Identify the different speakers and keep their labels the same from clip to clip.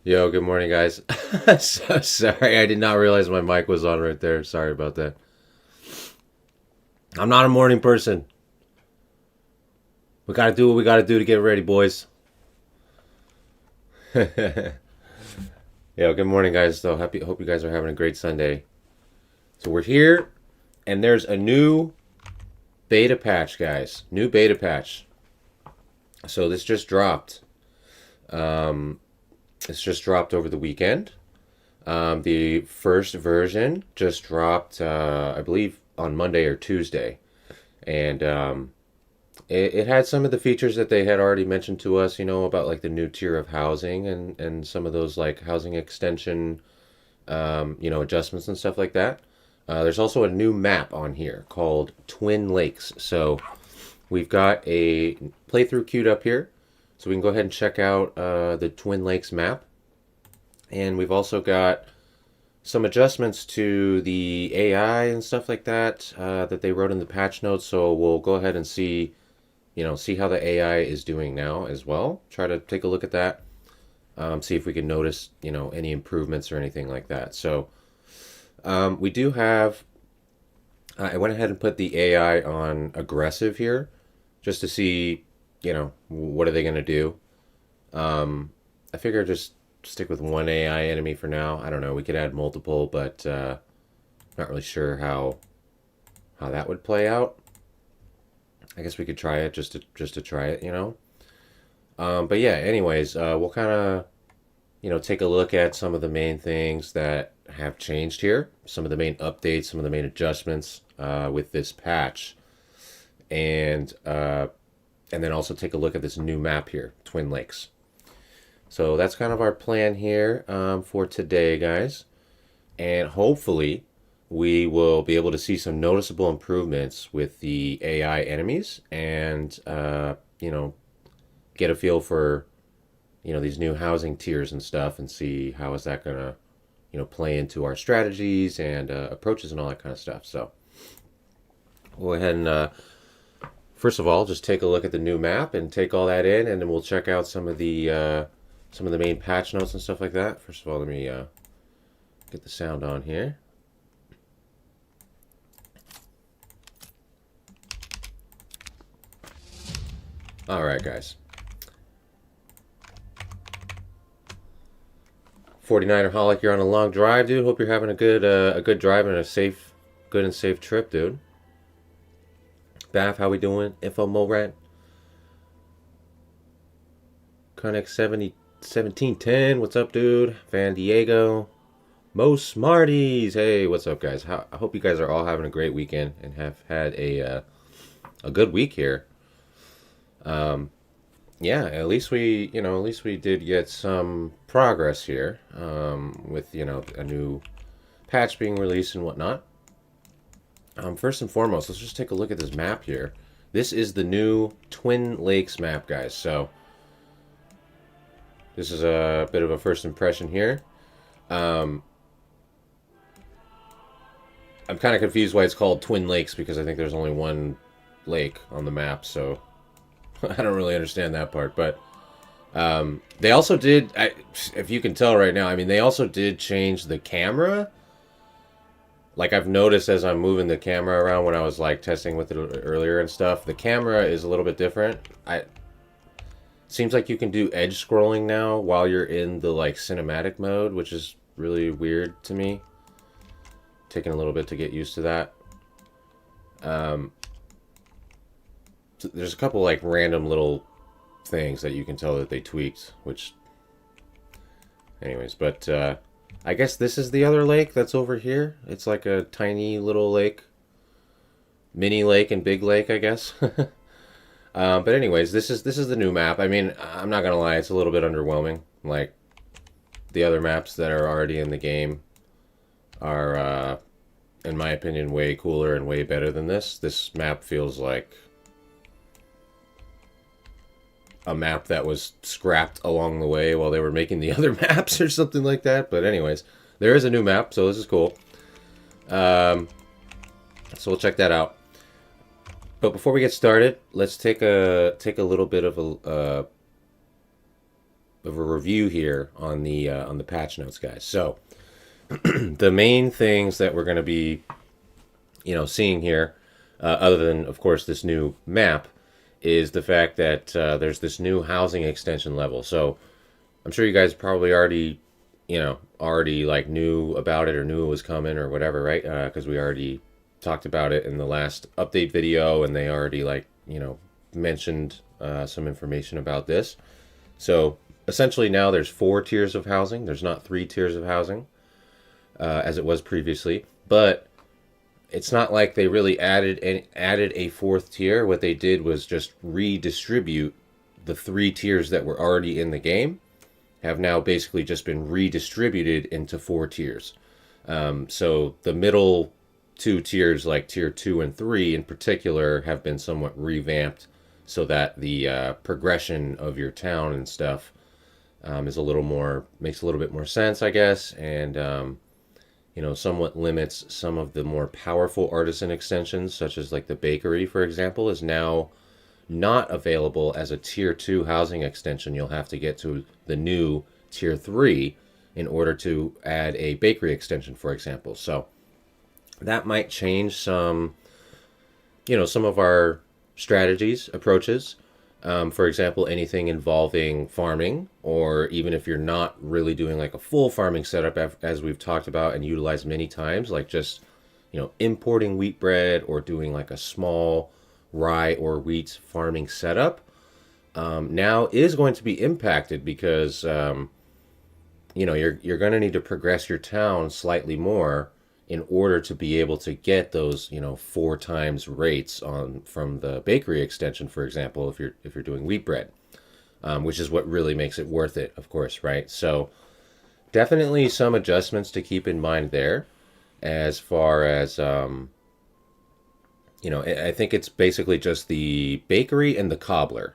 Speaker 1: Yo, good morning, guys. So sorry, I did not realize my mic was on right there. Sorry about that. I'm not a morning person. We gotta do what we gotta do to get ready, boys. Yo, good morning, guys. So hope you guys are having a great Sunday. So we're here, and there's a new beta patch, guys. New beta patch. So this just dropped. It's just dropped over the weekend. The first version just dropped, I believe, on Monday or Tuesday. And it had some of the features that they had already mentioned to us, about like the new tier of housing and some of those like housing extension, adjustments and stuff like that. There's also a new map on here called Twin Lakes. So we've got a playthrough queued up here. So we can go ahead and check out the Twin Lakes map. And we've also got some adjustments to the AI and stuff like that that they wrote in the patch notes. So we'll go ahead and see how the AI is doing now as well. Try to take a look at that. See if we can notice, any improvements or anything like that. So we do have, I went ahead and put the AI on aggressive here just to see, what are they going to do? I figure just stick with one AI enemy for now. I don't know. We could add multiple, but not really sure how that would play out. I guess we could try it just to try it, But yeah, anyways, we'll kind of, take a look at some of the main things that have changed here, some of the main updates, some of the main adjustments with this patch, and then also take a look at this new map here, Twin Lakes. So that's kind of our plan here for today, guys. And hopefully we will be able to see some noticeable improvements with the AI enemies and, get a feel for, these new housing tiers and stuff and see how is that going to, play into our strategies and approaches and all that kind of stuff. So we'll go ahead and, first of all, just take a look at the new map and take all that in, and then we'll check out some of the main patch notes and stuff like that. First of all, let me get the sound on here. All right, guys. 49er Holic, you're on a long drive, dude. Hope you're having a good drive and a good and safe trip, dude. Bath, how we doing? Info Morat. Connect 1710, what's up, dude? Van Diego. Mo Smarties, hey, what's up, guys? I hope you guys are all having a great weekend and have had a good week here. yeah, at least we did get some progress here, with, a new patch being released and whatnot. First and foremost, let's just take a look at this map here. This is the new Twin Lakes map, guys. So this is a bit of a first impression here. Um, I'm kind of confused why it's called Twin Lakes because I think there's only one lake on the map, so I don't really understand that part. But they also did, if you can tell right now, I mean, they also did change the camera. Like I've noticed as I'm moving the camera around when I was like testing with it earlier and stuff, the camera is a little bit different. Seems like you can do edge scrolling now while you're in the like cinematic mode, which is really weird to me. Taking a little bit to get used to that. Um, so there's a couple like random little things that you can tell that they tweaked, which, anyways, but I guess this is the other lake that's over here. It's like a tiny little lake, mini lake and big lake, I guess. But anyways, this is the new map. I mean, I'm not gonna lie, it's a little bit underwhelming. Like the other maps that are already in the game are, in my opinion, way cooler and way better than this. This map feels like a map that was scrapped along the way while they were making the other maps or something like that. But anyways, there is a new map, so this is cool. So we'll check that out. But before we get started, let's take a little bit of a review here on the patch notes, guys. So the main things that we're going to be, seeing here, other than of course this new map, is the fact that there's this new housing extension level. So I'm sure you guys probably already like knew about it or knew it was coming or whatever, right? Because we already talked about it in the last update video, and they already mentioned some information about this. So essentially now there's 4 tiers of housing. There's not 3 tiers of housing as it was previously, but it's not like they really added a 4th tier. What they did was just redistribute the 3 tiers that were already in the game, have now basically just been redistributed into 4 tiers. So the middle 2 tiers, like tier 2 and 3 in particular, have been somewhat revamped so that the progression of your town and stuff is makes a little bit more sense, I guess, and somewhat limits some of the more powerful artisan extensions, such as like the bakery, for example, is now not available as a tier 2 housing extension. You'll have to get to the new tier 3 in order to add a bakery extension, for example. So that might change some of our strategies, approaches. For example, anything involving farming, or even if you're not really doing like a full farming setup, as we've talked about and utilized many times, like just, importing wheat bread or doing like a small rye or wheat farming setup, now is going to be impacted because, you're going to need to progress your town slightly more in order to be able to get those 4 times rates on from the bakery extension, for example, if you're doing wheat bread, which is what really makes it worth it, of course, right? So definitely some adjustments to keep in mind there, as far as I think it's basically just the bakery and the cobbler.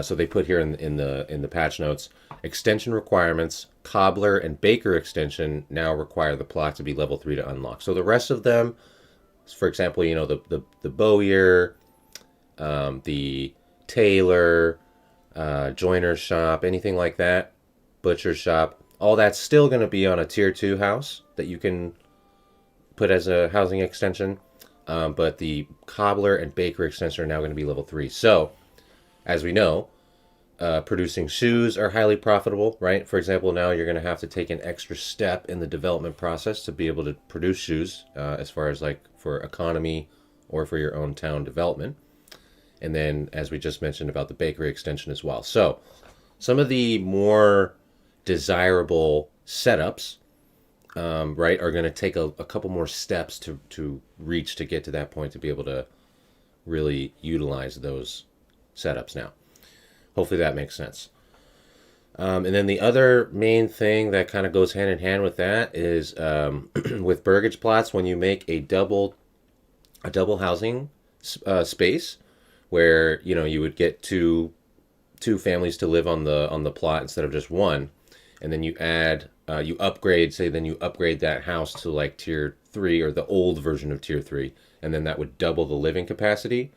Speaker 1: So they put here in the patch notes, extension requirements: cobbler and baker extension now require the plot to be level 3 to unlock. So the rest of them, for example, the bowyer, the tailor, joiner's shop, anything like that, butcher's shop, all that's still going to be on a tier 2 house that you can put as a housing extension. But the cobbler and baker extension are now going to be level 3. So as we know, producing shoes are highly profitable, right? For example, now you're going to have to take an extra step in the development process to be able to produce shoes, as far as like for economy or for your own town development. And then, as we just mentioned, about the bakery extension as well. So some of the more desirable setups, right, are going to take a couple more steps to reach to get to that point to be able to really utilize those setups now. Hopefully that makes sense. And then the other main thing that kind of goes hand in hand with that is with burgage plots, when you make a double housing space, where you would get two families to live on the plot instead of just one, and then you add you upgrade, say, then you upgrade that house to like tier 3 or the old version of tier 3, and then that would double the living capacity.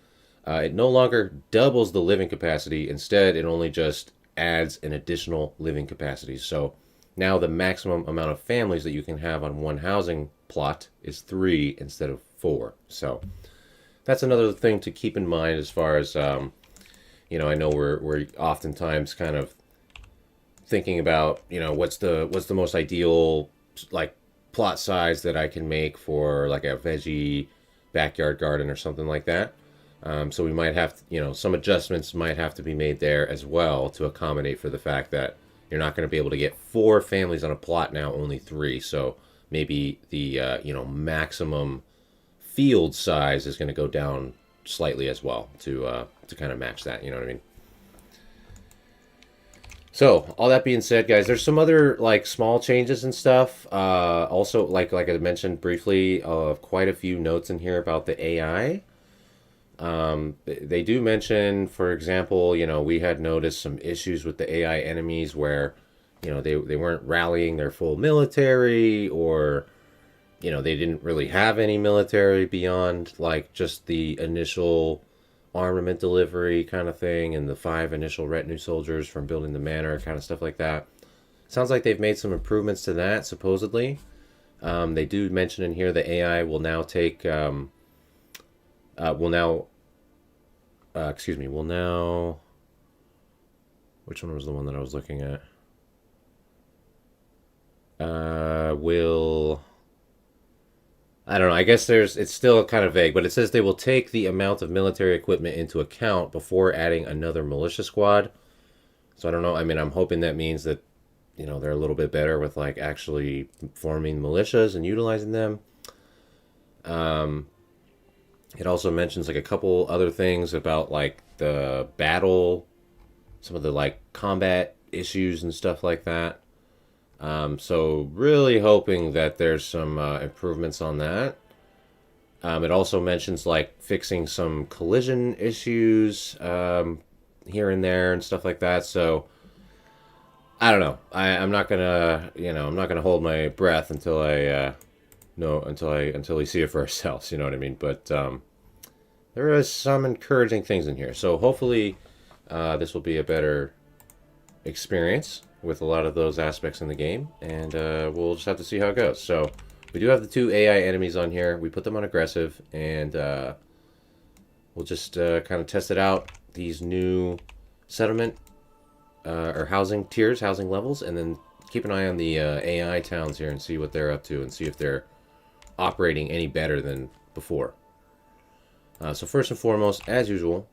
Speaker 1: It no longer doubles the living capacity. Instead, it only just adds an additional living capacity. So now the maximum amount of families that you can have on one housing plot is 3 instead of 4. So that's another thing to keep in mind as far as I know we're oftentimes kind of thinking about what's the most ideal like plot size that I can make for like a veggie backyard garden or something like that. So we might have some adjustments might have to be made there as well to accommodate for the fact that you're not going to be able to get 4 families on a plot now, only 3. So maybe the maximum field size is going to go down slightly as well to kind of match that. You know what I mean? So all that being said, guys, there's some other like small changes and stuff. Also, like I mentioned briefly, quite a few notes in here about the AI. They do mention, for example, we had noticed some issues with the AI enemies where, they weren't rallying their full military, or, they didn't really have any military beyond like just the initial armament delivery kind of thing and the 5 initial retinue soldiers from building the manor, kind of stuff like that. Sounds like they've made some improvements to that, supposedly. They do mention in here the AI will now take will now which one was the one that I was looking at? Will I don't know. I guess it's still kind of vague, but it says they will take the amount of military equipment into account before adding another militia squad. So I don't know. I mean, I'm hoping that means that, they're a little bit better with like actually forming militias and utilizing them. It also mentions like a couple other things about like the battle, some of the like combat issues and stuff like that. So really hoping that there's some improvements on that. It also mentions like fixing some collision issues here and there and stuff like that. So I don't know. I'm not gonna I'm not gonna hold my breath until I until we see it for ourselves. You know what I mean? But there is some encouraging things in here. So hopefully this will be a better experience with a lot of those aspects in the game, and we'll just have to see how it goes. So we do have the 2 AI enemies on here. We put them on aggressive, and we'll just kind of test it out, these new settlement or housing tiers, housing levels, and then keep an eye on the AI towns here and see what they're up to and see if they're operating any better than before. So first and foremost, as usual,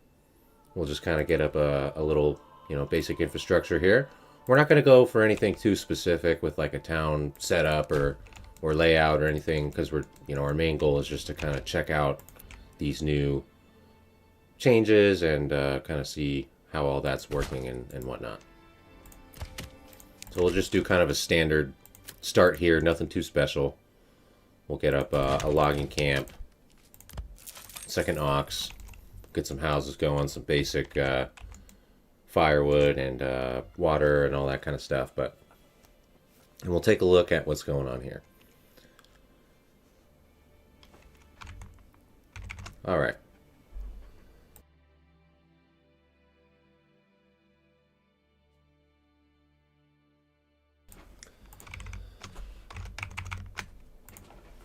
Speaker 1: we'll just kind of get up a little basic infrastructure here. We're not going to go for anything too specific with like a town setup or layout or anything, because we're our main goal is just to kind of check out these new changes and kind of see how all that's working and whatnot. So we'll just do kind of a standard start here, nothing too special. We'll get up a logging camp, second ox, get some houses going, some basic firewood and water and all that kind of stuff. And we'll take a look at what's going on here. All right.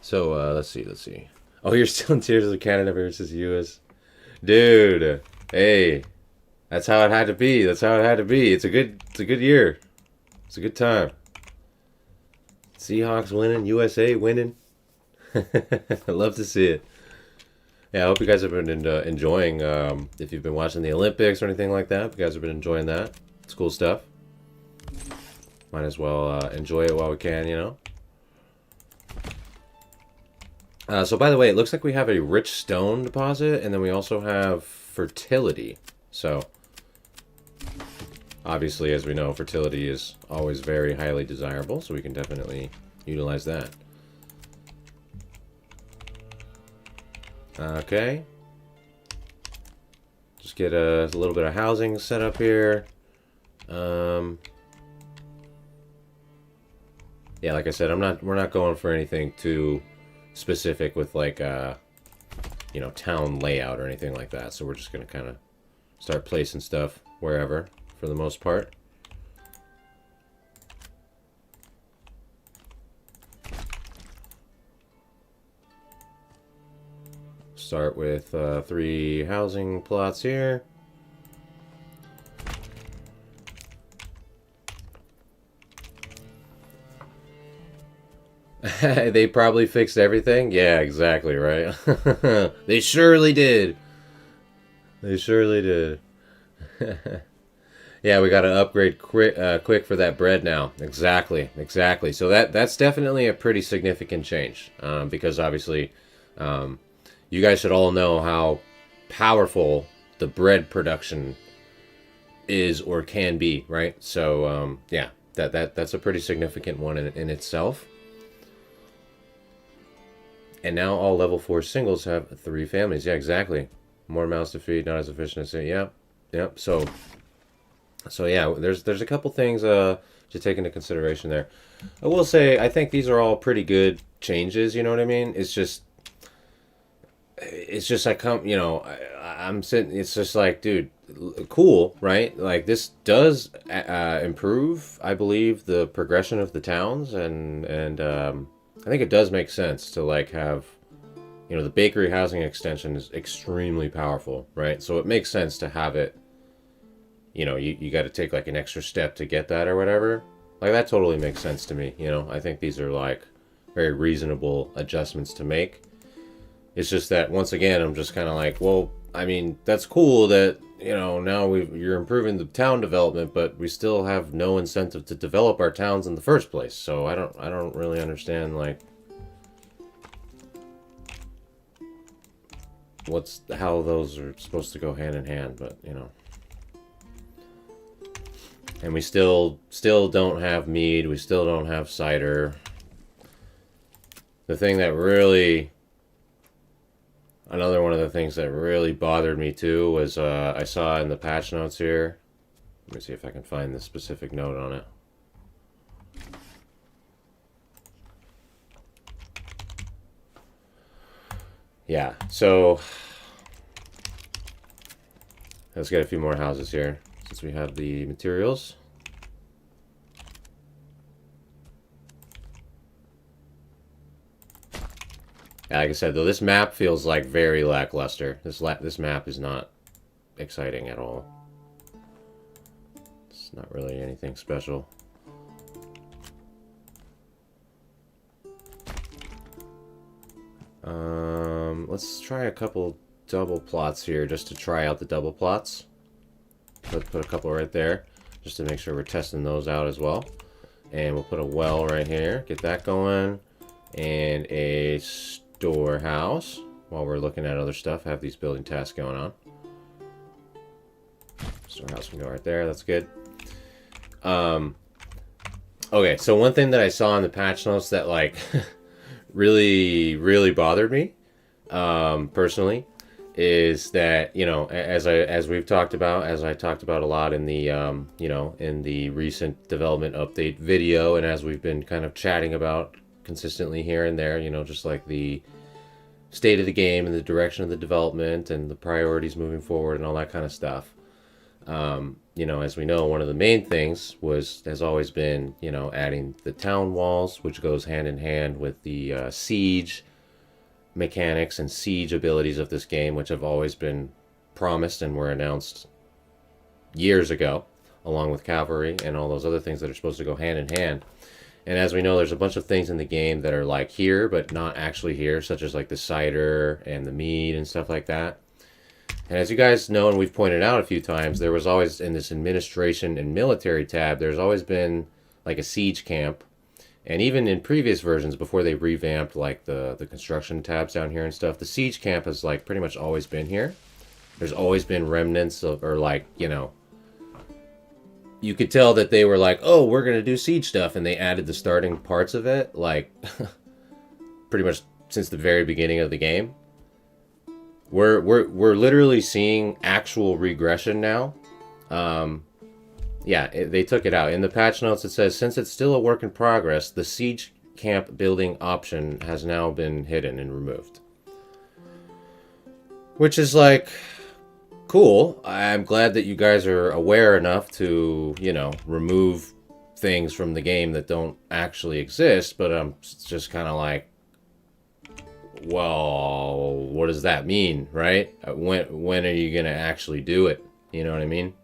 Speaker 1: So let's see. Oh, you're still in Tears of Canada versus US, dude. Hey. That's how it had to be. It's a good year. It's a good time. Seahawks winning, USA winning. I love to see it. Yeah, I hope you guys have been enjoying. If you've been watching the Olympics or anything like that, if you guys have been enjoying that. It's cool stuff. Might as well enjoy it while we can, So by the way, it looks like we have a rich stone deposit, and then we also have fertility. So Obviously, as we know, fertility is always very highly desirable, so we can definitely utilize that. Okay. Just get a little bit of housing set up here. Yeah, like I said, we're not going for anything too specific with like you know, town layout or anything like that. So we're just gonna kind of start placing stuff wherever for the most part. Start with 3 housing plots here. They probably fixed everything? Yeah, exactly, right? They surely did. They surely did. Yeah, we got to upgrade quick for that bread now. Exactly, exactly. So that's definitely a pretty significant change, because obviously, you guys should all know how powerful the bread production is or can be, right? So yeah, that's a pretty significant one in itself. And now all level 4 singles have 3 families. Yeah, exactly. More mouths to feed, not as efficient as it. Yep, yep. So yeah, there's a couple things to take into consideration there. I will say I think these are all pretty good changes. You know what I mean? It's just you know, I'm sitting. It's just like, dude, cool, right? Like this does improve, I believe, the progression of the towns, and I think it does make sense to like have, you know, the bakery housing extension is extremely powerful, right? So it makes sense to have it. You know, you got to take like an extra step to get that or whatever. Like that totally makes sense to me. You know, I think these are like very reasonable adjustments to make. It's just that once again, I'm just kind of like, well, I mean, that's cool that, you know, now you're improving the town development, but we still have no incentive to develop our towns in the first place. So I don't really understand like how those are supposed to go hand in hand, but you know. And we still don't have mead, we still don't have cider. The thing that really Another one of the things that really bothered me too was I saw in the patch notes here. Let me see if I can find the specific note on it. Yeah, so let's get a few more houses here since we have the materials. Like I said, though, this map feels like very lackluster. This map is not exciting at all. It's not really anything special. Let's try a couple double plots here just to try out the double plots. Let's put a couple right there just to make sure we're testing those out as well. And we'll put a well right here. Get that going. And a storehouse while we're looking at other stuff. Have these building tasks going on. Storehouse can go right there. That's good. Okay, so one thing that I saw in the patch notes that like really bothered me personally is that, you know, as we've talked about, as I talked about a lot in the you know, in the recent development update video, and as we've been kind of chatting about consistently here and there, you know, just like the state of the game and the direction of the development and the priorities moving forward and all that kind of stuff. You know, as we know, one of the main things has always been, you know, adding the town walls, which goes hand in hand with the siege mechanics and siege abilities of this game, which have always been promised and were announced years ago, along with cavalry and all those other things that are supposed to go hand in hand. And as we know, there's a bunch of things in the game that are like here, but not actually here, such as like the cider and the mead and stuff like that. And as you guys know, and we've pointed out a few times, there was always in this administration and military tab, there's always been like a siege camp. And even in previous versions, before they revamped like the construction tabs down here and stuff, the siege camp has like pretty much always been here. There's always been remnants of, or like, you know, you could tell that they were like, oh, we're going to do Siege stuff. And they added the starting parts of it, like, pretty much since the very beginning of the game. We're literally seeing actual regression now. Yeah, they took it out. In the patch notes, it says, since it's still a work in progress, the Siege camp building option has now been hidden and removed. Which is like, cool. I'm glad that you guys are aware enough to, you know, remove things from the game that don't actually exist, but I'm just kind of like, well, what does that mean, right? When are you going to actually do it? You know what I mean?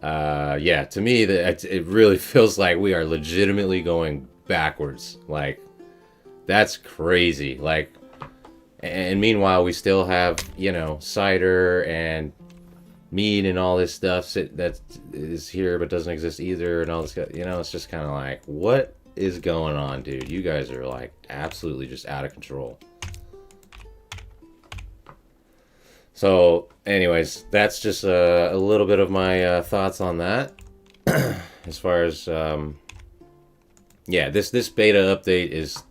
Speaker 1: Yeah, to me, it really feels like we are legitimately going backwards. Like, that's crazy. Like, and meanwhile, we still have, you know, cider and mead and all this stuff that is here but doesn't exist either, and all this, you know, it's just kind of like, what is going on, dude? You guys are like absolutely just out of control. So, anyways, that's just a little bit of my thoughts on that. As far as, yeah, this beta update is,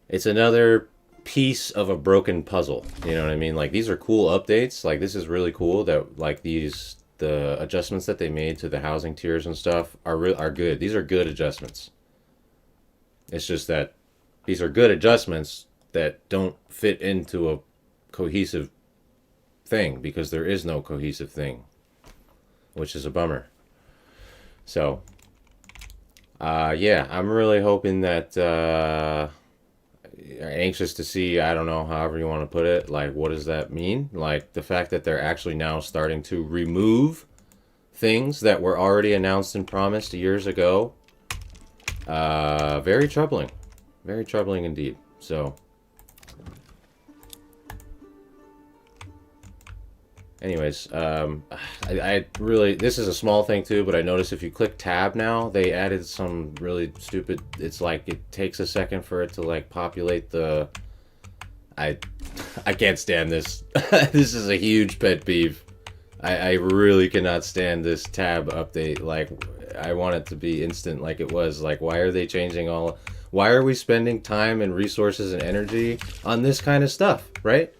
Speaker 1: it's another piece of a broken puzzle. You know what I mean? Like, these are cool updates. Like, this is really cool that, like, the adjustments that they made to the housing tiers and stuff are good. These are good adjustments. It's just that these are good adjustments that don't fit into a cohesive thing, because there is no cohesive thing, which is a bummer. So, yeah, I'm really hoping that, anxious to see, I don't know, however you want to put it, like, what does that mean? Like, the fact that they're actually now starting to remove things that were already announced and promised years ago. Very troubling. Very troubling indeed. So, anyways, I really, this is a small thing too, but I noticed if you click tab now, they added some really stupid, it's like it takes a second for it to like populate the, I can't stand this. This is a huge pet peeve. I really cannot stand this tab update. Like, I want it to be instant like it was. Like, why are they changing all, why are we spending time and resources and energy on this kind of stuff, right?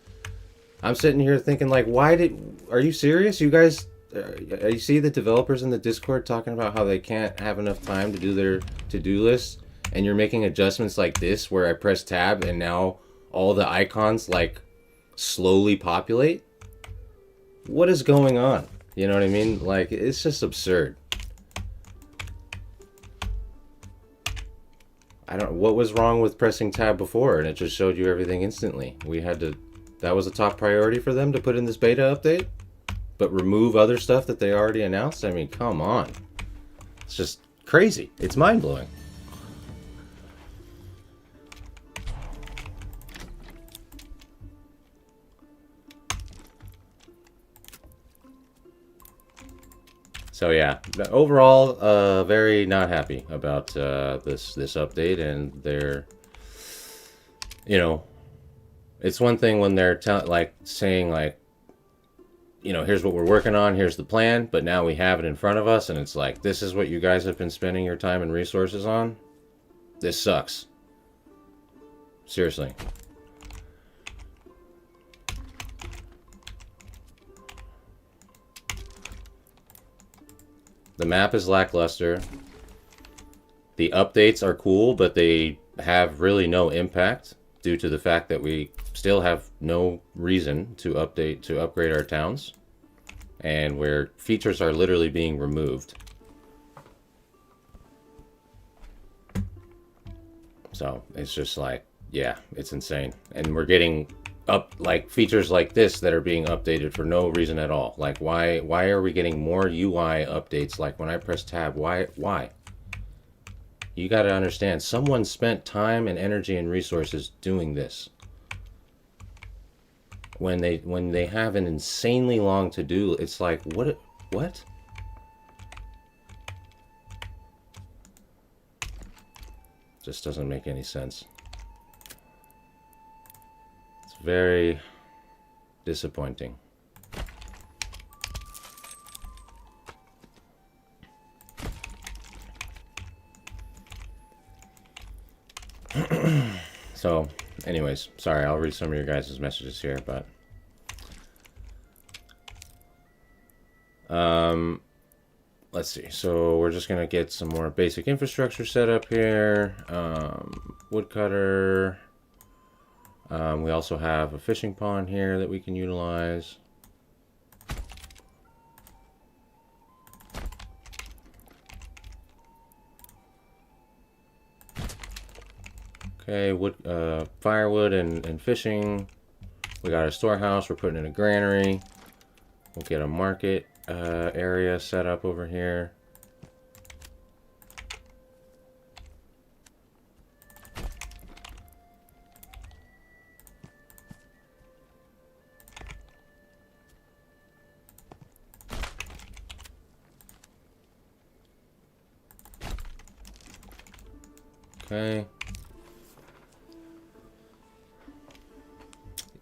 Speaker 1: I'm sitting here thinking, like, are you serious? You guys, you see the developers in the Discord talking about how they can't have enough time to do their to-do lists, and you're making adjustments like this where I press tab and now all the icons, like, slowly populate? What is going on? You know what I mean? Like, it's just absurd. What was wrong with pressing tab before and it just showed you everything instantly? That was a top priority for them to put in this beta update, but remove other stuff that they already announced? I mean, come on. It's just crazy. It's mind-blowing. So yeah, overall, very not happy about this update, and they're, you know, it's one thing when they're saying like, you know, here's what we're working on, here's the plan, but now we have it in front of us, and it's like, this is what you guys have been spending your time and resources on? This sucks. Seriously. The map is lackluster. The updates are cool, but they have really no impact due to the fact that we still have no reason to upgrade our towns, and where features are literally being removed. So it's just like, yeah, it's insane. And we're getting like features like this that are being updated for no reason at all. Like, why are we getting more UI updates? Like, when I press tab, why? You got to understand, someone spent time and energy and resources doing this. When they have an insanely long to-do, it's like, what? Just doesn't make any sense. It's very disappointing. So, anyways, sorry, I'll read some of your guys' messages here, but let's see. So we're just gonna get some more basic infrastructure set up here. Woodcutter. We also have a fishing pond here that we can utilize. Okay, wood, firewood and fishing. We got a storehouse. We're putting in a granary. We'll get a market area set up over here. Okay.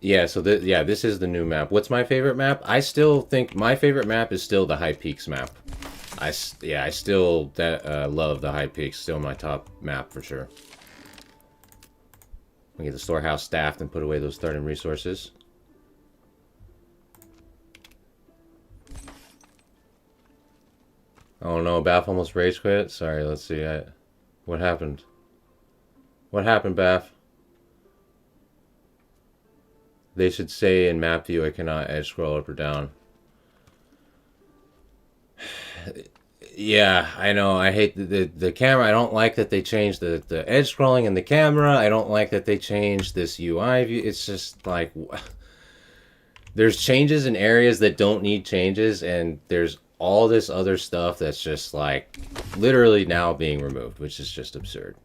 Speaker 1: Yeah, so this is the new map. What's my favorite map? I still think my favorite map is still the High Peaks map. I still love the High Peaks. Still my top map for sure. We get the storehouse staffed and put away those starting resources. Oh no, Bath almost rage quit. Sorry, let's see. What happened? What happened, Bath? They should say in map view I cannot edge scroll up or down. Yeah, I know. I hate the camera. I don't like that they changed the edge scrolling in the camera. I don't like that they changed this UI view. It's just like there's changes in areas that don't need changes, and there's all this other stuff that's just like literally now being removed, which is just absurd.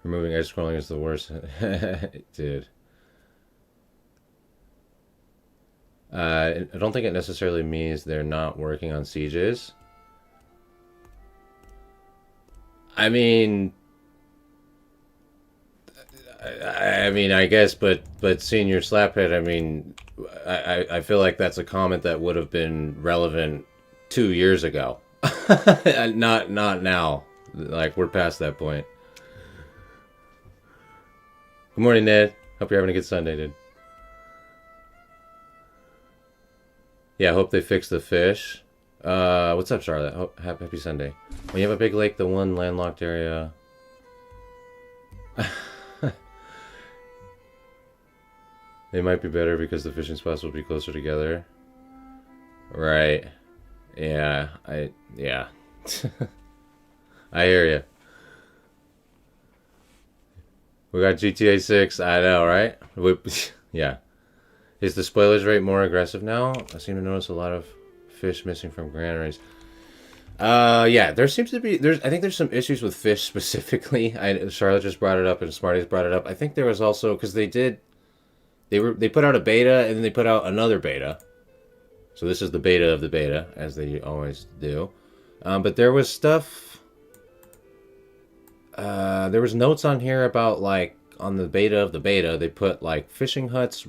Speaker 1: Removing edge scrolling is the worst. Dude. I don't think it necessarily means they're not working on sieges. I mean, I guess, but Senior Slaphead, I mean, I feel like that's a comment that would have been relevant 2 years ago. Not now. Like, we're past that point. Good morning, Ned. Hope you're having a good Sunday, dude. Yeah, I hope they fix the fish. What's up, Charlotte? Happy Sunday. When you have a big lake, the one landlocked area... They might be better because the fishing spots will be closer together. Right. Yeah, yeah. I hear you. We got GTA 6, I know, right? Yeah. Is the spoilers rate more aggressive now? I seem to notice a lot of fish missing from granaries. Yeah, there seems to be I think there's some issues with fish specifically. Charlotte just brought it up and Smarties brought it up. I think there was also because they put out a beta and then they put out another beta. So this is the beta of the beta, as they always do. But there was stuff. There was notes on here about like on the beta of the beta, they put like fishing huts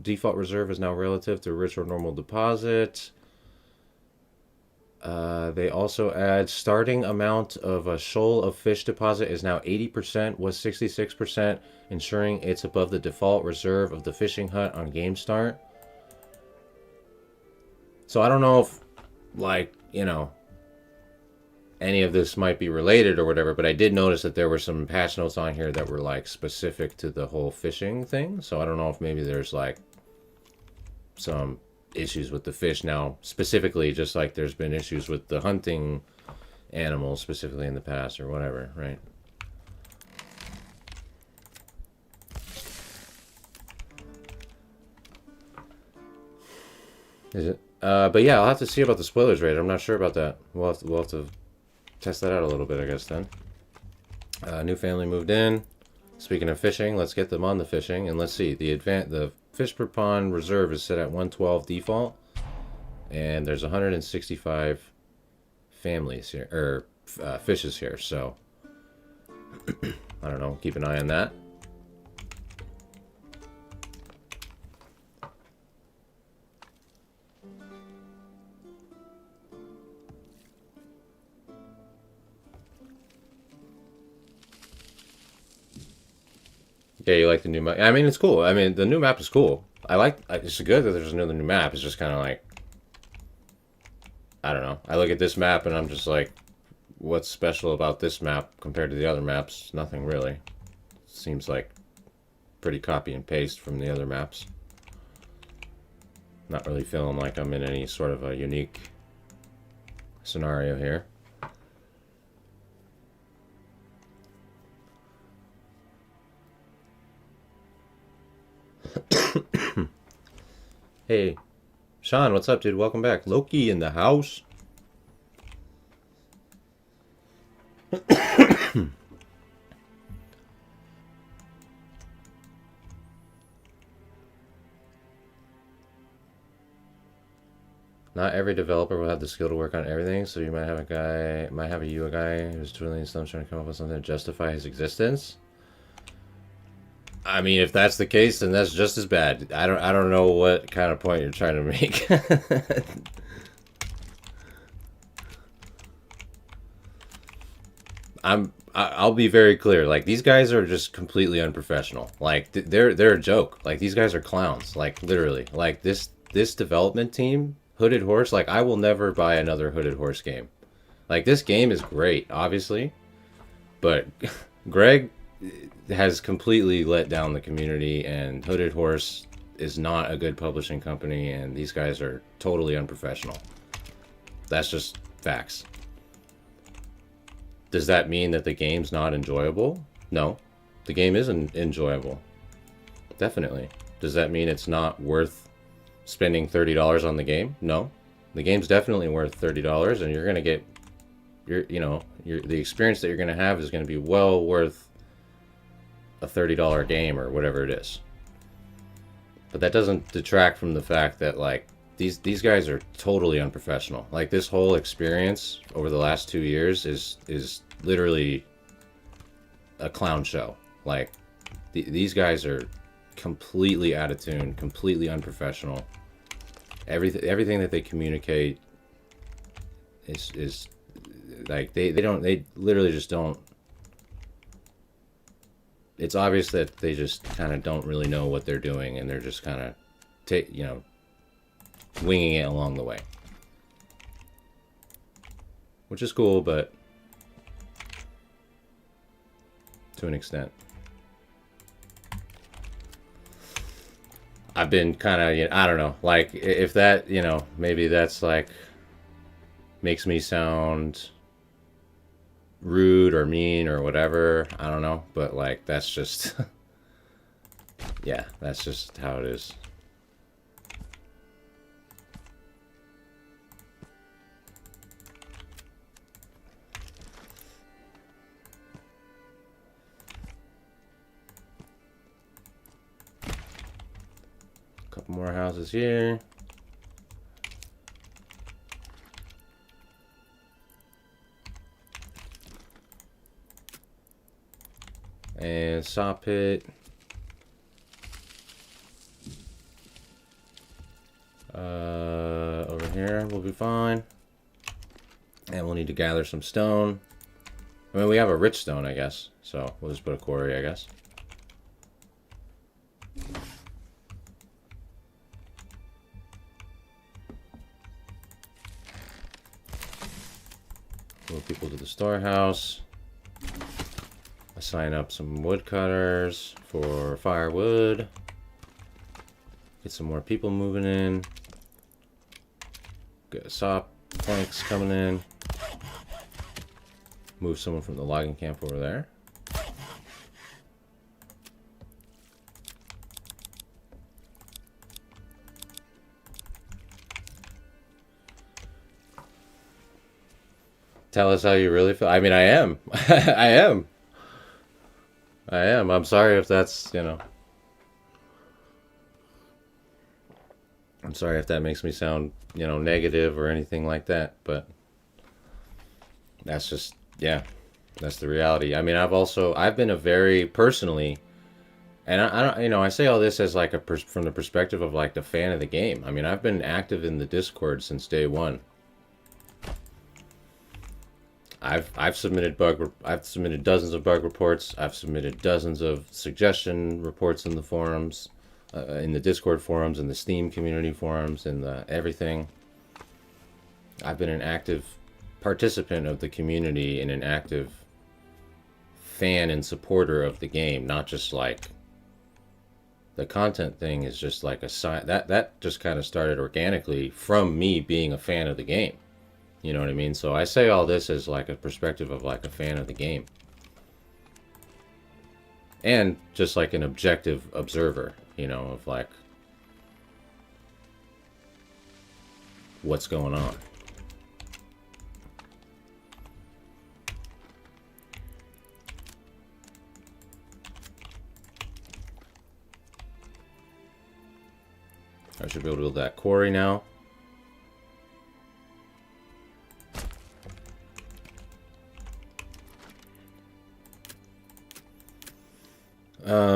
Speaker 1: default reserve is now relative to rich or normal deposit. They also add starting amount of a shoal of fish deposit is now 80%, was 66%, ensuring it's above the default reserve of the fishing hut on game start. So I don't know if, like, you know, any of this might be related or whatever, but I did notice that there were some patch notes on here that were like specific to the whole fishing thing. So I don't know if maybe there's like some issues with the fish now, specifically, just like there's been issues with the hunting animals specifically in the past or whatever, right? Is it? But yeah, I'll have to see about the spoilers rate. I'm not sure about that. We'll have to test that out a little bit, I guess, then. New family moved in. Speaking of fishing, let's get them on the fishing, and let's see. The fish per pond reserve is set at 112 default, and there's 165 families here, or fishes here, so I don't know, keep an eye on that. Yeah, you like the new map? I mean, it's cool. I mean, the new map is cool. It's good that there's another new map. It's just kind of like, I don't know. I look at this map and I'm just like, what's special about this map compared to the other maps? Nothing really. Seems like pretty copy and paste from the other maps. Not really feeling like I'm in any sort of a unique scenario here. Hey, Sean, what's up, dude? Welcome back. Loki in the house. Not every developer will have the skill to work on everything, so you might have a guy who's twiddling his thumbs trying to come up with something to justify his existence. I mean, if that's the case, then that's just as bad. I don't know what kind of point you're trying to make. I'll be very clear. Like, these guys are just completely unprofessional. Like, they're a joke. Like, these guys are clowns. Like, literally. Like, this development team, Hooded Horse, like, I will never buy another Hooded Horse game. Like, this game is great, obviously, but Greg has completely let down the community, and Hooded Horse is not a good publishing company, and these guys are totally unprofessional. That's just facts. Does that mean that the game's not enjoyable? No. The game isn't enjoyable. Definitely. Does that mean it's not worth spending $30 on the game? No. The game's definitely worth $30, and you're going to get the experience that you're going to have is going to be well worth a $30 game or whatever it is. But that doesn't detract from the fact that, like, these guys are totally unprofessional. Like, this whole experience over the last 2 years is literally a clown show. Like, these guys are completely out of tune, completely unprofessional. Everything that they communicate is like they literally just don't. It's obvious that they just kind of don't really know what they're doing, and they're just kind of winging it along the way, which is cool, but to an extent. I've been kind of, I don't know, like, if that, maybe that's like makes me sound rude or mean or whatever, I don't know, but like, that's just yeah, that's just how it is. Couple more houses here. And saw pit. Over here will be fine. And we'll need to gather some stone. I mean, we have a rich stone, I guess. So we'll just put a quarry, I guess. Move people to the storehouse. Assign up some woodcutters for firewood. Get some more people moving in. Get saw planks coming in. Move someone from the logging camp over there. Tell us how you really feel. I mean, I am. I am. I am. I'm sorry if that's, I'm sorry if that makes me sound, negative or anything like that, but that's just, yeah, that's the reality. I mean, I've been a very personally, and I don't, I say all this as like from the perspective of like the fan of the game. I mean, I've been active in the Discord since day one. I've submitted dozens of bug reports. I've submitted dozens of suggestion reports in the forums, in the Discord forums, in the Steam community forums, and the everything. I've been an active participant of the community and an active fan and supporter of the game, not just like the content thing is just like a side that just kind of started organically from me being a fan of the game. You know what I mean? So I say all this as like a perspective of like a fan of the game. And just like an objective observer, you know, of like what's going on. I should be able to build that quarry now.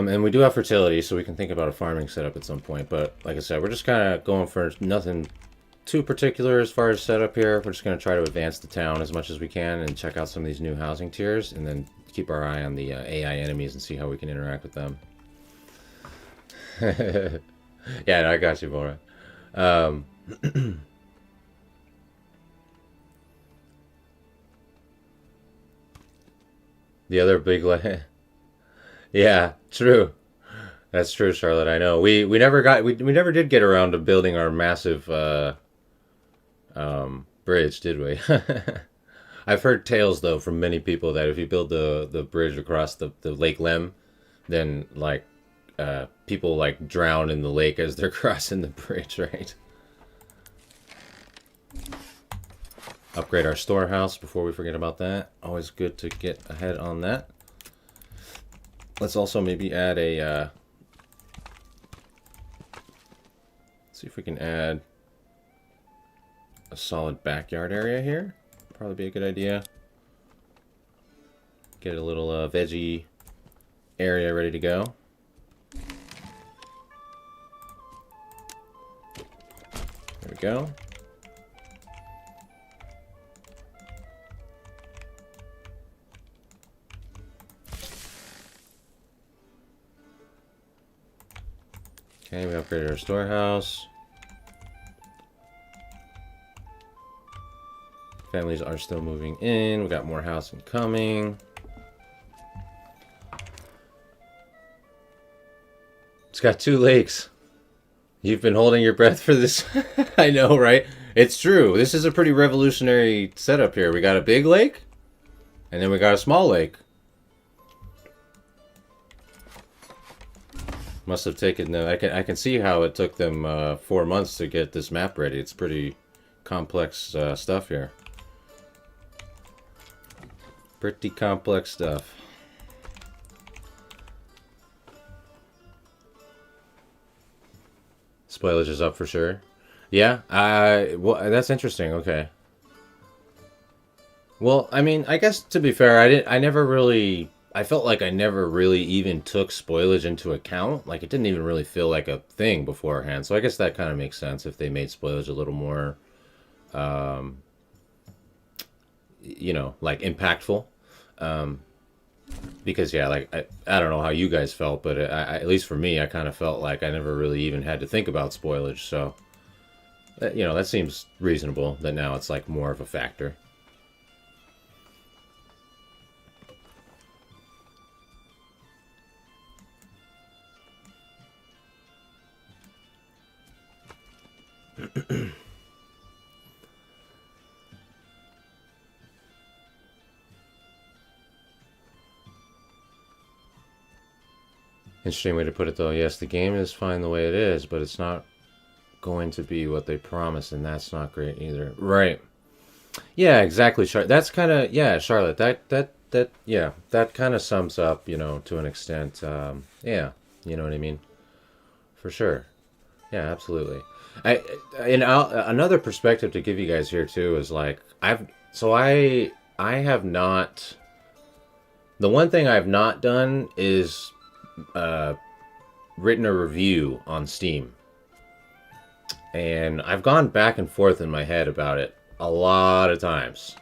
Speaker 1: And we do have fertility, so we can think about a farming setup at some point. But like I said, we're just kind of going for nothing too particular as far as setup here. We're just going to try to advance the town as much as we can and check out some of these new housing tiers, and then keep our eye on the AI enemies and see how we can interact with them. Yeah, no, I got you, Bora. The other big yeah, true. That's true, Charlotte. I know. We never did get around to building our massive bridge, did we? I've heard tales though from many people that if you build the bridge across the Lake Lem, then like people like drown in the lake as they're crossing the bridge, right? Upgrade our storehouse before we forget about that. Always good to get ahead on that. Let's also maybe add a see if we can add a solid backyard area here. Probably be a good idea. Get a little veggie area ready to go. There we go. Okay, we upgraded our storehouse. Families are still moving in. We got more housing coming. It's got 2 lakes. You've been holding your breath for this. I know, right? It's true. This is a pretty revolutionary setup here. We got a big lake, and then we got a small lake. Must have taken them. I can see how it took them 4 months to get this map ready. It's pretty complex stuff here. Pretty complex stuff. Spoilage is up for sure. Yeah, well, that's interesting. Okay. Well, I mean, I guess to be fair, I never really, I felt like I never really even took spoilage into account. Like it didn't even really feel like a thing beforehand. So I guess that kind of makes sense if they made spoilage a little more, you know, like impactful. Because yeah, like I don't know how you guys felt, but at least for me, I kind of felt like I never really even had to think about spoilage. So, you know, that seems reasonable that now it's like more of a factor. Interesting way to put it, though. Yes, the game is fine the way it is, but it's not going to be what they promise, and that's not great either. Right. Yeah, exactly, Charlotte. That's kind of, yeah, Charlotte, yeah, that kind of sums up, you know, to an extent. Yeah, you know what I mean? For sure. Yeah, absolutely. Another perspective to give you guys here, too, is like, I have not, the one thing I've not done is written a review on Steam, and I've gone back and forth in my head about it a lot of times.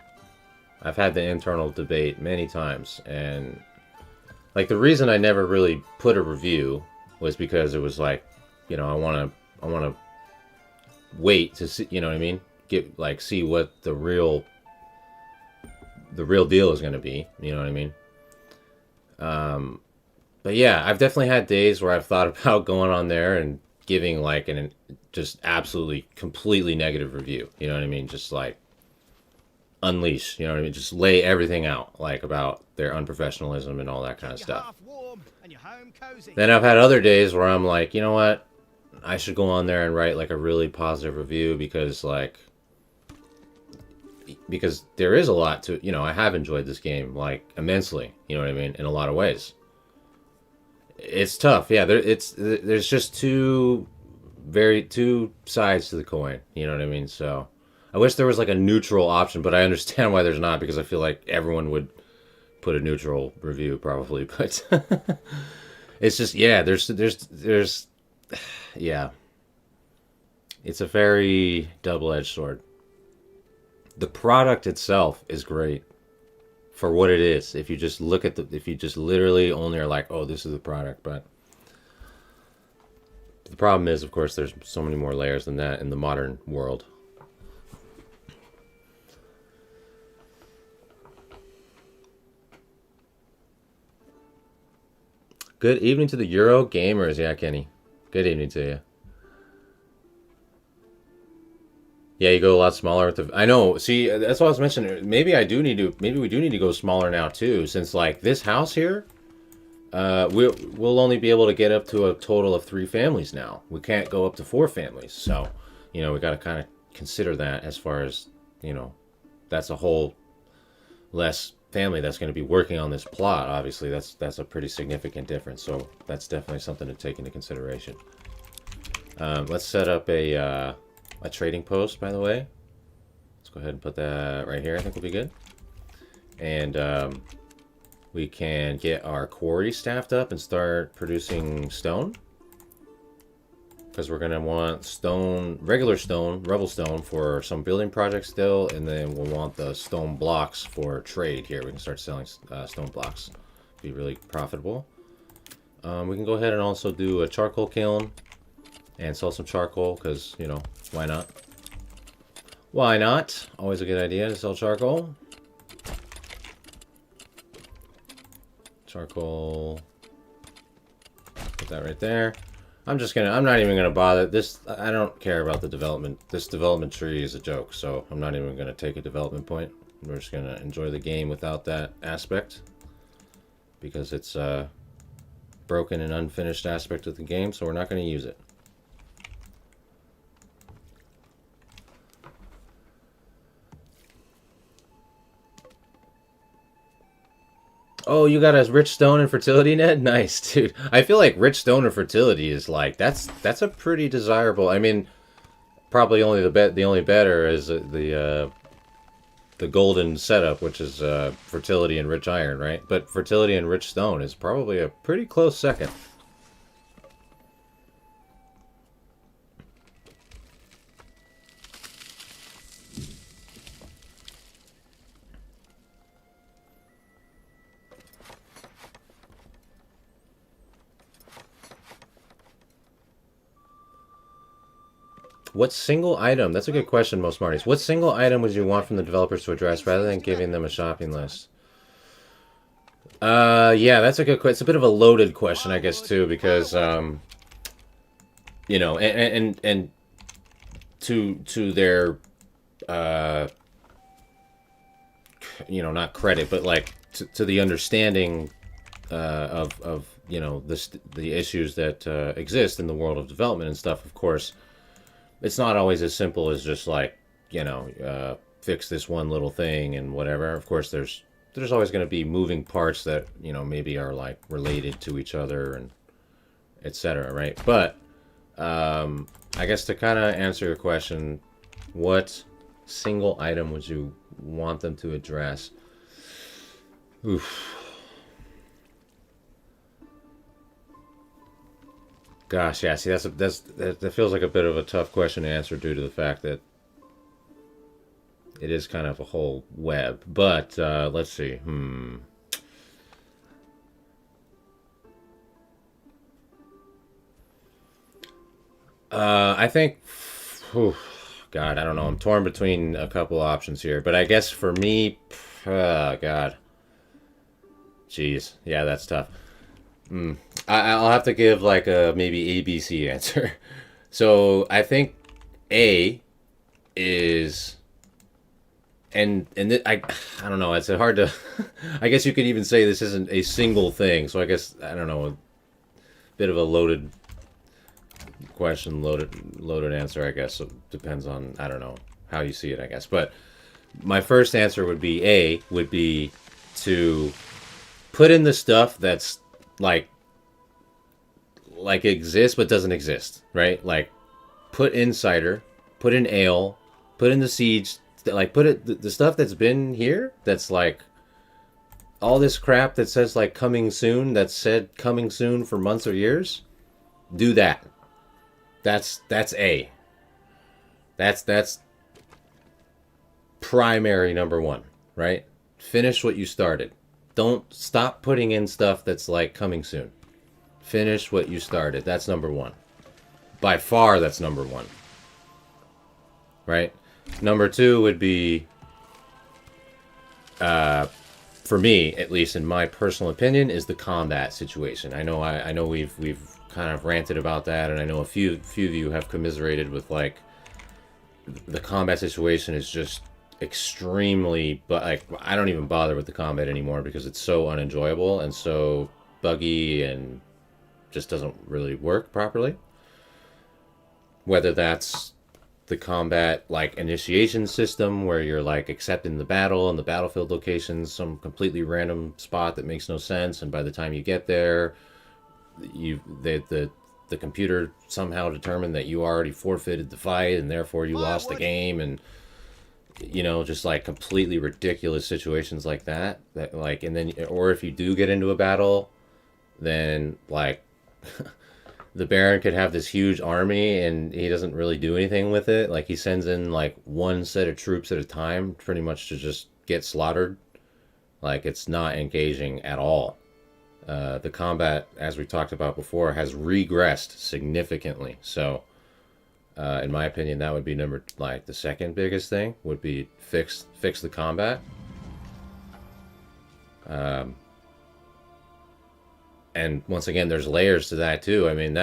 Speaker 1: I've had the internal debate many times, and like the reason I never really put a review was because it was like, I want to wait to see, you know what I mean? Get like see what the real deal is going to be, you know what I mean? But yeah, I've definitely had days where I've thought about going on there and giving like an just absolutely completely negative review, you know what I mean? Just like unleash, you know what I mean? Just lay everything out like about their unprofessionalism and all that kind of stuff. Then I've had other days where I'm like, you know what? I should go on there and write like a really positive review because there is a lot to, I have enjoyed this game like immensely, you know what I mean, in a lot of ways. It's tough. Yeah, there's just two sides to the coin, you know what I mean? So I wish there was like a neutral option, but I understand why there's not because I feel like everyone would put a neutral review probably, but it's just yeah, there's yeah. It's a very double-edged sword. The product itself is great for what it is. If you just look at if you just literally only are like, oh, this is the product, but the problem is, of course, there's so many more layers than that in the modern world. Good evening to the Euro gamers. Yeah, Kenny. Good evening to you. Yeah, you go a lot smaller with the. I know. See, that's what I was mentioning. Maybe I do need to. Maybe we do need to go smaller now too, since like this house here, we'll only be able to get up to a total of 3 families now. We can't go up to 4 families. So, we got to kind of consider that as far as that's a whole less family that's going to be working on this plot. Obviously, that's a pretty significant difference. So that's definitely something to take into consideration. Let's set up a trading post, by the way. Let's go ahead and put that right here. I think will be good. And we can get our quarry staffed up and start producing stone. Because we're going to want stone, regular stone, rubble stone for some building projects still. And then we'll want the stone blocks for trade here. We can start selling stone blocks. Be really profitable. We can go ahead and also do a charcoal kiln. And sell some charcoal, because, why not? Why not? Always a good idea to sell charcoal. Charcoal. Put that right there. I'm not even gonna bother. I don't care about the development. This development tree is a joke, so I'm not even gonna take a development point. We're just gonna enjoy the game without that aspect. Because it's a broken and unfinished aspect of the game, so we're not gonna use it. Oh, you got a rich stone and fertility, Ned? Nice, dude. I feel like rich stone and fertility is like that's a pretty desirable. I mean, probably only the only better is the golden setup, which is fertility and rich iron, right? But fertility and rich stone is probably a pretty close second. What single item? That's a good question, most Smarties. What single item would you want from the developers to address rather than giving them a shopping list? Yeah, that's a good question. It's a bit of a loaded question, I guess, too, because and to their not credit, but like to the understanding of the issues that exist in the world of development and stuff. Of course, it's not always as simple as just like fix this one little thing and whatever. Of course, there's always going to be moving parts that maybe are like related to each other and etc. Right? But I guess to kind of answer your question, what single item would you want them to address? Oof. Gosh, yeah. See, that feels like a bit of a tough question to answer due to the fact that it is kind of a whole web. But let's see. I think, whew, God, I don't know. I'm torn between a couple options here, but I guess for me, God, jeez, yeah, that's tough. I'll have to give like a maybe ABC answer. So I think A is, I don't know. It's hard to. I guess you could even say this isn't a single thing. So I guess I don't know. A bit of a loaded question, loaded answer. I guess it depends on I don't know how you see it. I guess, but my first answer would be A would be to put in the stuff that's like exists but doesn't exist, right? Like put in cider, put in ale, put in the siege, like put it the stuff that's been here that's like all this crap that says like coming soon, that said coming soon for months or years. Do that. That's A. That's primary number one, right? Finish what you started. Don't stop putting in stuff that's like coming soon. Finish what you started. That's number one. By far, that's number one. Right? Number two would be, for me, at least in my personal opinion, is the combat situation. I know we've kind of ranted about that, and I know a few of you have commiserated with like the combat situation is just extremely, but like I don't even bother with the combat anymore because it's so unenjoyable and so buggy and just doesn't really work properly. Whether that's the combat like initiation system where you're like accepting the battle and the battlefield locations, some completely random spot that makes no sense, and by the time you get there, the computer somehow determined that you already forfeited the fight and therefore you lost the game, and just like completely ridiculous situations like that like, and then or if you do get into a battle, then like the Baron could have this huge army and he doesn't really do anything with it. Like he sends in like one set of troops at a time pretty much to just get slaughtered. Like it's not engaging at all. The combat, as we talked about before, has regressed significantly. So in my opinion, that would be the second biggest thing would be fix the combat. And once again, there's layers to that too. I mean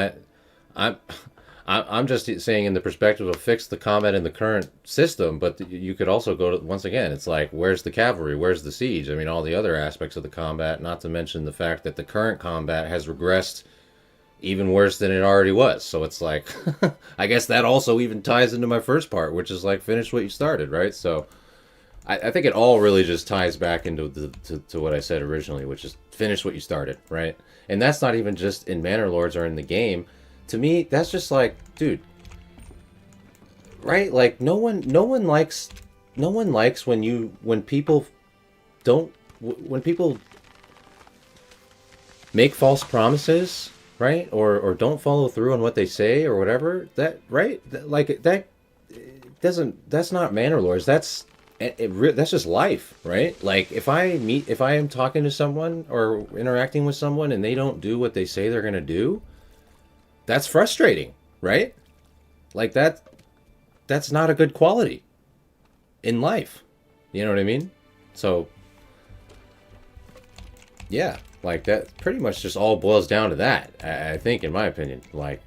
Speaker 1: I'm just saying in the perspective of fix the combat in the current system, but you could also go to, once again, it's like, where's the cavalry? Where's the siege? I mean, all the other aspects of the combat, not to mention the fact that the current combat has regressed even worse than it already was. So it's like, I guess that also even ties into my first part, which is like, finish what you started, right? So I think it all really just ties back into to what I said originally, which is finish what you started, right? And that's not even just in Manor Lords or in the game. To me, that's just like, dude, right? Like no one likes when people make false promises, right? Or don't follow through on what they say or whatever. That right? Like that doesn't. That's not Manor Lords. That's just life, right? Like if I am talking to someone or interacting with someone and they don't do what they say they're gonna do, that's frustrating, right? Like that's not a good quality in life. You know what I mean? So yeah, like that pretty much just all boils down to that, I think, in my opinion. Like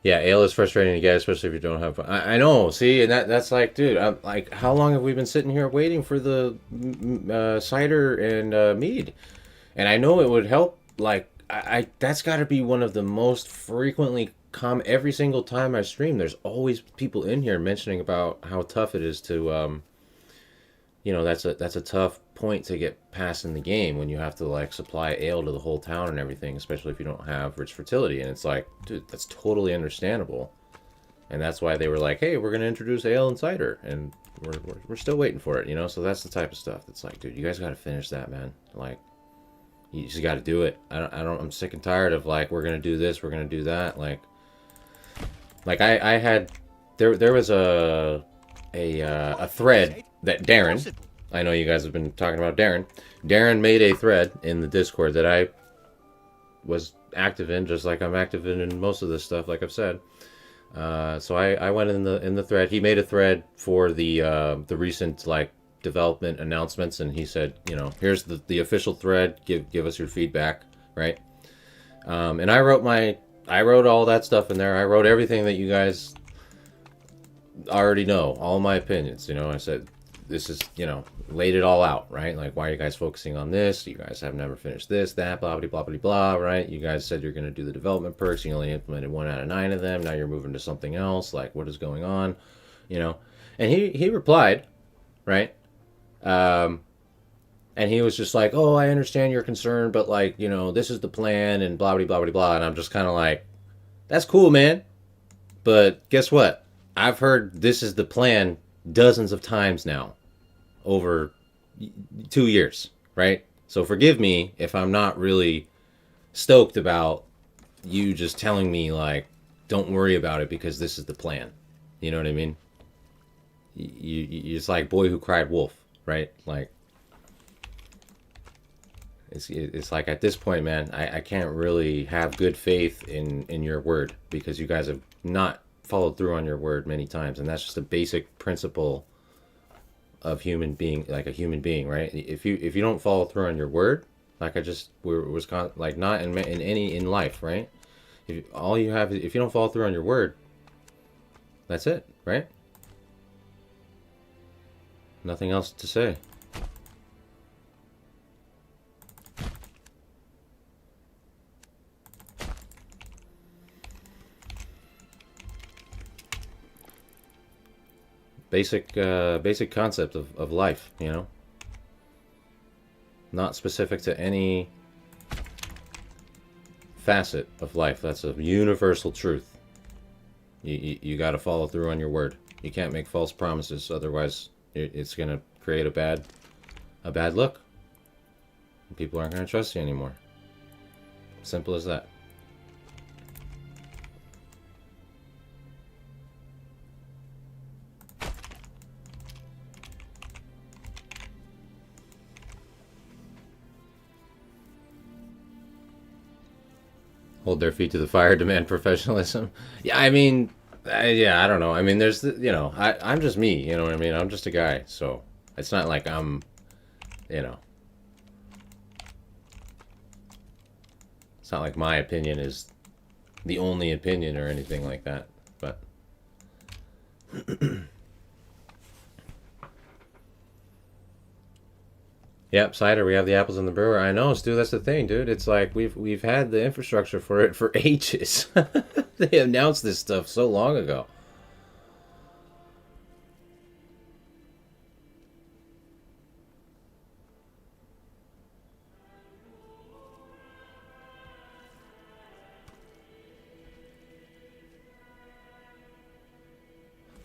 Speaker 1: yeah, ale is frustrating to get, especially if you don't have. I know. See, and that's like, dude, I'm like, how long have we been sitting here waiting for the cider and mead? And I know it would help. Like, I that's got to be one of the most frequently come every single time I stream. There's always people in here mentioning about how tough it is to, that's a tough point to get past in the game when you have to like supply ale to the whole town and everything, especially if you don't have rich fertility. And it's like, dude, that's totally understandable. And that's why they were like, hey, we're going to introduce ale and cider. And we're still waiting for it, you know? So that's the type of stuff that's like, dude, you guys got to finish that, man. Like, you just got to do it. I'm sick and tired of like, we're going to do this, we're going to do that. Like I had, there was a thread that Darren, I know you guys have been talking about Darren. Darren made a thread in the Discord that I was active in, just like I'm active in most of this stuff, like I've said. So I went in the thread. He made a thread for the recent like development announcements, and he said, you know, here's the official thread. Give us your feedback, right? And I wrote all that stuff in there. I wrote everything that you guys already know, all my opinions. You know, I said this is, you know, laid it all out, right? Like, why are you guys focusing on this? You guys have never finished this, that, blah, blah, blah, blah, blah, right? You guys said you're going to do the development perks. You only implemented 1 out of 9 of them. Now you're moving to something else. Like, what is going on? You know? And he replied, right? And he was just like, oh, I understand your concern, but like, you know, this is the plan and blah, blah, blah, blah, blah. And I'm just kind of like, that's cool, man. But guess what? I've heard this is the plan dozens of times now over 2 years, right? So forgive me if I'm not really stoked about you just telling me like, don't worry about it because this is the plan. You know what I mean? It's like boy who cried wolf, right? Like, it's like at this point, man, I can't really have good faith in your word because you guys have not followed through on your word many times, and that's just a basic principle of human being, like a human being, right? If you don't follow through on your word, like I just was like not in life, right? If all you have, if you don't follow through on your word, that's it, right? Nothing else to say. Basic concept of life, you know? Not specific to any facet of life. That's a universal truth. You got to follow through on your word. You can't make false promises, otherwise it's going to create a bad look. People aren't going to trust you anymore. Simple as that. Hold their feet to the fire, demand professionalism. Yeah, I mean, yeah, I don't know. I mean, there's, you know, I'm just me, you know what I mean? I'm just a guy, so it's not like I'm, you know, it's not like my opinion is the only opinion or anything like that, but yep, cider. We have the apples in the brewer. I know, Stu. That's the thing, dude. It's like we've had the infrastructure for it for ages. They announced this stuff so long ago.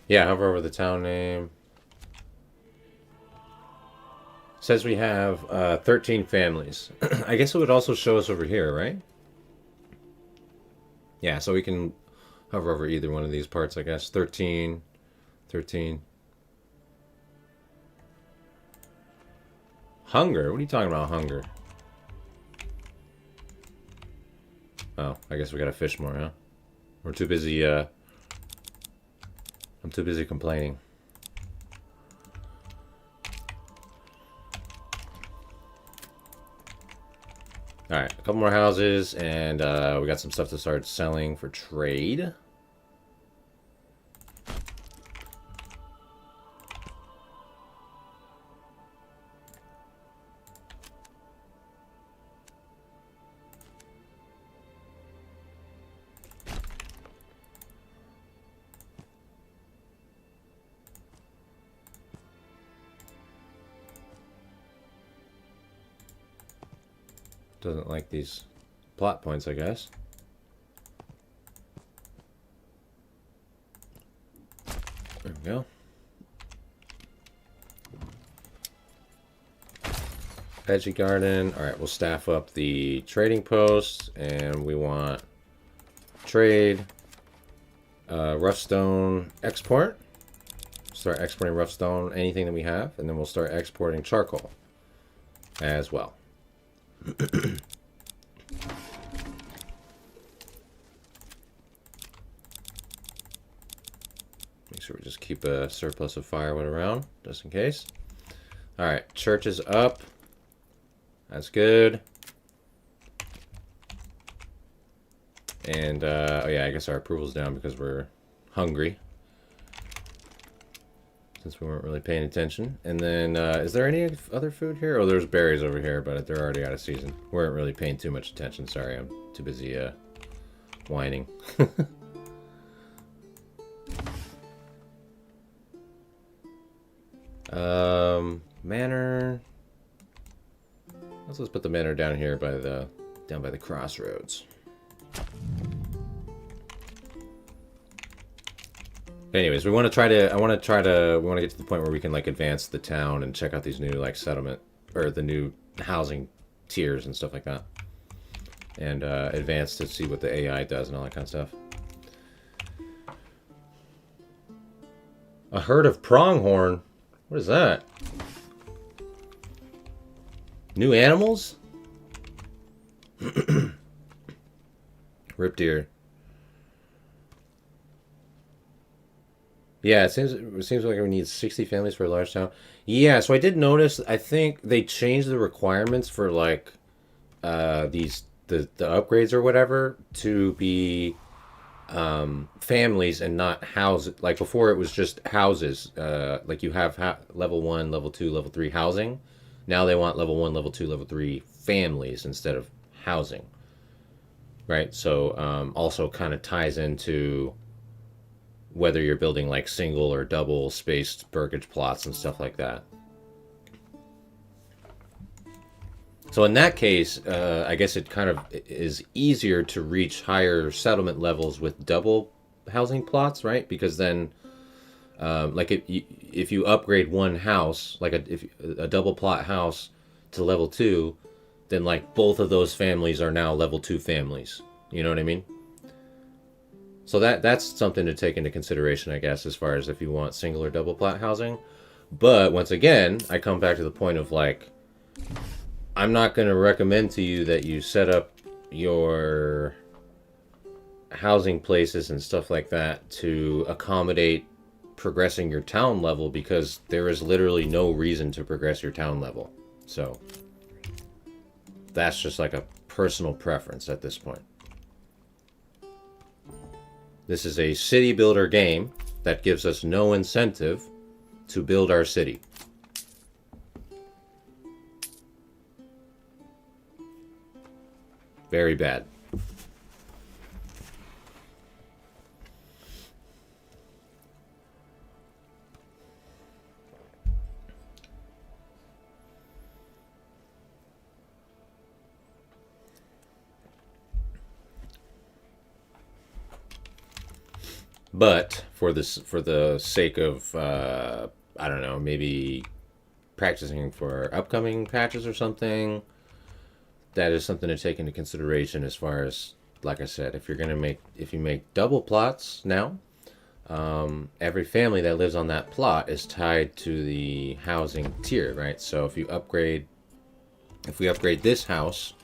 Speaker 1: Yeah, hover over the town name. Says we have 13 families. I guess it would also show us over here, right? Yeah, so we can hover over either one of these parts, I guess. 13, 13. Hunger? What are you talking about, hunger? Oh, I guess we gotta fish more, huh? We're too busy, I'm too busy complaining. Alright, a couple more houses, and we got some stuff to start selling for trade. Doesn't like these plot points, I guess. There we go. Veggie garden. All right, we'll staff up the trading posts, and we want trade, rough stone export. Start exporting rough stone, anything that we have, and then we'll start exporting charcoal as well. Make sure we just keep a surplus of firewood around, just in case. All right, church is up. That's good. And, oh yeah, I guess our approval's down because we're hungry. Since we weren't really paying attention. And then, is there any other food here? Oh, there's berries over here, but they're already out of season. We weren't really paying too much attention. Sorry, I'm too busy, whining. Manor. Let's put the manor down here by the crossroads. Anyways, we want to get to the point where we can like advance the town and check out these new like settlement or the new housing tiers and stuff like that, and advance to see what the AI does and all that kind of stuff. A herd of pronghorn. What is that? New animals? Rip deer. Yeah, it seems like we need 60 families for a large town. Yeah, so I did notice. I think they changed the requirements for like the upgrades or whatever to be families and not houses. Like before, it was just houses. Like you have level 1, level 2, level 3 housing. Now they want level 1, level 2, level 3 families instead of housing. Right. So also kind of ties into whether you're building like single or double spaced burgage plots and stuff like that. So in that case, I guess it kind of is easier to reach higher settlement levels with double housing plots, right? Because then, like if you upgrade one house, like a double plot house to level 2, then like both of those families are now level 2 families. You know what I mean? So that's something to take into consideration, I guess, as far as if you want single or double plot housing. But once again, I come back to the point of like, I'm not going to recommend to you that you set up your housing places and stuff like that to accommodate progressing your town level, because there is literally no reason to progress your town level. So that's just like a personal preference at this point. This is a city builder game that gives us no incentive to build our city. Very bad. But for the sake of I don't know, maybe practicing for upcoming patches or something, that is something to take into consideration. As far as, like I said, if you make double plots now, every family that lives on that plot is tied to the housing tier, right? So if we upgrade this house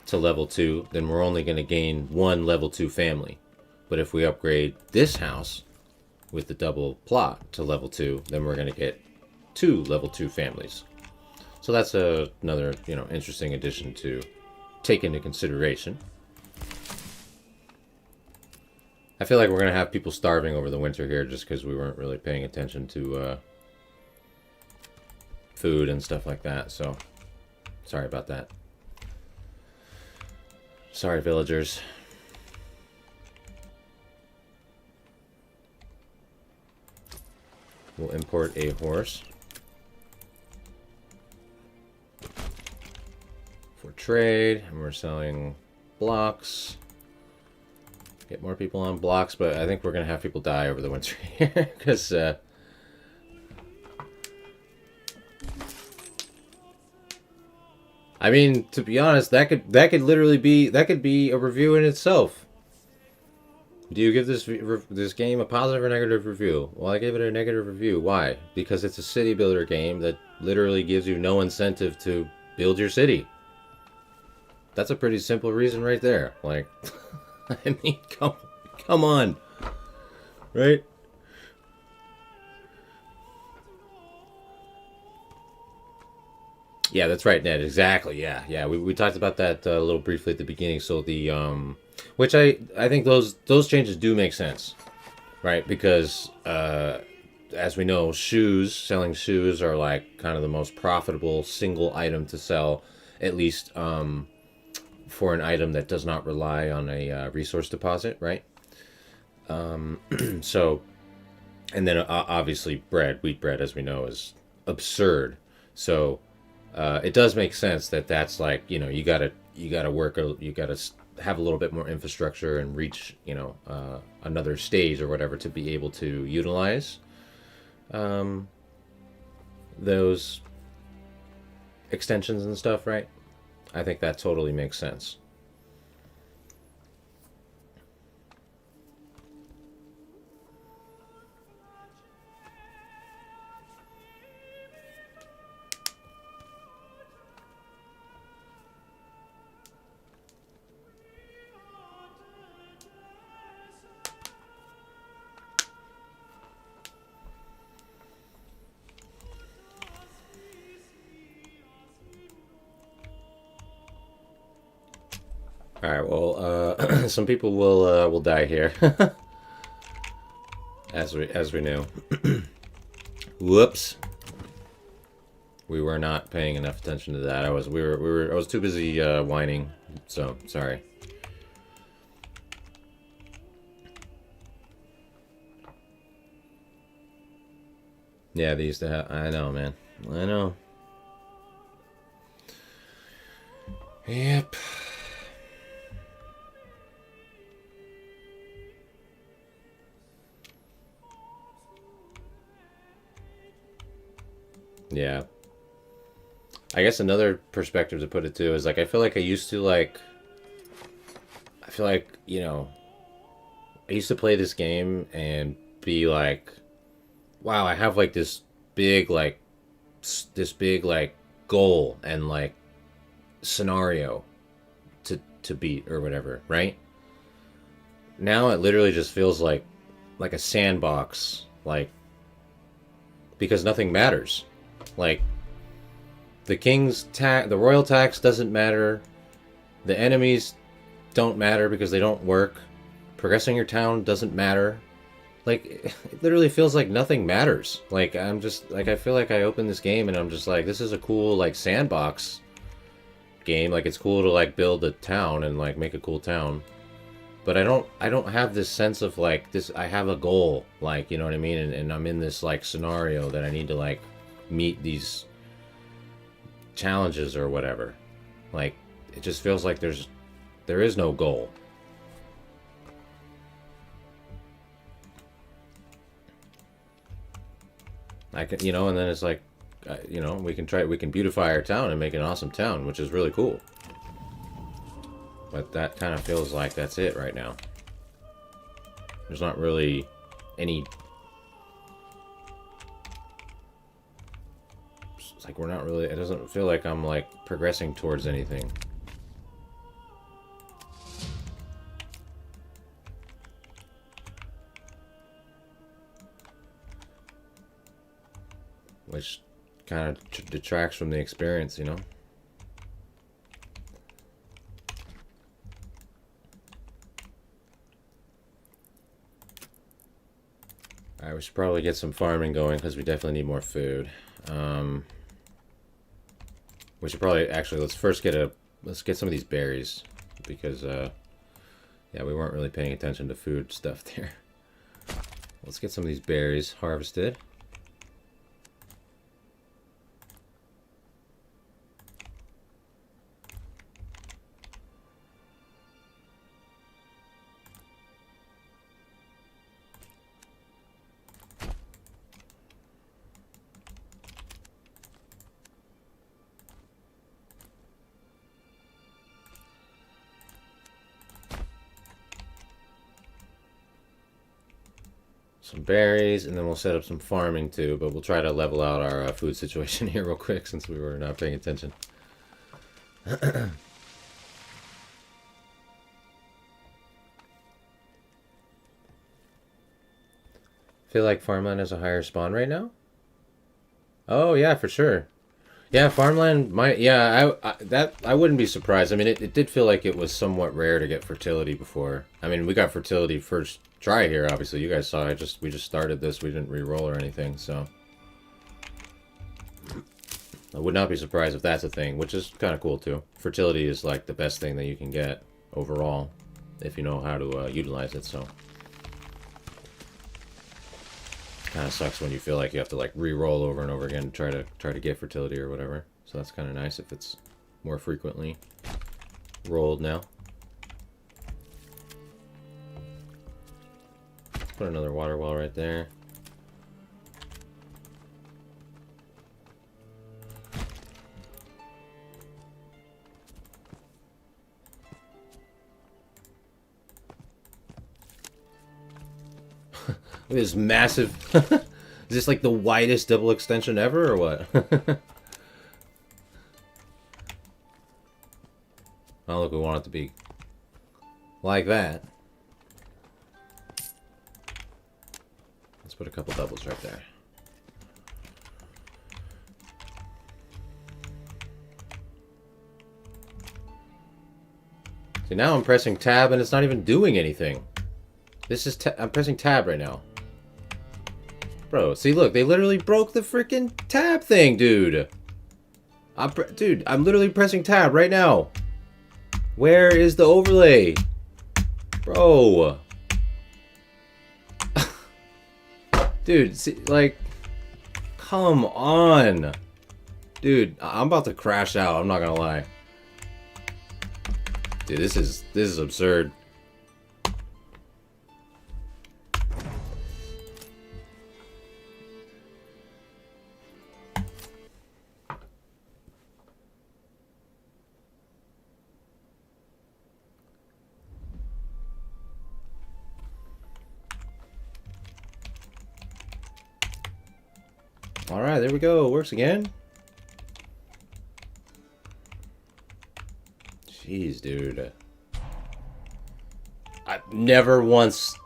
Speaker 1: to level 2, then we're only going to gain one level 2 family. But if we upgrade this house with the double plot to level 2, then we're going to get 2 level 2 families. So that's another, interesting addition to take into consideration. I feel like we're going to have people starving over the winter here just because we weren't really paying attention to food and stuff like that. So sorry about that. Sorry, villagers. We'll import a horse. for trade, and we're selling blocks. Get more people on blocks, but I think we're gonna have people die over the winter here because I mean, to be honest, that could literally be a review in itself. Do you give this game a positive or negative review? Well, I gave it a negative review. Why? Because it's a city builder game that literally gives you no incentive to build your city. That's a pretty simple reason right there. Like, I mean, come on, right? Yeah, that's right, Ned. Exactly. Yeah. We talked about that a little briefly at the beginning. So the which I think those changes do make sense, right? Because as we know, selling shoes are like kind of the most profitable single item to sell, at least for an item that does not rely on a resource deposit, right? So, and then obviously wheat bread, as we know, is absurd. So it does make sense that that's like, you gotta have a little bit more infrastructure and reach another stage or whatever to be able to utilize those extensions and stuff, right? I think that totally makes sense. All right. Well, some people will die here, as we knew. Whoops. We were not paying enough attention to that. I was too busy whining. So sorry. Yeah, they used to have. I know, man. I know. Yep. Yeah. I guess another perspective to put it to is like I feel like I used to like I feel like, I used to play this game and be like, wow, I have like this big like goal and like scenario to beat or whatever, right? Now it literally just feels like a sandbox, like because nothing matters. Like the royal tax doesn't matter. The enemies don't matter because they don't work. Progressing your town doesn't matter. Like it literally feels like nothing matters. Like I'm just like I feel like I open this game and I'm just like this is a cool like sandbox game. Like it's cool to like build a town and like make a cool town. But I don't have this sense of like this I have a goal, like, you know what I mean? And I'm in this like scenario that I need to like meet these challenges or whatever. Like it just feels like there is no goal. I can, and then it's like, we can beautify our town and make an awesome town, which is really cool. But that kind of feels like that's it right now. There's not really any. It's like we're not really. It doesn't feel like I'm like progressing towards anything. Which kind of detracts from the experience, Alright, we should probably get some farming going because we definitely need more food. We should probably actually let's get some of these berries because yeah, we weren't really paying attention to food stuff there. Let's get some of these berries harvested. some berries, and then we'll set up some farming too. But we'll try to level out our food situation here real quick since we were not paying attention. I feel like farmland has a higher spawn right now. Oh yeah, for sure. Yeah, farmland might. Yeah, I wouldn't be surprised. I mean, it did feel like it was somewhat rare to get fertility before. I mean, we got fertility first try here. Obviously, you guys saw. We just started this. We didn't re-roll or anything, so I would not be surprised if that's a thing, which is kind of cool too. Fertility is like the best thing that you can get overall if you know how to utilize it. So kind of sucks when you feel like you have to like re-roll over and over again to try to get fertility or whatever. So that's kind of nice if it's more frequently rolled now. Put another water well right there. This massive. Is this like the widest double extension ever, or what? Oh, look, we want it to be like that. Let's put a couple doubles right there. See, now I'm pressing tab and it's not even doing anything. This is I'm pressing tab right now. Bro, see, look, they literally broke the freaking tab thing, dude. Dude, I'm literally pressing tab right now. Where is the overlay? Bro. Dude, see, like, come on. Dude, I'm about to crash out, I'm not gonna lie. Dude, this is absurd. Alright, there we go. Works again. Jeez, dude. I never once...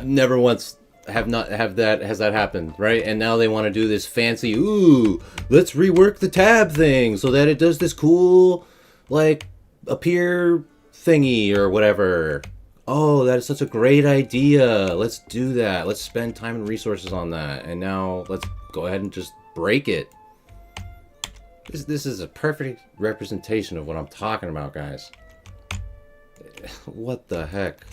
Speaker 1: never once has that happened, right? And now they want to do this fancy, ooh, let's rework the tab thing so that it does this cool, like, appear thingy or whatever. Oh, that is such a great idea. Let's do that. Let's spend time and resources on that. And now let's go ahead and just break it. This is a perfect representation of what I'm talking about, guys. What the heck?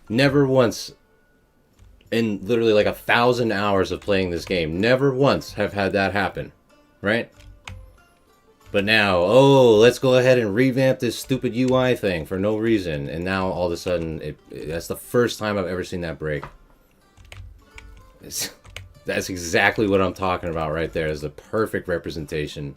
Speaker 1: Never once, in literally like 1,000 hours of playing this game, never once have had that happen, right? But now, oh, let's go ahead and revamp this stupid UI thing for no reason, and now all of a sudden, that's the first time I've ever seen that break. That's exactly what I'm talking about right there. Is the perfect representation.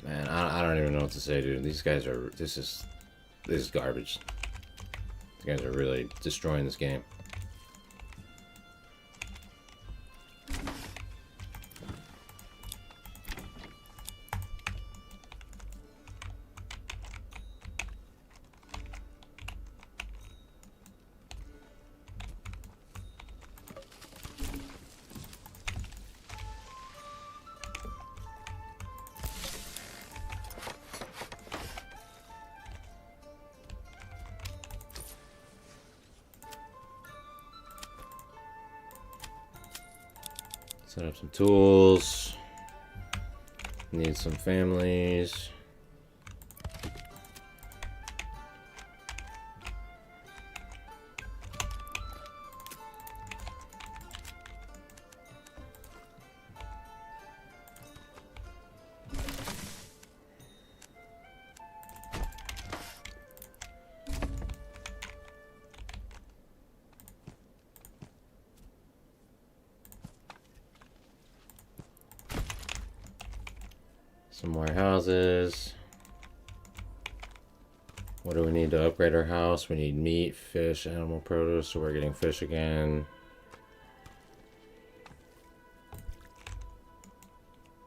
Speaker 1: Man, I don't even know what to say, dude. These guys are... This is garbage. These guys are really destroying this game. Set up some tools. Need some families. Some more houses. What do we need to upgrade our house? We need meat, fish, animal produce, so we're getting fish again.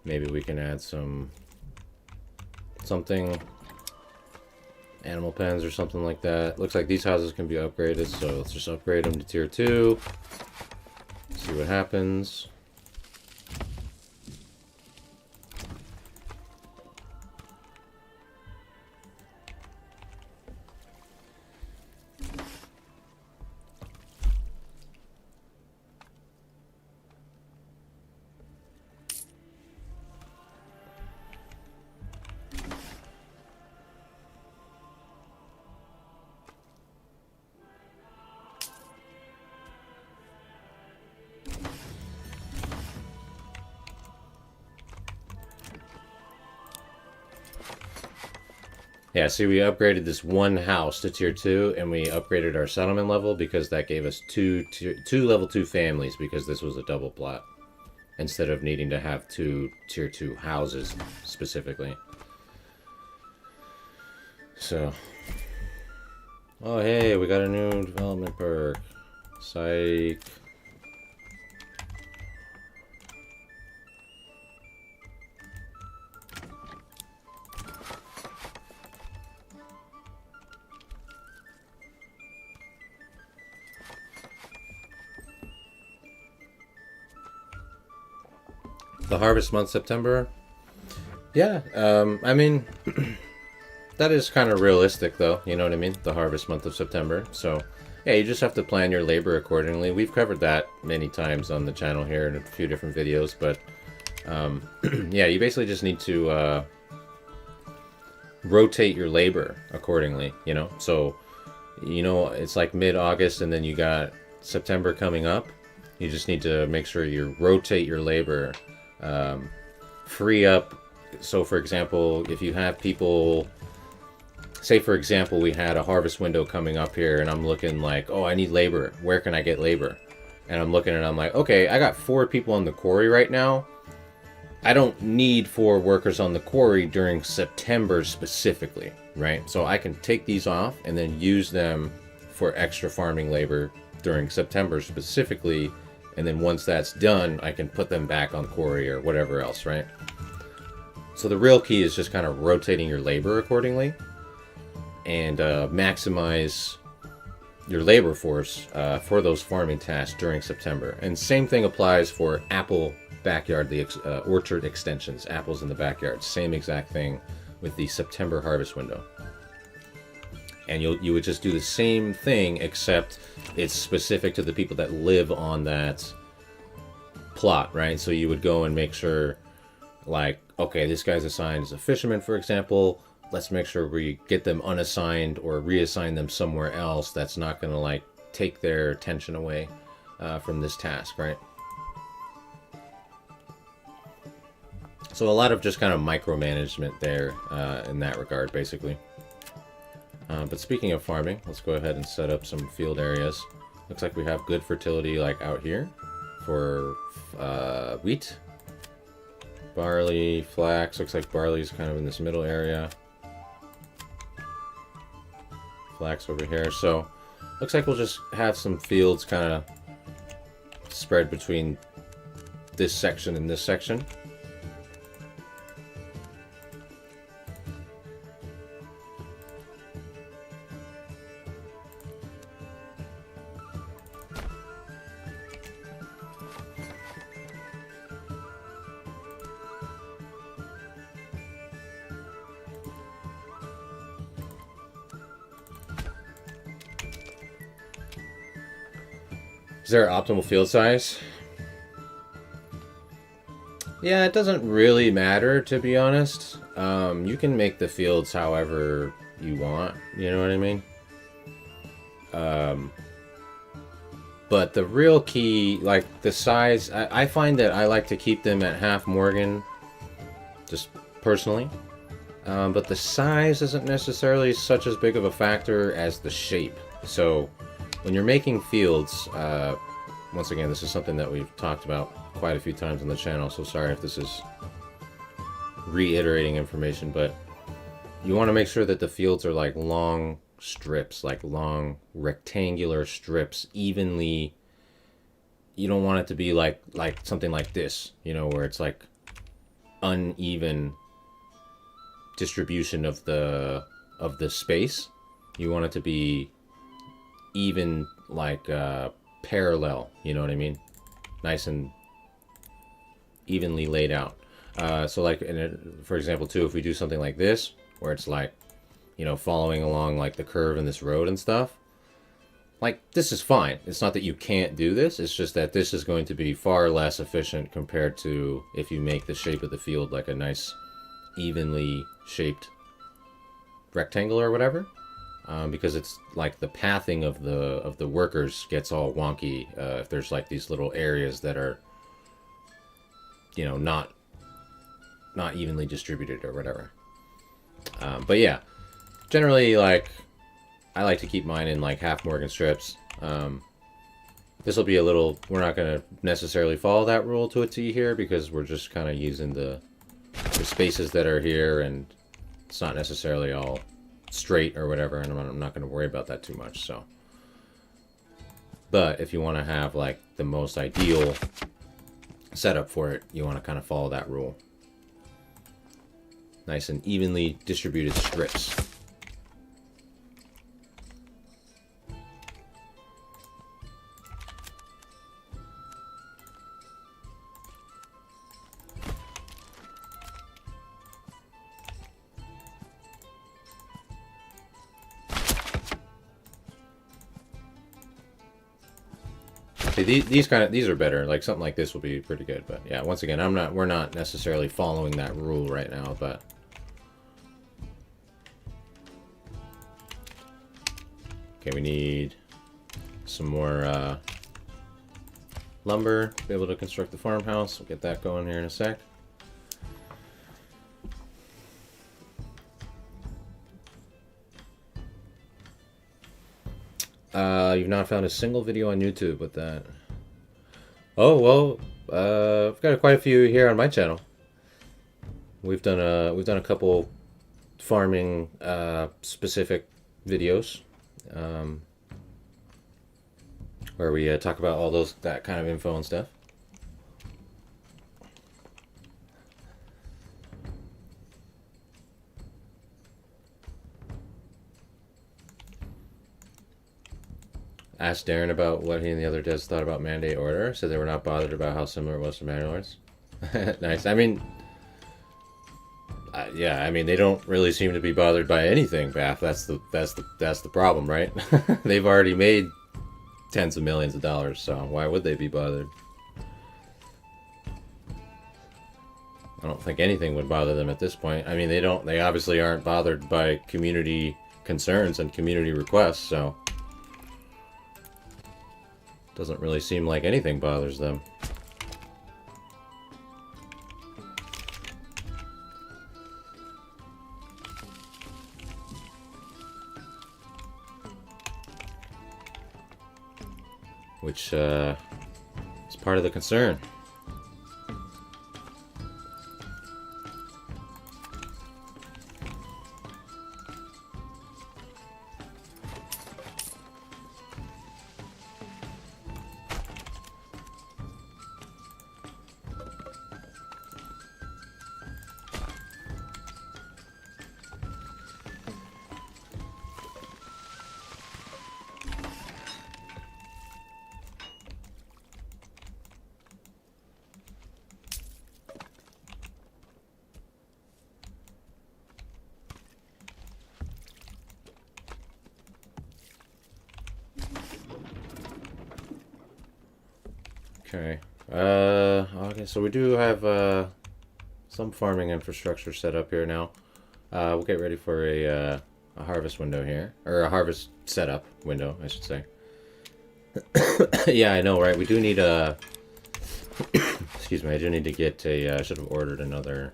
Speaker 1: Maybe we can add something, animal pens or something like that. Looks like these houses can be upgraded, so let's just upgrade them to tier 2. See what happens. Yeah, see, we upgraded this one house to tier 2, and we upgraded our settlement level because that gave us two level 2 families, because this was a double plot, instead of needing to have 2 tier 2 houses specifically. So, oh hey, we got a new development perk. Psych. The harvest month, September. Yeah, I mean, that is kind of realistic, though. You know what I mean? The harvest month of September. So, yeah, you just have to plan your labor accordingly. We've covered that many times on the channel here in a few different videos, but yeah, you basically just need to rotate your labor accordingly, you know? So, you know, it's like mid-August and then you got September coming up. You just need to make sure you rotate your labor, free up. So, for example, if you have people, say, for example, we had a harvest window coming up here and I'm looking like, oh, I need labor. Where can I get labor? And I'm looking and I'm like, okay, I got 4 people on the quarry right now. I don't need 4 workers on the quarry during September specifically, right? So I can take these off and then use them for extra farming labor during September specifically. And then once that's done, I can put them back on quarry or whatever else, right? So the real key is just kind of rotating your labor accordingly and maximize your labor force for those farming tasks during September. And same thing applies for apple backyard, the orchard extensions, apples in the backyard. Same exact thing with the September harvest window. And you would just do the same thing, except it's specific to the people that live on that plot, right? So you would go and make sure, like, okay, this guy's assigned as a fisherman, for example. Let's make sure we get them unassigned or reassign them somewhere else that's not going to, like, take their attention away from this task, right? So a lot of just kind of micromanagement there in that regard, basically. But speaking of farming, let's go ahead and set up some field areas. Looks like we have good fertility, like out here for wheat, barley, flax. Looks like barley's kind of in this middle area. Flax over here. So looks like we'll just have some fields kind of spread between this section and this section. Is there an optimal field size? Yeah, it doesn't really matter, to be honest. You can make the fields however you want, you know what I mean? Um, but the real key, like the size, I find that I like to keep them at half Morgan, just personally. But the size isn't necessarily such as big of a factor as the shape. So when you're making fields, once again, this is something that we've talked about quite a few times on the channel, so sorry if this is reiterating information, but you want to make sure that the fields are like long strips, like long rectangular strips, evenly. You don't want it to be like something like this, you know, where it's like uneven distribution of the space. You want it to be even, like parallel, you know what I mean? Nice and evenly laid out. So like for example too, if we do something like this where it's like, you know, following along like the curve in this road and stuff, like this is fine. It's not that you can't do this, it's just that this is going to be far less efficient compared to if you make the shape of the field like a nice evenly shaped rectangle or whatever. Because it's like the pathing of the workers gets all wonky if there's like these little areas that are, you know, not evenly distributed or whatever. But yeah, generally, like, I like to keep mine in like half Morgan strips. This will be a little, we're not going to necessarily follow that rule to a T here because we're just kind of using the spaces that are here, and it's not necessarily all straight or whatever, and I'm not going to worry about that too much. So, but if you want to have like the most ideal setup for it, you want to kind of follow that rule. Nice and evenly distributed strips. See, these are better. Like something like this will be pretty good. But yeah, once again, we're not necessarily following that rule right now, but okay, we need some more lumber to be able to construct the farmhouse. We'll get that going here in a sec. You've not found a single video on YouTube with that. Oh well, I've got quite a few here on my channel. We've done a couple farming specific videos, where we talk about all that kind of info and stuff. Asked Darren about what he and the other devs thought about Mandate Order. Said they were not bothered about how similar it was to Manor Lords. Nice. I mean, yeah. I mean, they don't really seem to be bothered by anything, Bath. That's the problem, right? They've already made tens of millions of dollars, so why would they be bothered? I don't think anything would bother them at this point. I mean, they obviously aren't bothered by community concerns and community requests, so doesn't really seem like anything bothers them. Which is part of the concern. Okay. Okay, so we do have some farming infrastructure set up here now. We'll get ready for a harvest window here, or a harvest setup window, I should say. Yeah, I know, right? We do need a. Excuse me, I do need to get a. I should have ordered another.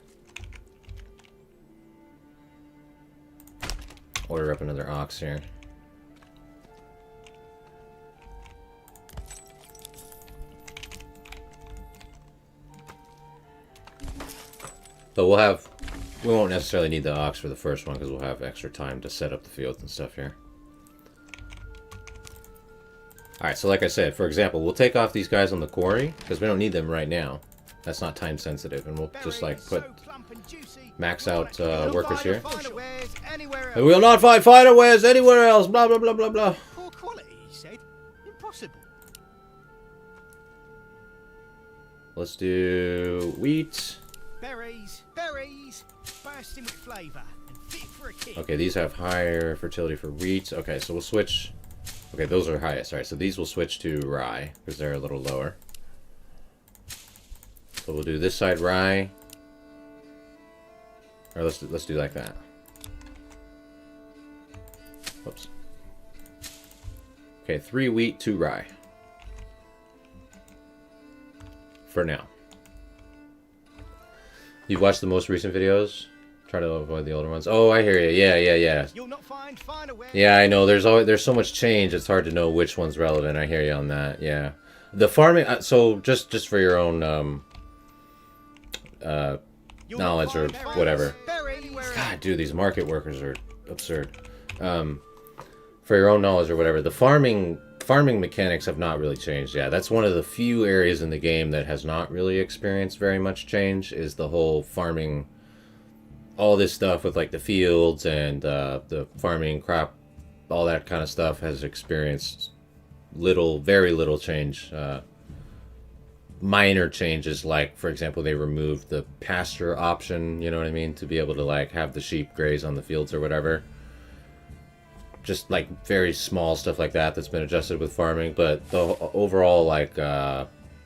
Speaker 1: Order up another ox here. But we won't necessarily need the ox for the first one because we'll have extra time to set up the fields and stuff here. Alright, so like I said, for example, we'll take off these guys on the quarry because we don't need them right now. That's not time sensitive, and we'll just like put max out workers here. And we'll not find finer wares anywhere else, blah blah blah blah blah.
Speaker 2: Poor quality, he said. Impossible.
Speaker 1: Let's do wheat.
Speaker 2: Berries, bursting with flavour and fit for a kid.
Speaker 1: Okay, these have higher fertility for wheat. Okay, so we'll switch. Okay, those are highest. Alright, so these will switch to rye because they're a little lower. So we'll do this side rye. Or let's do like that. Whoops. Okay, 3 wheat, 2 rye. For now. You've watched the most recent videos? Try to avoid the older ones. Oh, I hear you. Yeah.
Speaker 2: You'll not find finer wares.
Speaker 1: Yeah, I know. There's so much change. It's hard to know which one's relevant. I hear you on that. Yeah. The farming. So just for your own knowledge or whatever. God, dude, these market workers are absurd. For your own knowledge or whatever, the farming mechanics have not really changed. Yeah, that's one of the few areas in the game that has not really experienced very much change. Is the whole farming, all this stuff with like the fields and the farming crop, all that kind of stuff has experienced very little change. Minor changes, like for example, they removed the pasture option. You know what I mean, to be able to like have the sheep graze on the fields or whatever. Just like very small stuff like that that's been adjusted with farming, but the overall like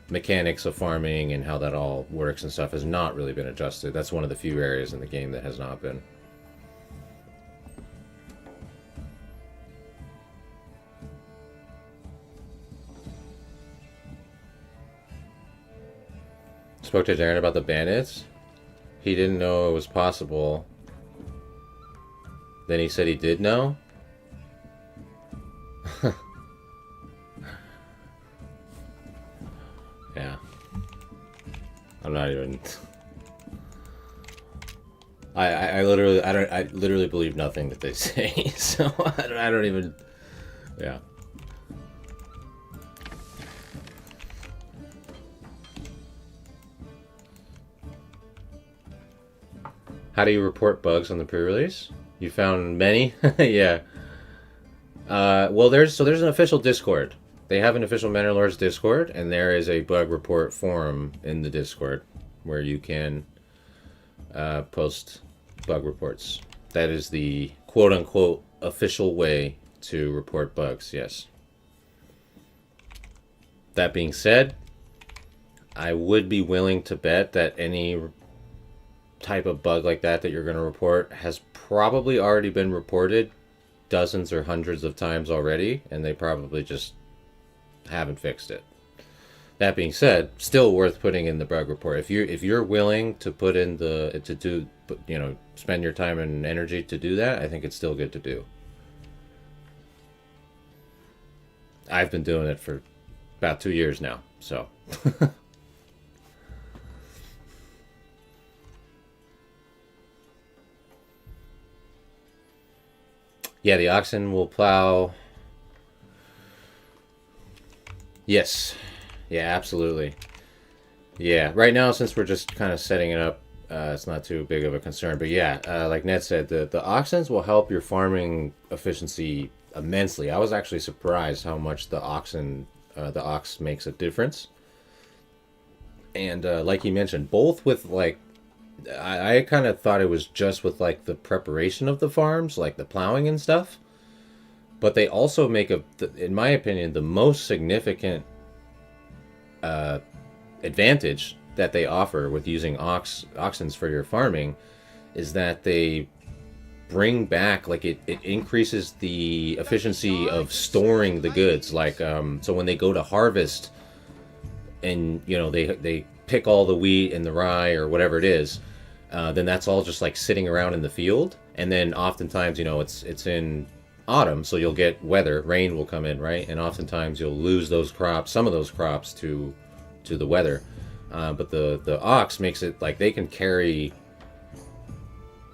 Speaker 1: mechanics of farming and how that all works and stuff has not really been adjusted. That's one of the few areas in the game that has not been. Spoke to Darren about the bandits. He didn't know it was possible. Then he said he did know. Yeah. I'm not even. I literally believe nothing that they say. So I don't even. Yeah. How do you report bugs on the pre-release? You found many? Yeah. Well, there's an official Discord. They have an official Manor Lords Discord, and there is a bug report forum in the Discord where you can post bug reports. That is the quote-unquote official way to report bugs, yes. That being said, I would be willing to bet that any type of bug like that you're going to report has probably already been reported dozens or hundreds of times already, and they probably just haven't fixed it. That being said, still worth putting in the bug report. If you're willing to put in spend your time and energy to do that, I think it's still good to do. I've been doing it for about 2 years now, so. Yeah, the oxen will plow. Yes. Yeah, absolutely. Yeah, right now, since we're just kind of setting it up, it's not too big of a concern. But yeah, like Ned said, the oxens will help your farming efficiency immensely. I was actually surprised how much the ox makes a difference. And like you mentioned, both with like, I kind of thought it was just with like the preparation of the farms, like the plowing and stuff. But they also make in my opinion, the most significant advantage that they offer with using oxens for your farming is that they bring back, like, it increases the efficiency of storing the goods. Like, so when they go to harvest, and they pick all the wheat and the rye or whatever it is, then that's all just like sitting around in the field. And then oftentimes, it's in autumn, so you'll get weather, rain will come in, right? And oftentimes you'll lose those crops, some of those crops, to the weather. But the ox makes it like they can carry,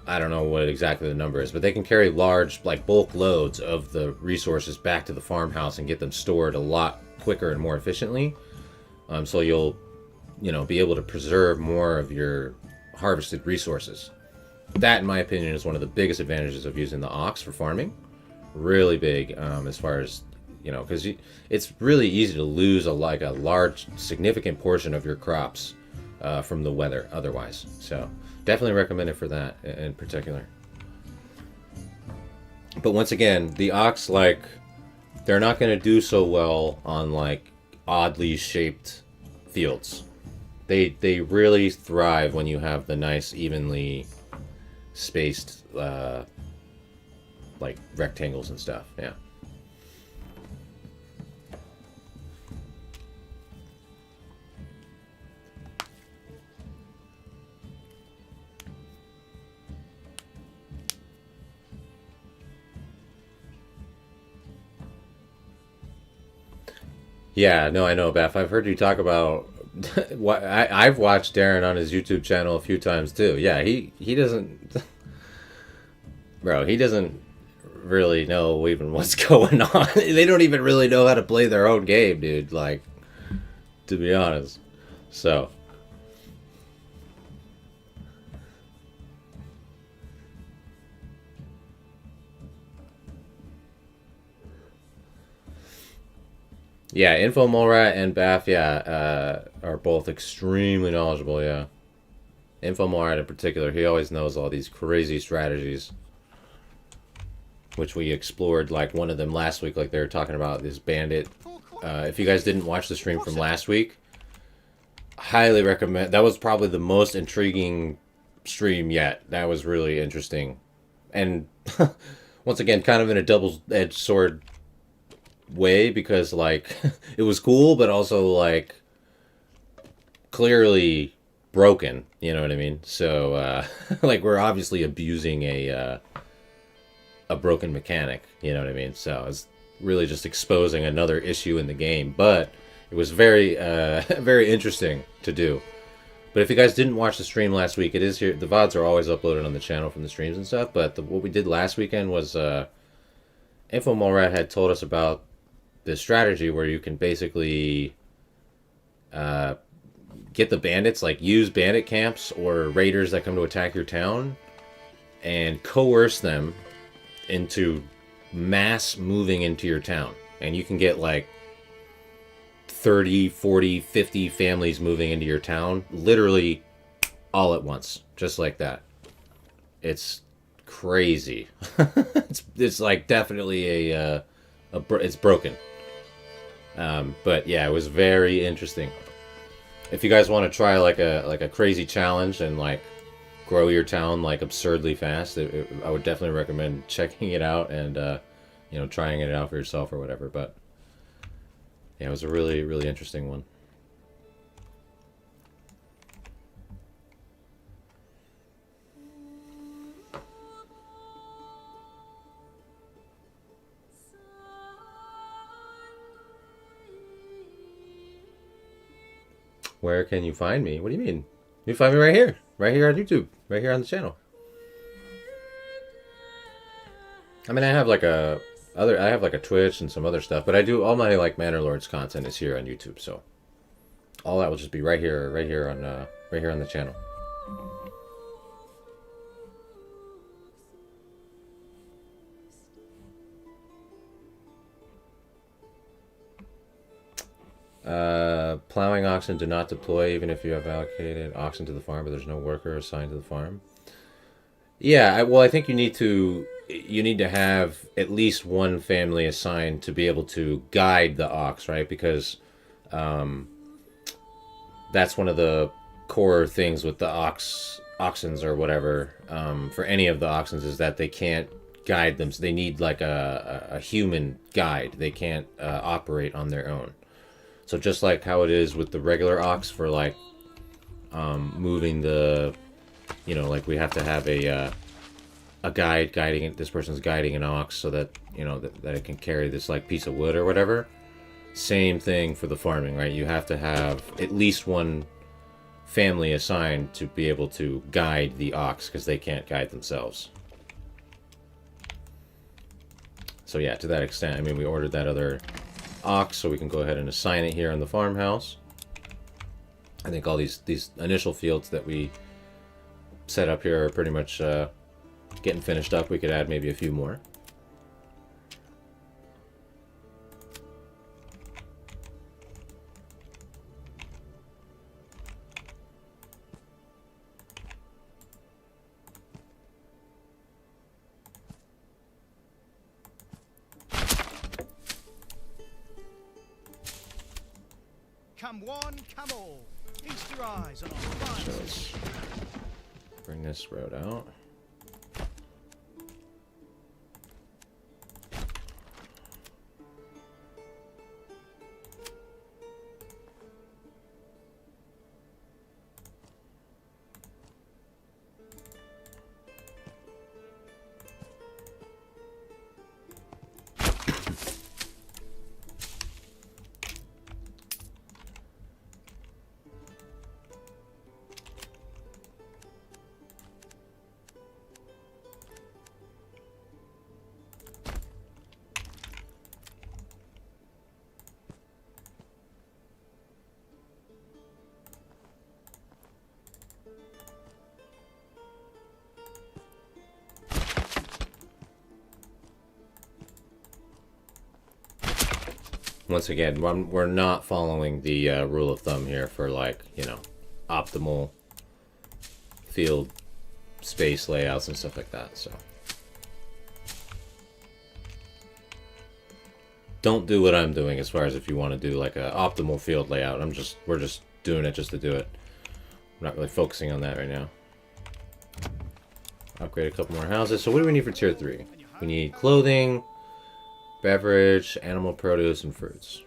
Speaker 1: I don't know what exactly the number is, but they can carry large, like, bulk loads of the resources back to the farmhouse and get them stored a lot quicker and more efficiently. So you'll, be able to preserve more of your harvested resources. That, in my opinion, is one of the biggest advantages of using the ox for farming. Really big, as far as, because it's really easy to lose a large, significant portion of your crops from the weather otherwise. So definitely recommend it for that in particular. But once again, the ox, like, they're not going to do so well on, like, oddly shaped fields. They really thrive when you have the nice, evenly spaced, like, rectangles and stuff. Yeah. Yeah, no, I know, Beth. I've heard you talk about what I've watched Darren on his YouTube channel a few times too. Yeah, he doesn't, bro. He doesn't really know even what's going on. They don't even really know how to play their own game, dude. Like, to be honest. So. Yeah, Info Molrat and Bath, yeah, are both extremely knowledgeable, yeah. Info Molrat in particular, he always knows all these crazy strategies, which we explored, like, one of them last week, like they were talking about this bandit. If you guys didn't watch the stream from last week, highly recommend. That was probably the most intriguing stream yet. That was really interesting. And once again, kind of in a double-edged sword way, because, like, it was cool, but also, like, clearly broken, you know what I mean? So, like, we're obviously abusing a broken mechanic, you know what I mean? So it's really just exposing another issue in the game, but it was very, very interesting to do. But if you guys didn't watch the stream last week, it is here. The VODs are always uploaded on the channel from the streams and stuff, but what we did last weekend was, Info Molrat had told us about this strategy where you can basically get the bandits, like, use bandit camps or raiders that come to attack your town, and coerce them into mass moving into your town. And you can get, like, 30, 40, 50 families moving into your town, literally all at once, just like that. It's crazy. it's like definitely it's broken. But yeah, it was very interesting. If you guys want to try like a crazy challenge and, like, grow your town, like, absurdly fast, I would definitely recommend checking it out and trying it out for yourself or whatever. But yeah, it was a really, really interesting one. Where can you find me? What do you mean? You find me right here on YouTube, right here on the channel. I mean, I have like a Twitch and some other stuff, but I do all my, like, Manor Lords content is here on YouTube, so all that will just be right here on the channel. Plowing oxen do not deploy even if you have allocated oxen to the farm, but there's no worker assigned to the farm. Yeah, I think you need to have at least one family assigned to be able to guide the ox, right? Because that's one of the core things with the oxens or whatever, for any of the oxens, is that they can't guide them. So they need like a human guide. They can't operate on their own. So just like how it is with the regular ox for like moving the, like we have to have a guide guiding it. This person's guiding an ox so that that it can carry this like piece of wood or whatever. Same thing for the farming, right? You have to have at least one family assigned to be able to guide the ox because they can't guide themselves. So yeah, to that extent, I mean, we ordered that other ox so we can go ahead and assign it here in the farmhouse. I think all these initial fields that we set up here are pretty much getting finished up. We could add maybe a few more.
Speaker 2: Come one, come all. Feast your eyes on our
Speaker 1: So
Speaker 2: fine
Speaker 1: let's bring this road out. Once again, we're not following the rule of thumb here for like, optimal field space layouts and stuff like that. So don't do what I'm doing as far as if you want to do like an optimal field layout. We're just doing it just to do it. We're not really focusing on that right now. Upgrade a couple more houses. So what do we need for tier 3? We need clothing, beverage, animal produce, and fruits.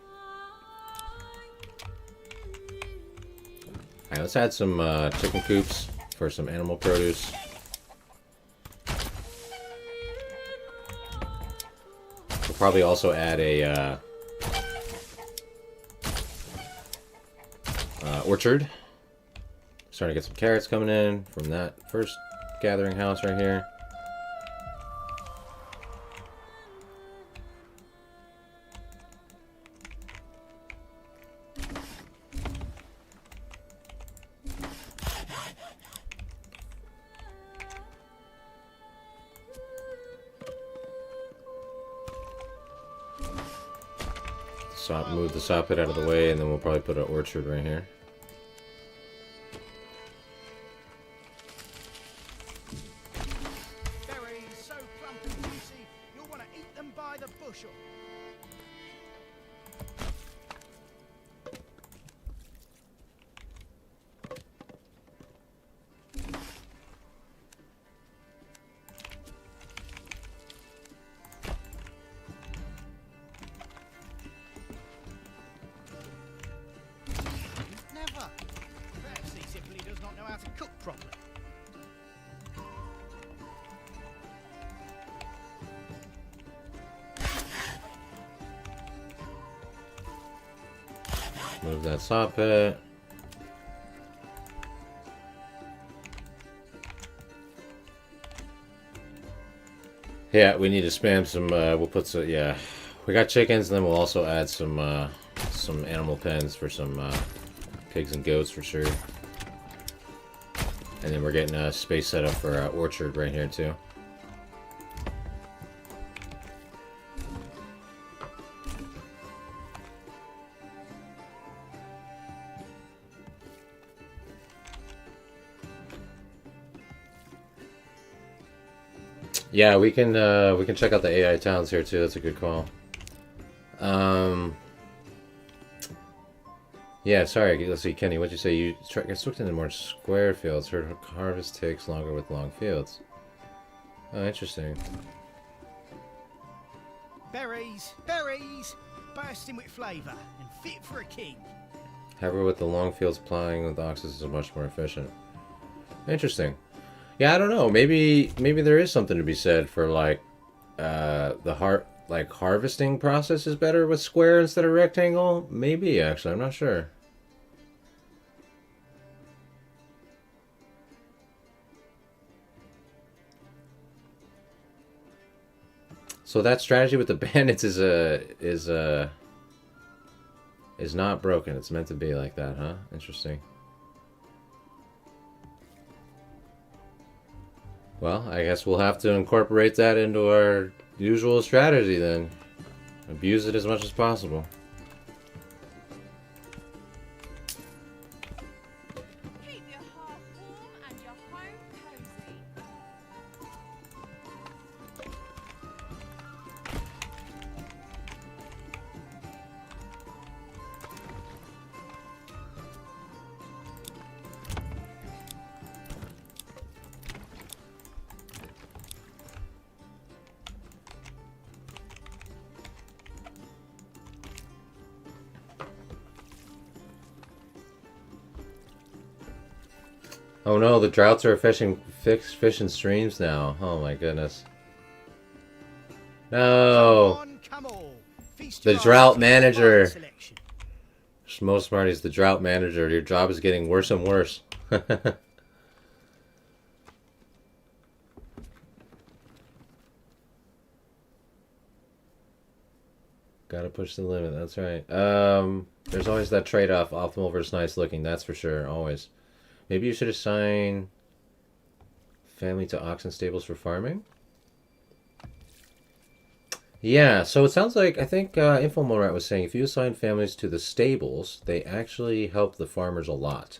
Speaker 1: Alright, let's add some chicken coops for some animal produce. We'll probably also add a orchard. Starting to get some carrots coming in from that first gathering house right here. Move the saw pit out of the way, and then we'll probably put an orchard right here.
Speaker 2: berries so plump and juicy, you'll want to eat them by the bushel. Never. Perhaps he simply does not know how to cook properly.
Speaker 1: Move that saw pit. Yeah, we need to spam some, we'll put some, yeah. We got chickens, and then we'll also add some animal pens for some pigs and goats for sure. And then we're getting a space set up for an orchard right here too. Yeah, we can check out the AI towns here too. That's a good call. Yeah, sorry. Let's see, Kenny. What'd you say? You get switched into more square fields. Her harvest takes longer with long fields. Oh, interesting.
Speaker 2: Berries, berries, bursting with flavour and fit for a king.
Speaker 1: However, with the long fields, plowing with oxes is much more efficient. Interesting. Yeah, I don't know. Maybe there is something to be said for like harvesting process is better with square instead of rectangle. Maybe actually, I'm not sure. So that strategy with the bandits is not broken. It's meant to be like that, huh? Interesting. Well, I guess we'll have to incorporate that into our usual strategy then. Abuse it as much as possible.
Speaker 3: Keep your heart warm and your home cozy.
Speaker 1: Oh no, the droughts are fishing streams now. Oh my goodness. No.
Speaker 2: Come on, come all. Feast
Speaker 1: The
Speaker 2: your
Speaker 1: drought
Speaker 2: eyes on
Speaker 1: manager.
Speaker 2: fine selection.
Speaker 1: Most Smarty's the drought manager. Your job is getting worse and worse. Gotta push the limit, that's right. There's always that trade-off, optimal versus nice looking, that's for sure, always. Maybe you should assign family to oxen stables for farming? Yeah, so it sounds like, I think Info Morat was saying, if you assign families to the stables, they actually help the farmers a lot.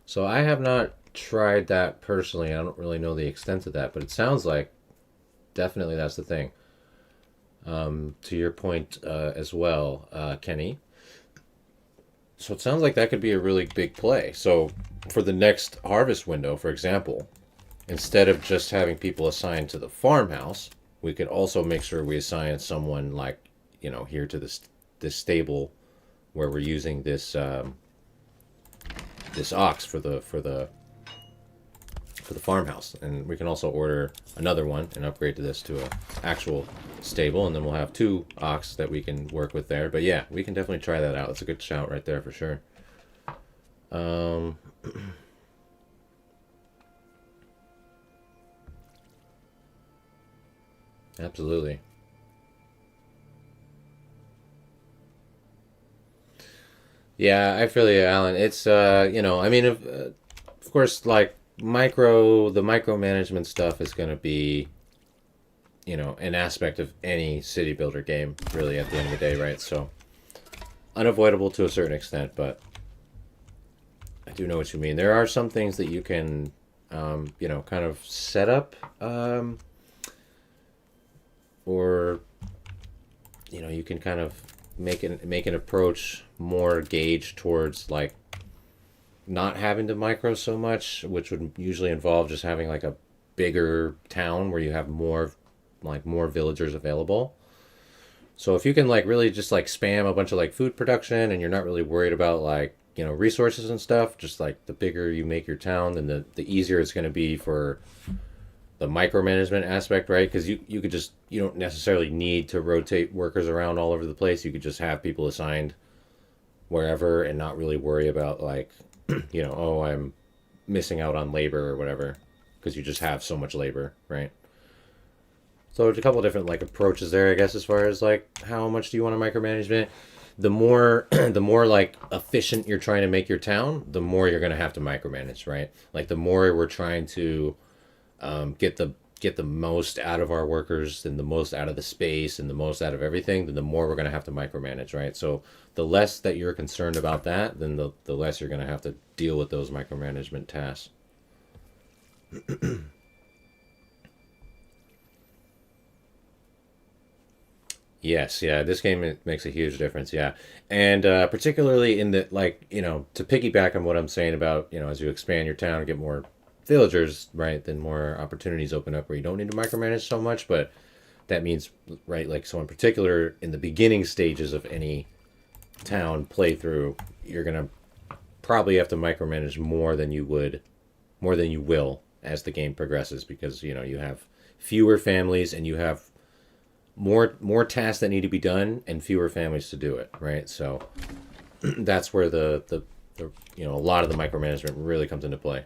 Speaker 1: So I have not tried that personally, I don't really know the extent of that, but it sounds like definitely that's the thing. To your point as well, Kenny. So it sounds like that could be a really big play. So for the next harvest window, for example, instead of just having people assigned to the farmhouse, we could also make sure we assign someone like, here to this stable where we're using this ox for the farmhouse, and we can also order another one and upgrade to this to a actual stable, and then we'll have 2 ox that we can work with there. But yeah, we can definitely try that out. That's a good shout right there for sure. Absolutely. Yeah, I feel you, Alan. It's I mean, of course, like the micromanagement stuff is going to be, an aspect of any city builder game, really, at the end of the day, right? So unavoidable to a certain extent, but I do know what you mean. There are some things that you can, kind of set up, or you can kind of make an approach more gauged towards like not having to micro so much, which would usually involve just having like a bigger town where you have more villagers available. So if you can like really just like spam a bunch of like food production and you're not really worried about like, resources and stuff, just like the bigger you make your town, then the easier it's going to be for the micromanagement aspect, right? Because you could just, you don't necessarily need to rotate workers around all over the place. You could just have people assigned wherever and not really worry about like, oh, I'm missing out on labor or whatever, because you just have so much labor, right? So there's a couple different like approaches there, I guess, as far as like how much do you want to micromanage it. The more the more like efficient you're trying to make your town, the more you're going to have to micromanage, right? Like the more we're trying to get the most out of our workers and the most out of the space and the most out of everything, then the more we're going to have to micromanage, right? So the less that you're concerned about that, then the less you're going to have to deal with those micromanagement tasks. Yes, yeah, this game it makes a huge difference, yeah. And particularly in the, like, to piggyback on what I'm saying about, as you expand your town and get more villagers, right, then more opportunities open up where you don't need to micromanage so much, but that means, right, like, so in particular, in the beginning stages of any town playthrough, you're going to probably have to micromanage more than you will as the game progresses because, you have fewer families and you have more tasks that need to be done and fewer families to do it, right? So that's where the a lot of the micromanagement really comes into play.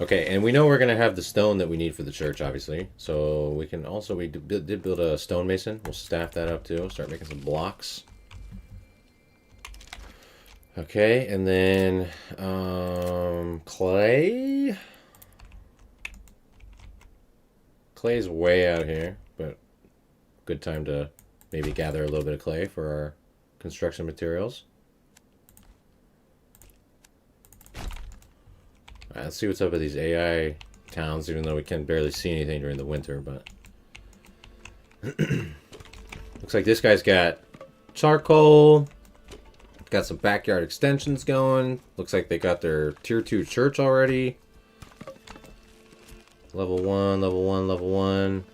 Speaker 1: Okay, and we know we're gonna have the stone that we need for the church, obviously. So we can also did build a stonemason. We'll staff that up too. Start making some blocks. Okay, and then clay. Clay's way out here, but good time to maybe gather a little bit of clay for our construction materials. All right, let's see what's up with these AI towns, even though we can barely see anything during the winter, but looks like this guy's got charcoal. Got some backyard extensions going. Looks like they got their tier 2 church already. Level 1, level 1, level 1.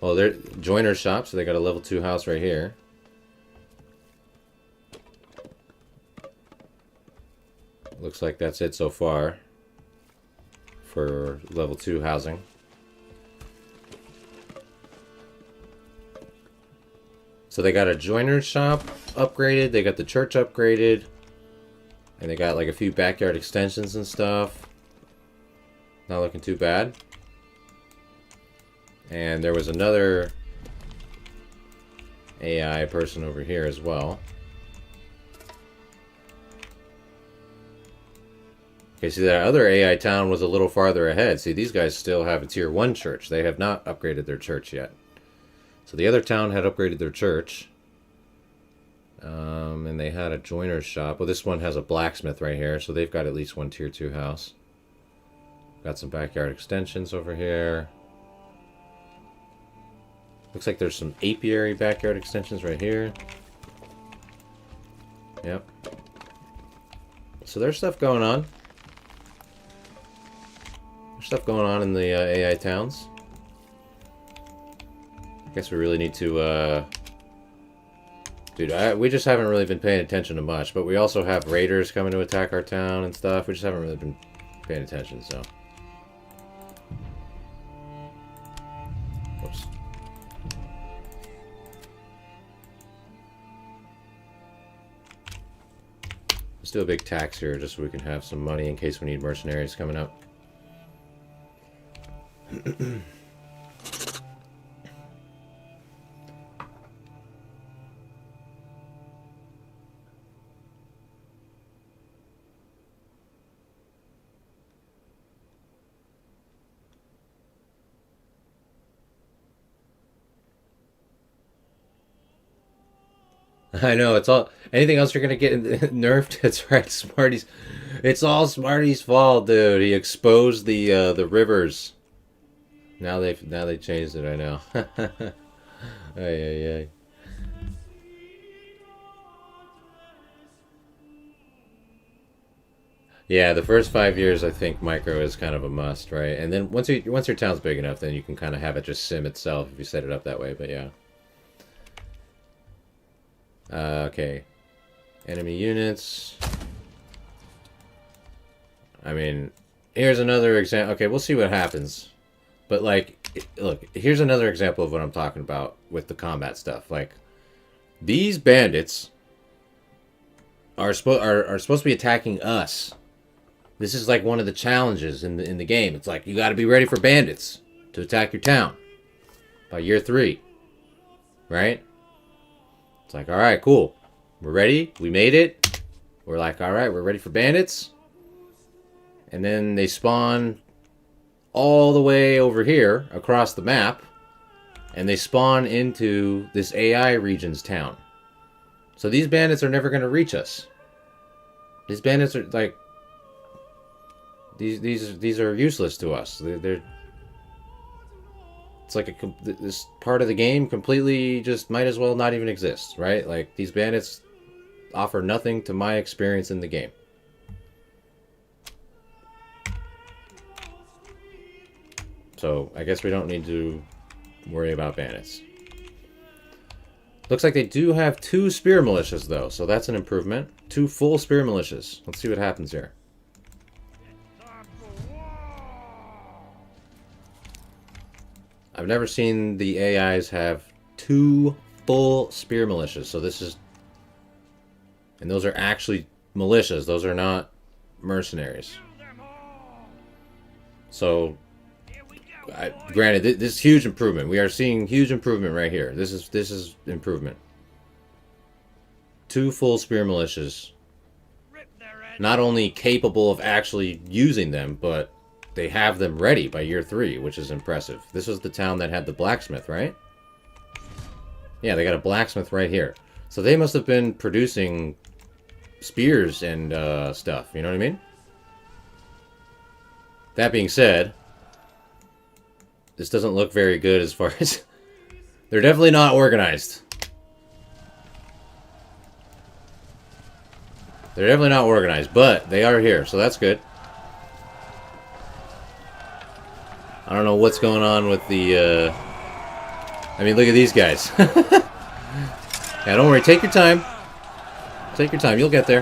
Speaker 1: Well, they're joiner shop, so they got a level 2 house right here. Looks like that's it so far for level 2 housing. So they got a joiner shop upgraded, they got the church upgraded, and they got like a few backyard extensions and stuff. Not looking too bad. And there was another AI person over here as well. Okay, see that other AI town was a little farther ahead. See, these guys still have a tier 1 church. They have not upgraded their church yet. So the other town had upgraded their church. And they had a joiner's shop. Well, this one has a blacksmith right here, so they've got at least one tier 2 house. Got some backyard extensions over here. Looks like there's some apiary backyard extensions right here. Yep. So there's stuff going on. There's stuff going on in the AI towns. I guess we really need to, dude, we just haven't really been paying attention to much, but we also have raiders coming to attack our town and stuff. We just haven't really been paying attention, so. Whoops. Let's do a big tax here just so we can have some money in case we need mercenaries coming up. I know, it's all... Anything else you're gonna get nerfed? That's right, Smarty's... It's all Smarty's fault, dude. He exposed the rivers. Now they changed it, I know. Ay, ay, ay. Yeah, the first 5 years, I think micro is kind of a must, right? And then once your town's big enough, then you can kind of have it just sim itself if you set it up that way. But yeah. Okay. Enemy units. I mean, here's another example. Okay, we'll see what happens. But like, look, here's another example of what I'm talking about with the combat stuff. Like, these bandits are supposed to be attacking us. This is like one of the challenges in the game. It's like you got to be ready for bandits to attack your town by year 3, right? It's like, all right, cool, we're ready. We made it. We're like, all right, we're ready for bandits. And then they spawn all the way over here across the map, and they spawn into this AI region's town. So these bandits are never going to reach us. These bandits are like, These are useless to us. They're it's like this part of the game completely just might as well not even exist, right? Like, these bandits offer nothing to my experience in the game. So I guess we don't need to worry about bandits. Looks like they do have 2 spear militias though, so that's an improvement. 2 full spear militias. Let's see what happens here. I've never seen the AIs have 2 full spear militias, so this is... And those are actually militias, those are not mercenaries. So, granted, this is huge improvement. We are seeing huge improvement right here. This is improvement. 2 full spear militias. Not only capable of actually using them, but they have them ready by year 3, which is impressive. This was the town that had the blacksmith, right? Yeah, they got a blacksmith right here. So they must have been producing spears and stuff, you know what I mean? That being said, this doesn't look very good as far as... They're definitely not organized. They're definitely not organized, but they are here, so that's good. I don't know what's going on with the, I mean, look at these guys. Yeah, don't worry. Take your time. Take your time. You'll get there.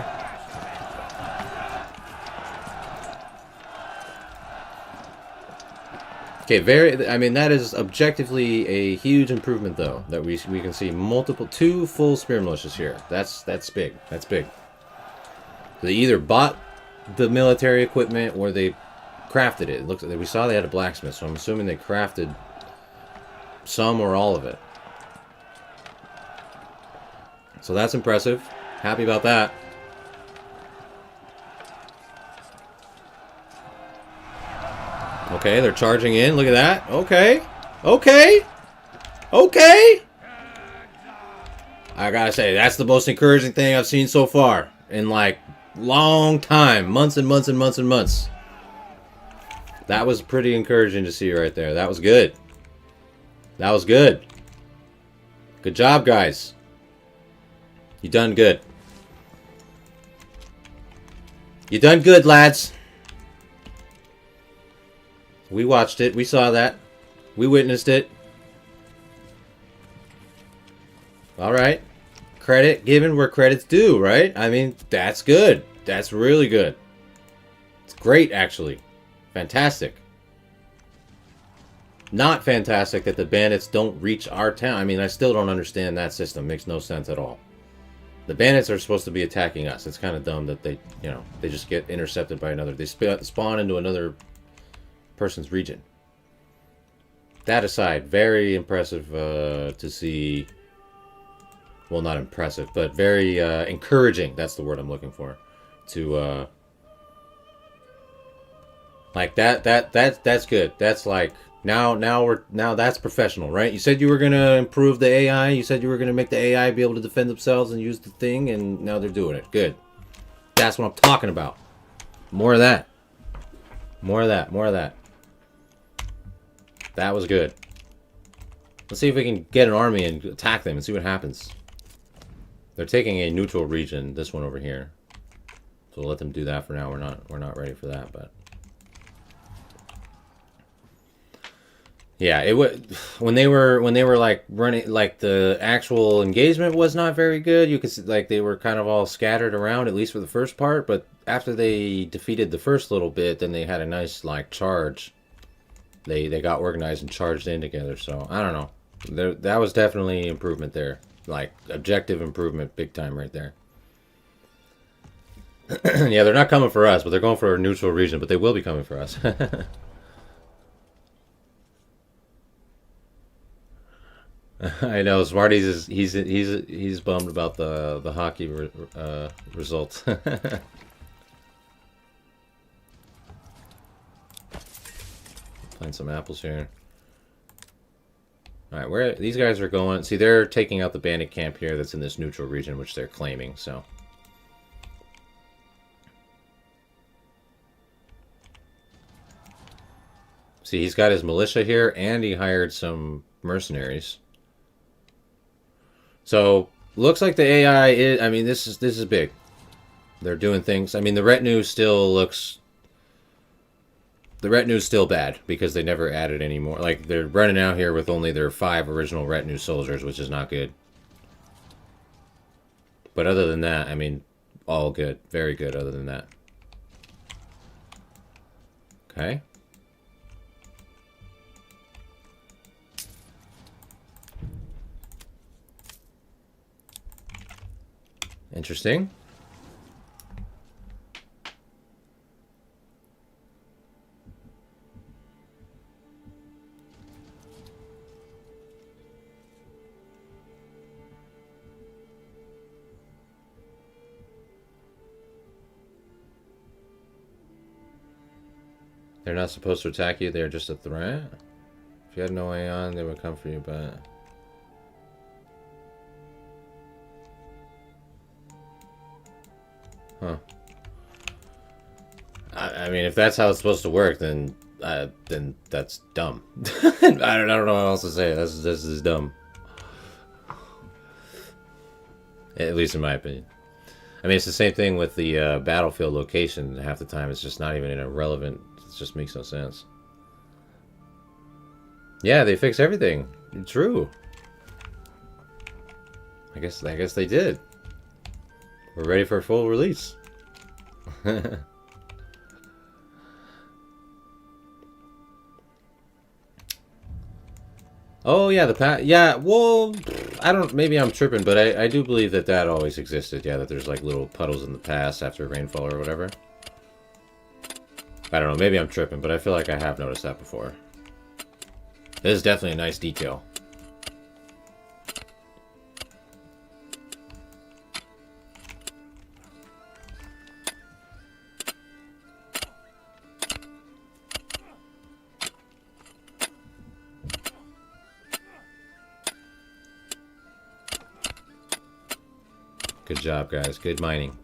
Speaker 1: Okay, I mean, that is objectively a huge improvement, though. That we can see 2 full spear militias here. That's big. That's big. They either bought the military equipment or they crafted it. It looks like we saw they had a blacksmith, so I'm assuming they crafted some or all of it. So that's impressive. Happy about that. Okay, they're charging in. Look at that. Okay. Okay. Okay. I gotta say, that's the most encouraging thing I've seen so far in, like, long time. Months and months and months and months. That was pretty encouraging to see right there. That was good. That was good. Good job, guys. You done good. You done good, lads. We watched it. We saw that. We witnessed it. Alright. Credit given where credit's due, right? I mean, that's good. That's really good. It's great, actually. Fantastic. Not fantastic that the bandits don't reach our town. I mean, I still don't understand that system. Makes no sense at all. The bandits are supposed to be attacking us. It's kind of dumb that they, you know, they just get intercepted by another. They spawn into another person's region. That aside, very impressive to see. Well, not impressive, but very encouraging. That's the word I'm looking for. To like that's good. That's like now that's professional, right? You said you were gonna improve the AI. You said you were gonna make the AI be able to defend themselves and use the thing, and now they're doing it. Good. That's what I'm talking about. More of that. More of that. More of that. That was good. Let's see if we can get an army and attack them and see what happens. They're taking a neutral region, this one over here. So we'll let them do that for now. We're not ready for that, but yeah, it would when they were like running, like the actual engagement was not very good. You could see, like, they were kind of all scattered around, at least for the first part, but after they defeated the first little bit, then they had a nice like charge. They got organized and charged in together. So I don't know. That was definitely improvement there. Like, objective improvement, big time right there. Yeah, they're not coming for us, but they're going for a neutral region, but they will be coming for us. I know Smarties he's bummed about the hockey results. Plant some apples here. Alright, where these guys are going... See, they're taking out the bandit camp here that's in this neutral region, which they're claiming, so... See, he's got his militia here, and he hired some mercenaries. So looks like the AI is. I mean, this is big. They're doing things. I mean, the retinue still looks. The retinue's still bad because they never added any more. Like, they're running out here with only their 5 original retinue soldiers, which is not good. But other than that, I mean, all good. Very good other than that. Okay. Interesting. They're not supposed to attack you, they're just a threat. If you had no way on, they would come for you, but... Huh. I mean, if that's how it's supposed to work, then that's dumb. I don't know what else to say. This is dumb. At least in my opinion. I mean, it's the same thing with the battlefield location. Half the time, it's just not even irrelevant. It just makes no sense. Yeah, they fixed everything. True. I guess they did. We're ready for a full release. Oh yeah, yeah. Well, I don't. Maybe I'm tripping, but I do believe that always existed. Yeah, that there's like little puddles in the pass after rainfall or whatever. I don't know. Maybe I'm tripping, but I feel like I have noticed that before. This is definitely a nice detail. Good job, guys. Good mining.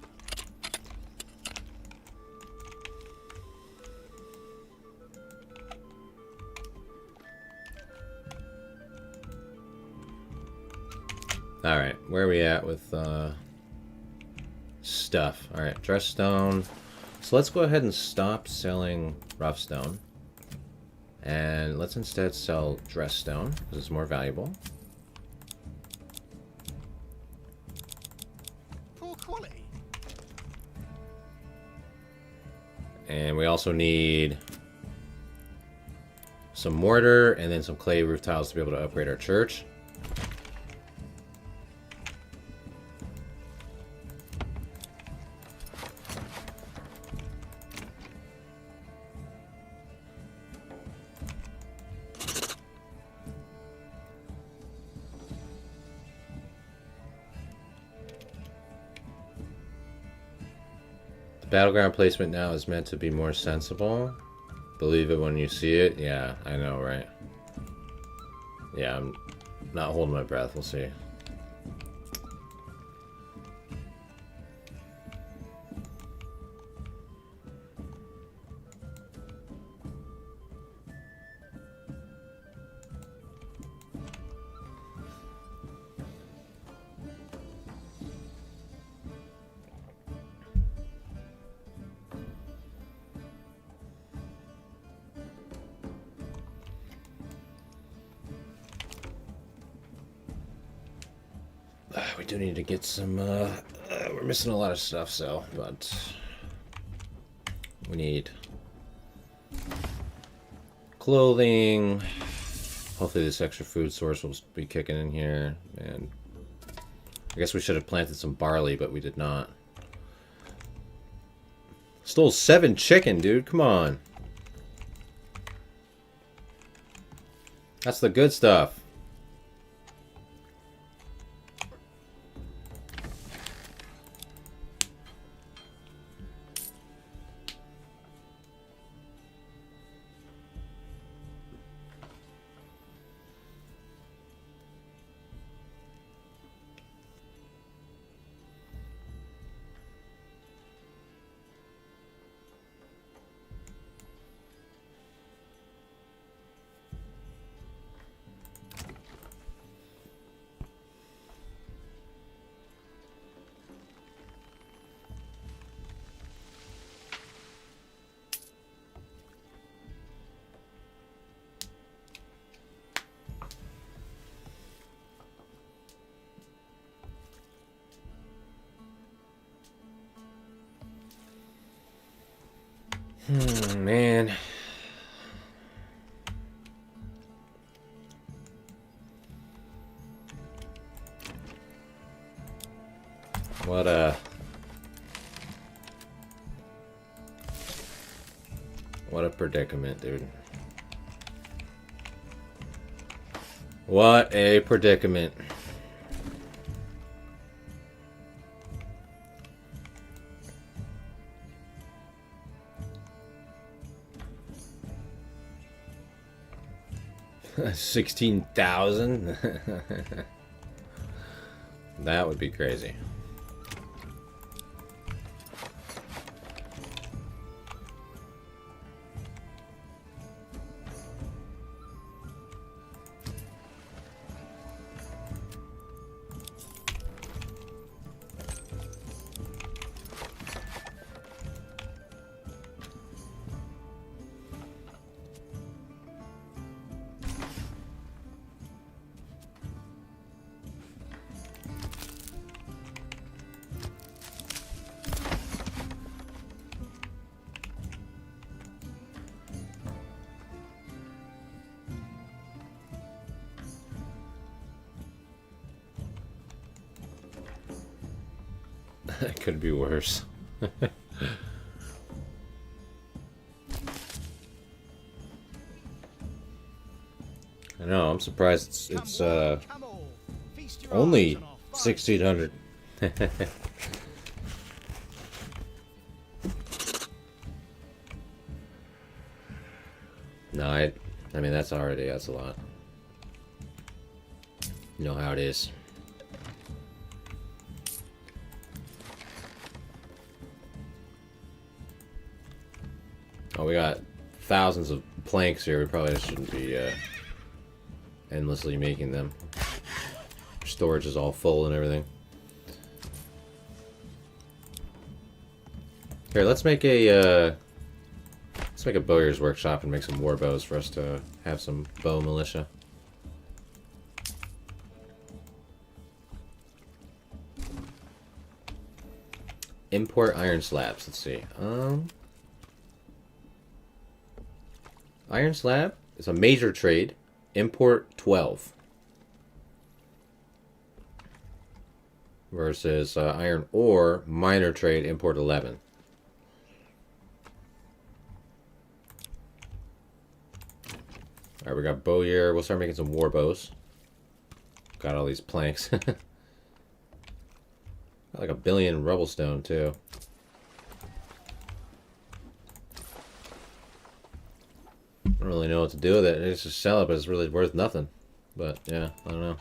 Speaker 1: Alright, where are we at with stuff? Alright, dress stone. So let's go ahead and stop selling rough stone. And let's instead sell dress stone, because it's more valuable.
Speaker 2: Poor quality.
Speaker 1: And we also need some mortar and then some clay roof tiles to be able to upgrade our church. Battleground placement now is meant to be more sensible. Believe it when you see it. Yeah, I know, right? Yeah, I'm not holding my breath. We'll see. We do need to get some, we're missing a lot of stuff, so, but we need clothing. Hopefully this extra food source will be kicking in here, and I guess we should have planted some barley, but we did not. Stole 7 chicken, dude, come on. That's the good stuff. Man. What a predicament, dude. What a predicament. $16,000? That would be crazy. It could be worse. I know, I'm surprised it's only 1,600. No, I mean that's a lot. You know how it is. Oh, we got thousands of planks here. We probably shouldn't be endlessly making them. Storage is all full and everything. Here, let's make a bowyer's workshop and make some war bows for us to have some bow militia. Import iron slabs. Let's see. Iron slab is a major trade. Import 12. Versus iron ore, minor trade, import 11. Alright, we got bowyer. We'll start making some war bows. Got all these planks. Got like 1 billion rubble stone, too. I don't really know what to do with it. It's just sell it, but it's really worth nothing. But yeah, I don't know.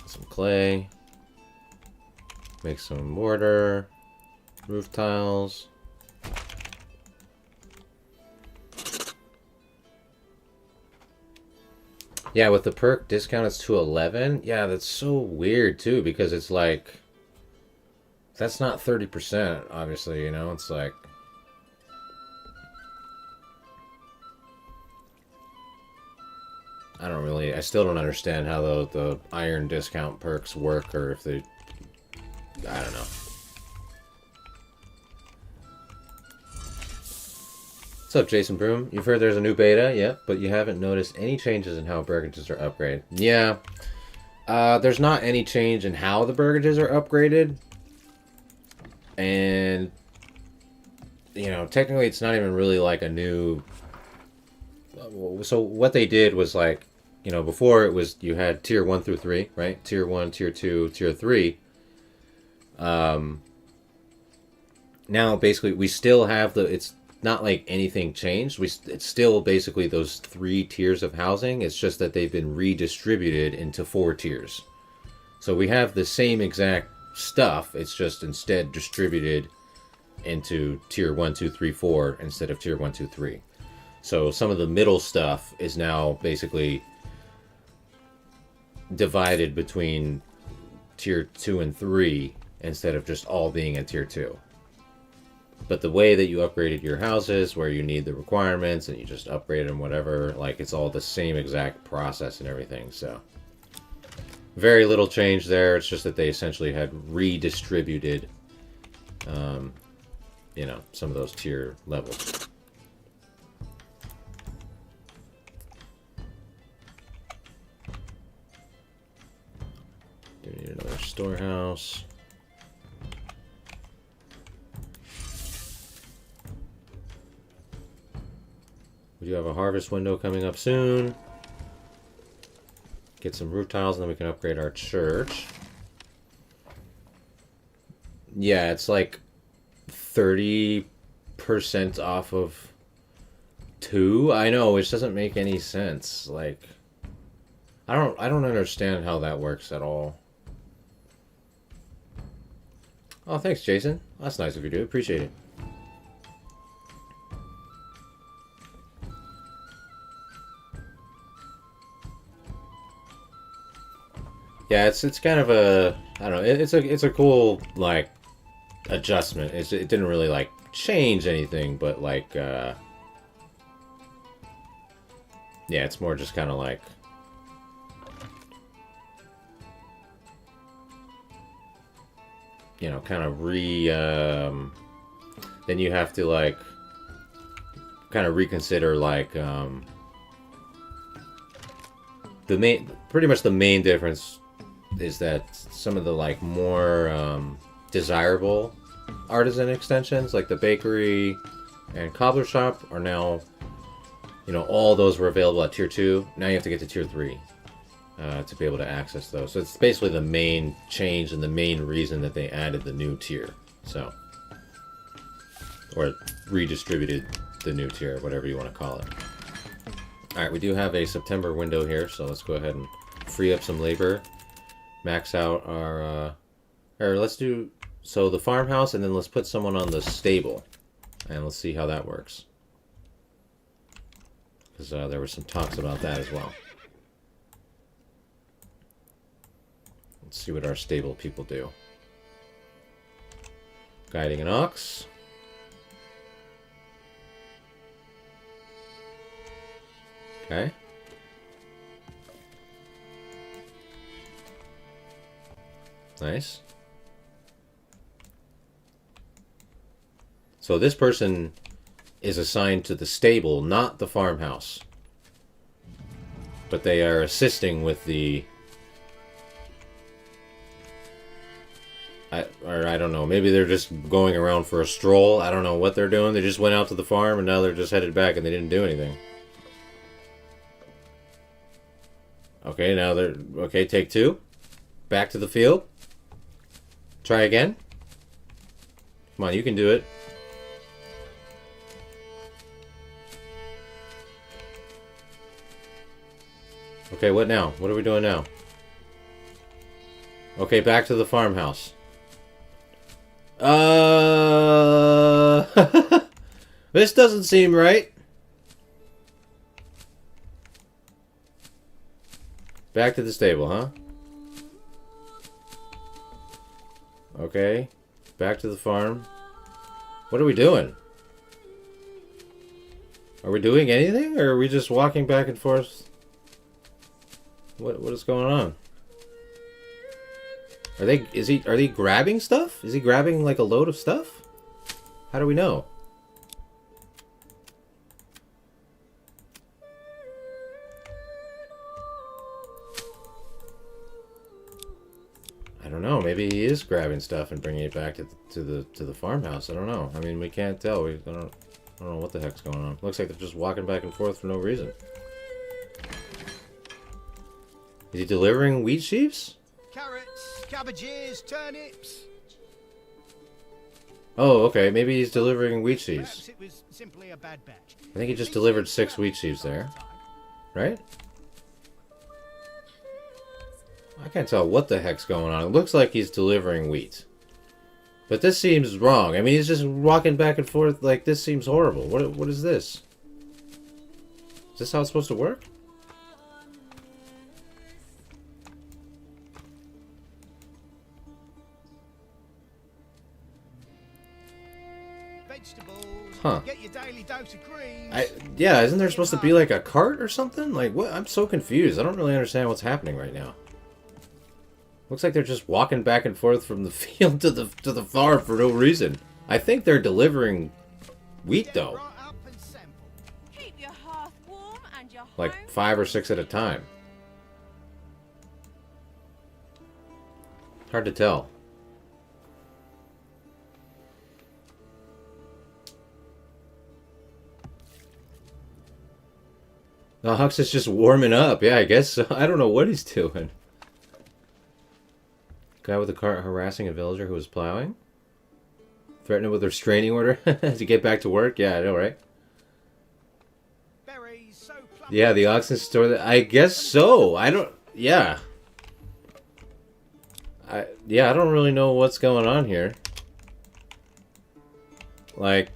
Speaker 1: Some clay. Make some mortar. Roof tiles. Yeah, with the perk discount, it's to 11. Yeah, that's so weird too, because it's like, that's not 30%, obviously, you know? It's like, I still don't understand how the iron discount perks work, or if they, I don't know. What's up, Jason Broom? You've heard there's a new beta, yep, but you haven't noticed any changes in how burgages are upgraded. Yeah, there's not any change in how the burgages are upgraded. And, you know, technically it's not even really like a new... So what they did was like, you know, before it was, you had tier 1 through 3, right? Tier 1, tier 2, tier 3. Now basically we still have it's not like anything changed. It's still basically those 3 tiers of housing. It's just that they've been redistributed into 4 tiers. So we have the same exact stuff, it's just instead distributed into tier 1, 2, 3, 4 instead of tier 1, 2, 3. So some of the middle stuff is now basically divided between tier 2 and 3 instead of just all being in tier 2. But the way that you upgraded your houses, where you need the requirements and you just upgrade them, whatever, like it's all the same exact process and everything, so. Very little change there. It's just that they essentially had redistributed, you know, some of those tier levels. Do we need another storehouse? We do have a harvest window coming up soon. Get some roof tiles and then we can upgrade our church. Yeah, it's like 30% off of 2. I know, which doesn't make any sense. Like, I don't understand how that works at all. Oh, thanks, Jason. That's nice of you, dude. Appreciate it. Yeah, it's kind of a, I don't know, it's a cool like adjustment. It didn't really like change anything, but like yeah, it's more just kind of like you know, kind of then you have to like kind of reconsider like pretty much the main difference is that some of the like more desirable artisan extensions like the bakery and cobbler shop are now, you know, all those were available at tier 2. Now you have to get to tier 3 to be able to access those. So it's basically the main change and the main reason that they added the new tier. So, or redistributed the new tier, whatever you want to call it. Alright, we do have a September window here, so let's go ahead and free up some labor. Max out our, or let's do, so the farmhouse, and then let's put someone on the stable. And let's see how that works. Because there were some talks about that as well. Let's see what our stable people do. Guiding an ox. Okay. Nice. So this person is assigned to the stable, not the farmhouse. But they are assisting with the... I don't know. Maybe they're just going around for a stroll. I don't know what they're doing. They just went out to the farm and now they're just headed back and they didn't do anything. Okay, now they're... Okay, take 2. Back to the field. Try again. Come on, you can do it. Okay, what now? What are we doing now? Okay, back to the farmhouse. This doesn't seem right. Back to the stable, huh? Okay. Back to the farm. What are we doing? Are we doing anything? Or are we just walking back and forth? What is going on? Are they grabbing stuff? Is he grabbing like a load of stuff? How do we know? I don't know. Maybe he is grabbing stuff and bringing it back to the farmhouse. I don't know. I mean, we can't tell. I don't know what the heck's going on. Looks like they're just walking back and forth for no reason. Is he delivering wheat sheaves?
Speaker 2: Carrots, cabbages, turnips.
Speaker 1: Oh, okay. Maybe he's delivering wheat sheaves.
Speaker 2: Perhaps it was simply a bad batch.
Speaker 1: I think he just delivered 6 wheat sheaves there. Right? I can't tell what the heck's going on. It looks like he's delivering wheat. But this seems wrong. I mean, he's just walking back and forth. Like, this seems horrible. What is this? Is this how it's supposed to work?
Speaker 2: Vegetables.
Speaker 1: Huh.
Speaker 2: Get your daily dose of cream.
Speaker 1: Yeah, isn't there supposed to be like a cart or something? Like, what? I'm so confused. I don't really understand what's happening right now. Looks like they're just walking back and forth from the field to the farm for no reason. I think they're delivering wheat
Speaker 2: Get
Speaker 1: though,
Speaker 2: right up and sample.
Speaker 3: Keep your hearth warm and your
Speaker 1: like
Speaker 3: home
Speaker 1: 5 or 6 at a time. Hard to tell. No, Hux is just warming up. Yeah, I guess so. I don't know what he's doing. Guy with a cart harassing a villager who was plowing. Threatening with a restraining order to get back to work. Yeah, I know, right?
Speaker 2: Berries so plump.
Speaker 1: Yeah, the oxen store. I guess so. I don't. Yeah. I don't really know what's going on here. Like,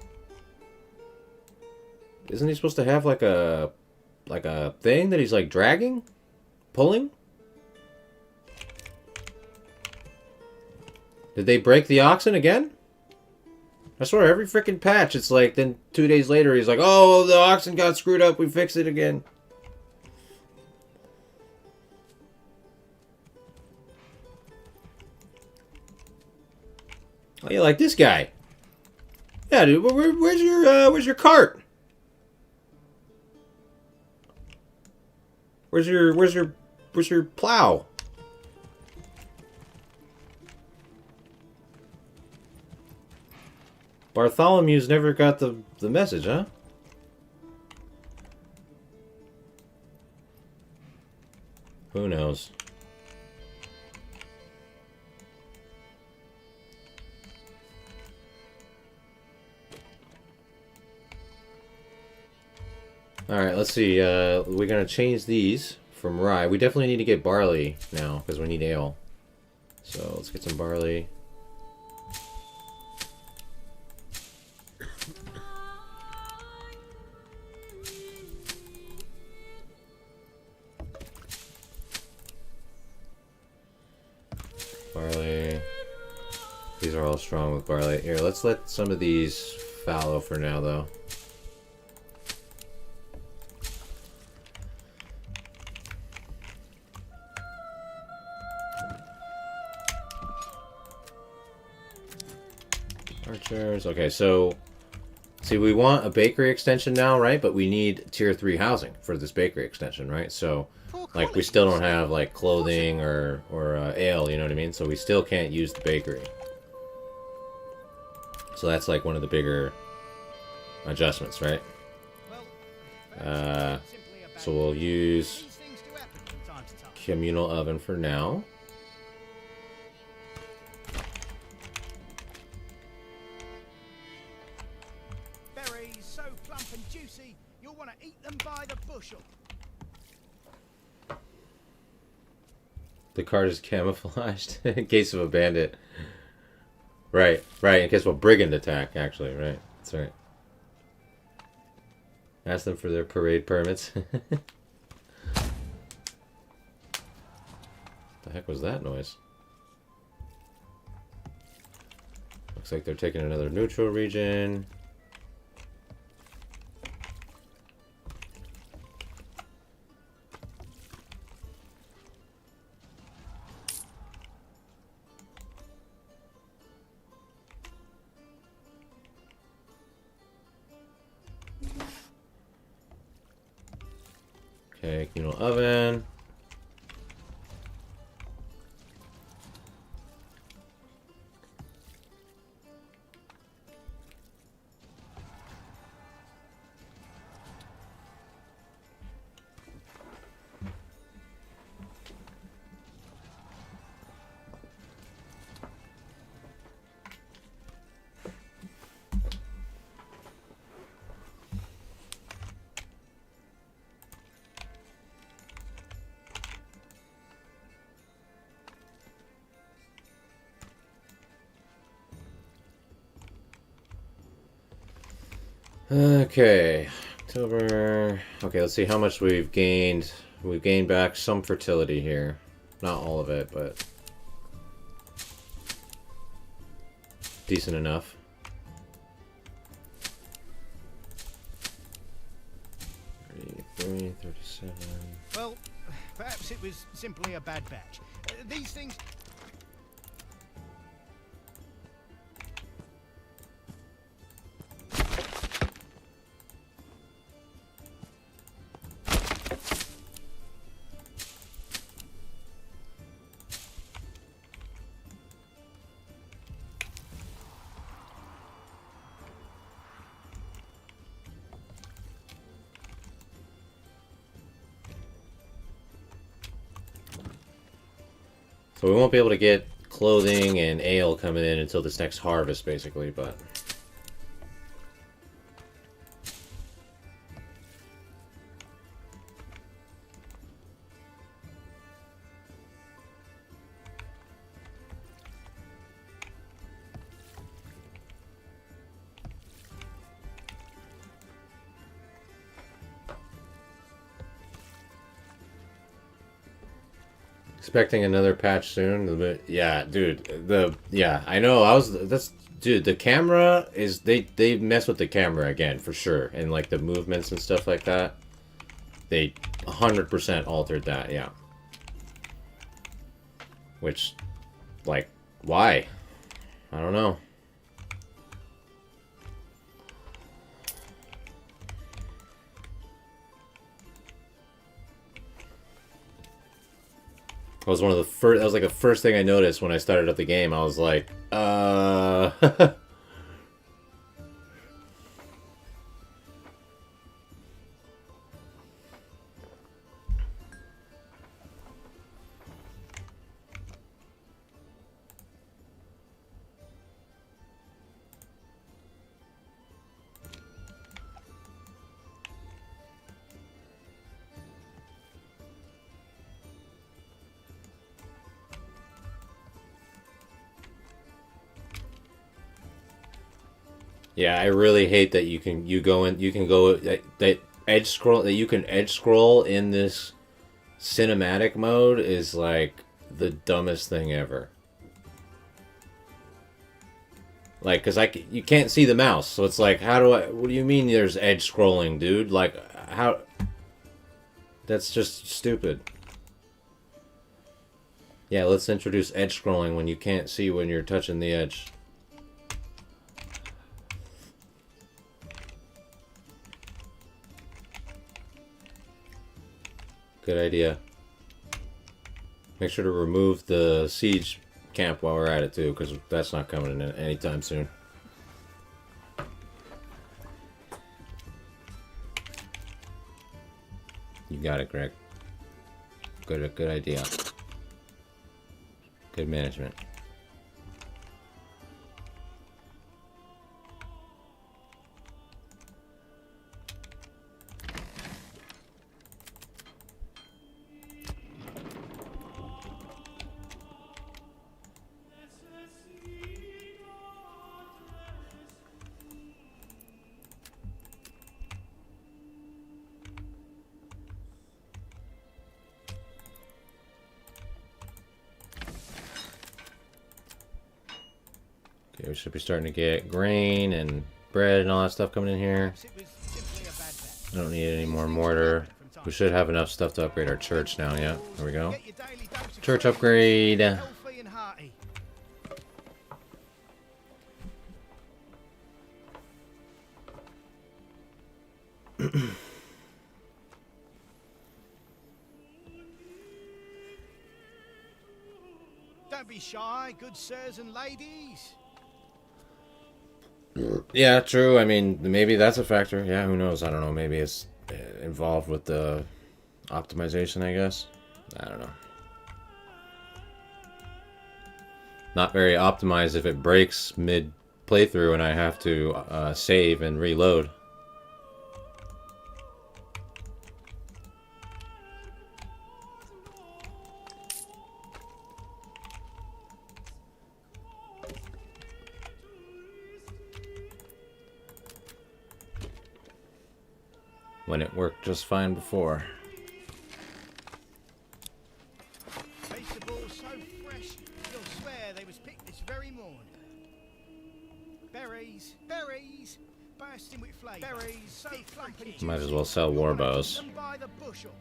Speaker 1: isn't he supposed to have like a thing that he's like dragging, pulling? Did they break the oxen again? I swear every freaking patch it's like then 2 days later he's like, oh, the oxen got screwed up, we fixed it again. Oh, you like this guy? Yeah, dude. Where's your cart? Where's your plow? Bartholomew's never got the message, huh? Who knows? Alright, let's see. We're going to change these from rye. We definitely need to get barley now, because we need ale. So, let's get some barley. Barley. These are all strong with barley. Here, let's let some of these fallow for now, though. Archers. Okay, so see, we want a bakery extension now, right? But we need tier 3 housing for this bakery extension, right? So, like, we still don't have like clothing or ale, you know what I mean? So we still can't use the bakery. So that's like one of the bigger adjustments, right? So we'll use communal oven for now.
Speaker 2: Berries so plump and juicy, you'll want to eat them by the bushel.
Speaker 1: The card is camouflaged in case of a bandit. Right, right, in case of a brigand attack, actually, right. That's right. Ask them for their parade permits. The heck was that noise? Looks like they're taking another neutral region. Okay, communal oven. Okay, October. Okay, let's see how much we've gained. We've gained back some fertility here. Not all of it, but decent enough. 33, 37.
Speaker 2: Well, perhaps it was simply a bad batch. These things
Speaker 1: So we won't be able to get clothing and ale coming in until this next harvest, basically, but... Expecting another patch soon. Yeah, dude. Yeah, I know. Dude. The camera is they mess with the camera again for sure, and like the movements and stuff like that. They 100% altered that. Yeah. Which, like, why? I don't know. That was one of the first. That was like the first thing I noticed when I started up the game. I was like, Yeah, I really hate that you can go that edge scroll that you can edge scroll in this cinematic mode is like the dumbest thing ever. Like, cause you can't see the mouse, so it's like, what do you mean there's edge scrolling, dude? Like, how? That's just stupid. Yeah, let's introduce edge scrolling when you can't see when you're touching the edge. Good idea. Make sure to remove the siege camp while we're at it too, because that's not coming in anytime soon. You got it, Greg. Good idea. Good management. Okay, we should be starting to get grain and bread and all that stuff coming in here. I don't need any more mortar. We should have enough stuff to upgrade our church now, yeah. There we go. Church upgrade.
Speaker 2: Don't be shy, good sirs and ladies.
Speaker 1: Yeah, true. I mean, maybe that's a factor. Yeah, who knows? I don't know. Maybe it's involved with the optimization, I guess. I don't know. Not very optimized if it breaks mid playthrough and I have to save and reload. When it worked just fine before.
Speaker 2: Vegetables so fresh, you'll swear they was picked this very morning. Berries, bursting with flavour. Berries so plump and
Speaker 1: Might as well sell war bows.
Speaker 2: by the bushel.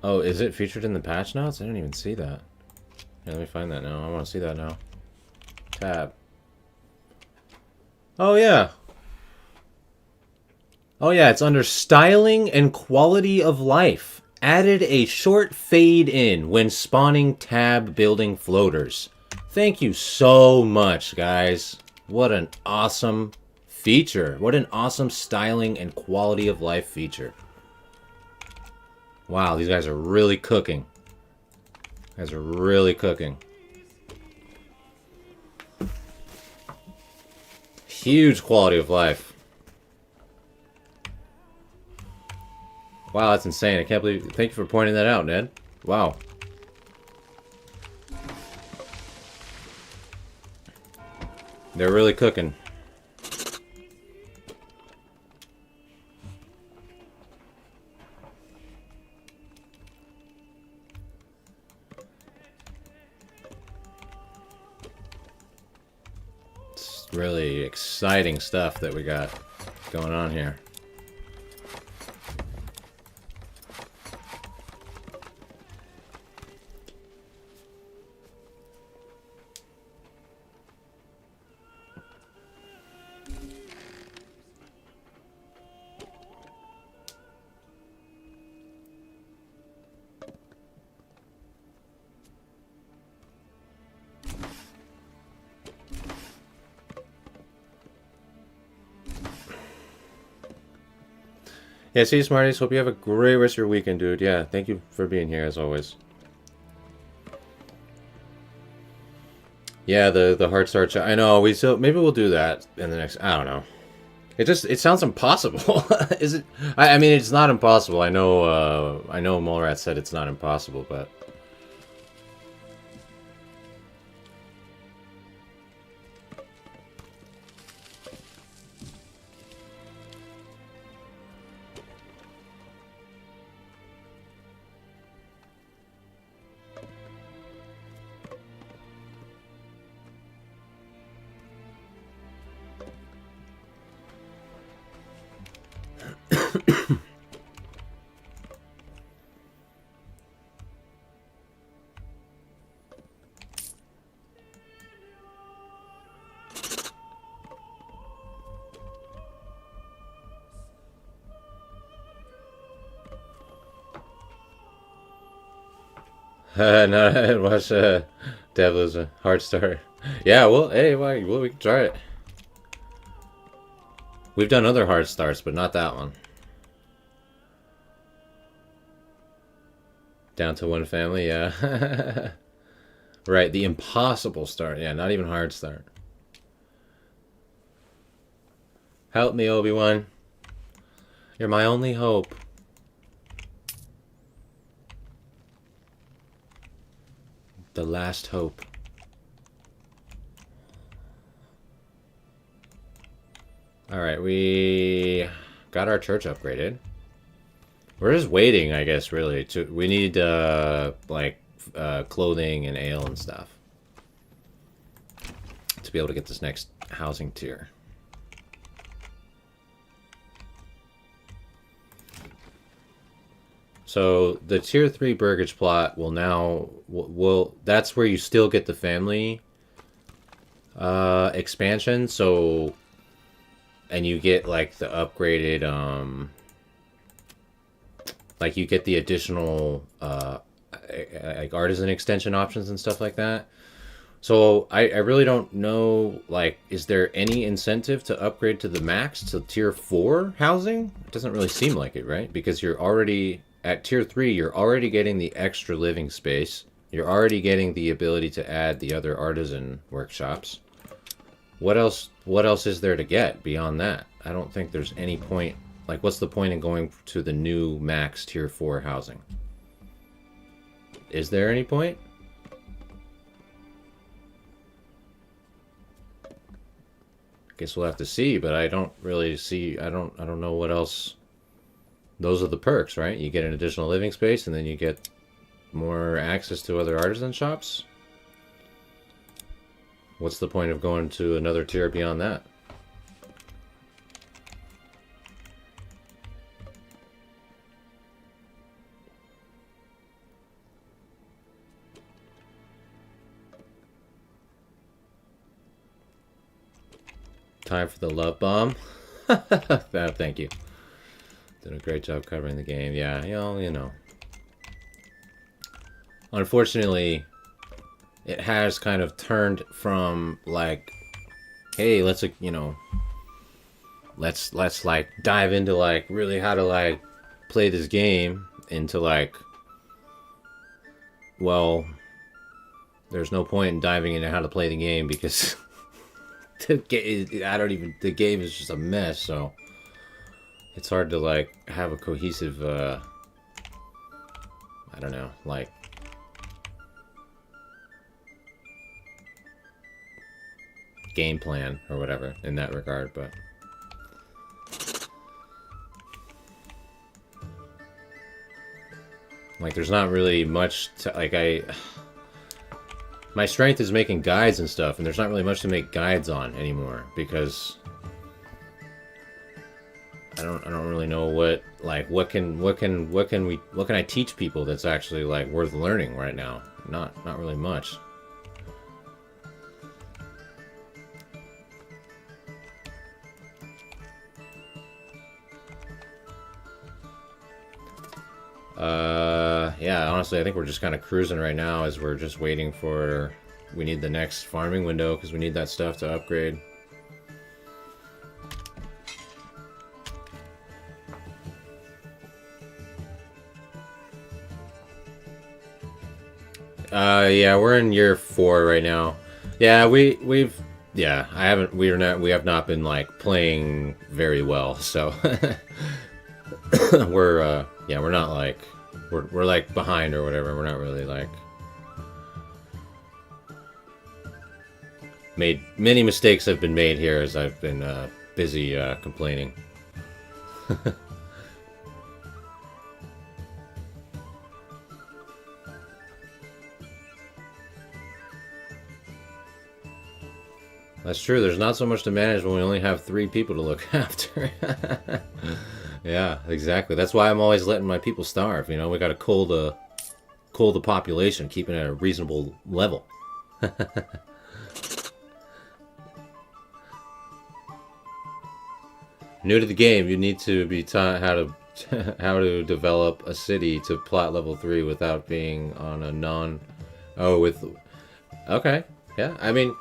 Speaker 1: Oh, is it featured in the patch notes? I didn't even see that. Yeah, let me find that now. I want to see that now. Tab. Oh, yeah. Oh, yeah, it's under Styling and Quality of Life. Added a short fade in when spawning tab building floaters. Thank you so much, guys. What an awesome feature. What an awesome styling and quality of life feature. Wow, these guys are really cooking. Guys are really cooking. Huge quality of life. Wow, that's insane. I can't believe... Thank you for pointing that out, Ned. Wow. They're really cooking. It's really exciting stuff that we got going on here. Yeah, see you, Smarties. Hope you have a great rest of your weekend, dude. Yeah, thank you for being here, as always. Yeah, the hard start. I know, maybe we'll do that in the next... I don't know. It sounds impossible. Is it? I mean, it's not impossible. I know Molrat said it's not impossible, but... No, watch Devil a hard start. Yeah, well, hey, well, we can try it. We've done other hard starts, but not that one. Down to one family, yeah. Right, the impossible start. Yeah, not even hard start. Help me, Obi-Wan. You're my only hope. The last hope. Alright, we got our church upgraded. We're just waiting, I guess, really. We need, clothing and ale and stuff to be able to get this next housing tier. So the tier 3 burgage plot will now that's where you still get the family expansion. So, and you get like the upgraded like you get the additional like artisan extension options and stuff like that. So I really don't know, like, is there any incentive to upgrade to the max to tier 4 housing? It doesn't really seem like it, right? Because you're already at tier 3, you're already getting the extra living space. You're already getting the ability to add the other artisan workshops. What else is there to get beyond that? I don't think there's any point. Like, what's the point in going to the new max tier 4 housing? Is there any point? Guess we'll have to see, but I don't really see, I don't know what else. Those are the perks, right? You get an additional living space, and then you get more access to other artisan shops. What's the point of going to another tier beyond that? Time for the love bomb. Thank you. Did a great job covering the game. Yeah, you know. Unfortunately, it has kind of turned from like, hey, let's let's like dive into like really how to like play this game, into like, well, there's no point in diving into how to play the game because the game is just a mess. So it's hard to like have a cohesive, I don't know, like game plan or whatever in that regard. But like there's not really much to, like, my strength is making guides and stuff, and there's not really much to make guides on anymore because I don't really know what can I teach people that's actually like worth learning right now. Not really much. Yeah, honestly, I think we're just kind of cruising right now as we're just waiting for, we need the next farming window because we need that stuff to upgrade. Yeah, we're in year 4 right now. Yeah, we have not been like playing very well, so we're not like, we're like behind or whatever. We're not really like, many mistakes have been made here as I've been busy complaining. That's true. There's not so much to manage when we only have 3 people to look after. Yeah, exactly. That's why I'm always letting my people starve. You know, we got to cool the population, keeping it at a reasonable level. New to the game, you need to be taught how to how to develop a city to plot level 3 without being on a non. Oh, with. Okay, yeah. I mean,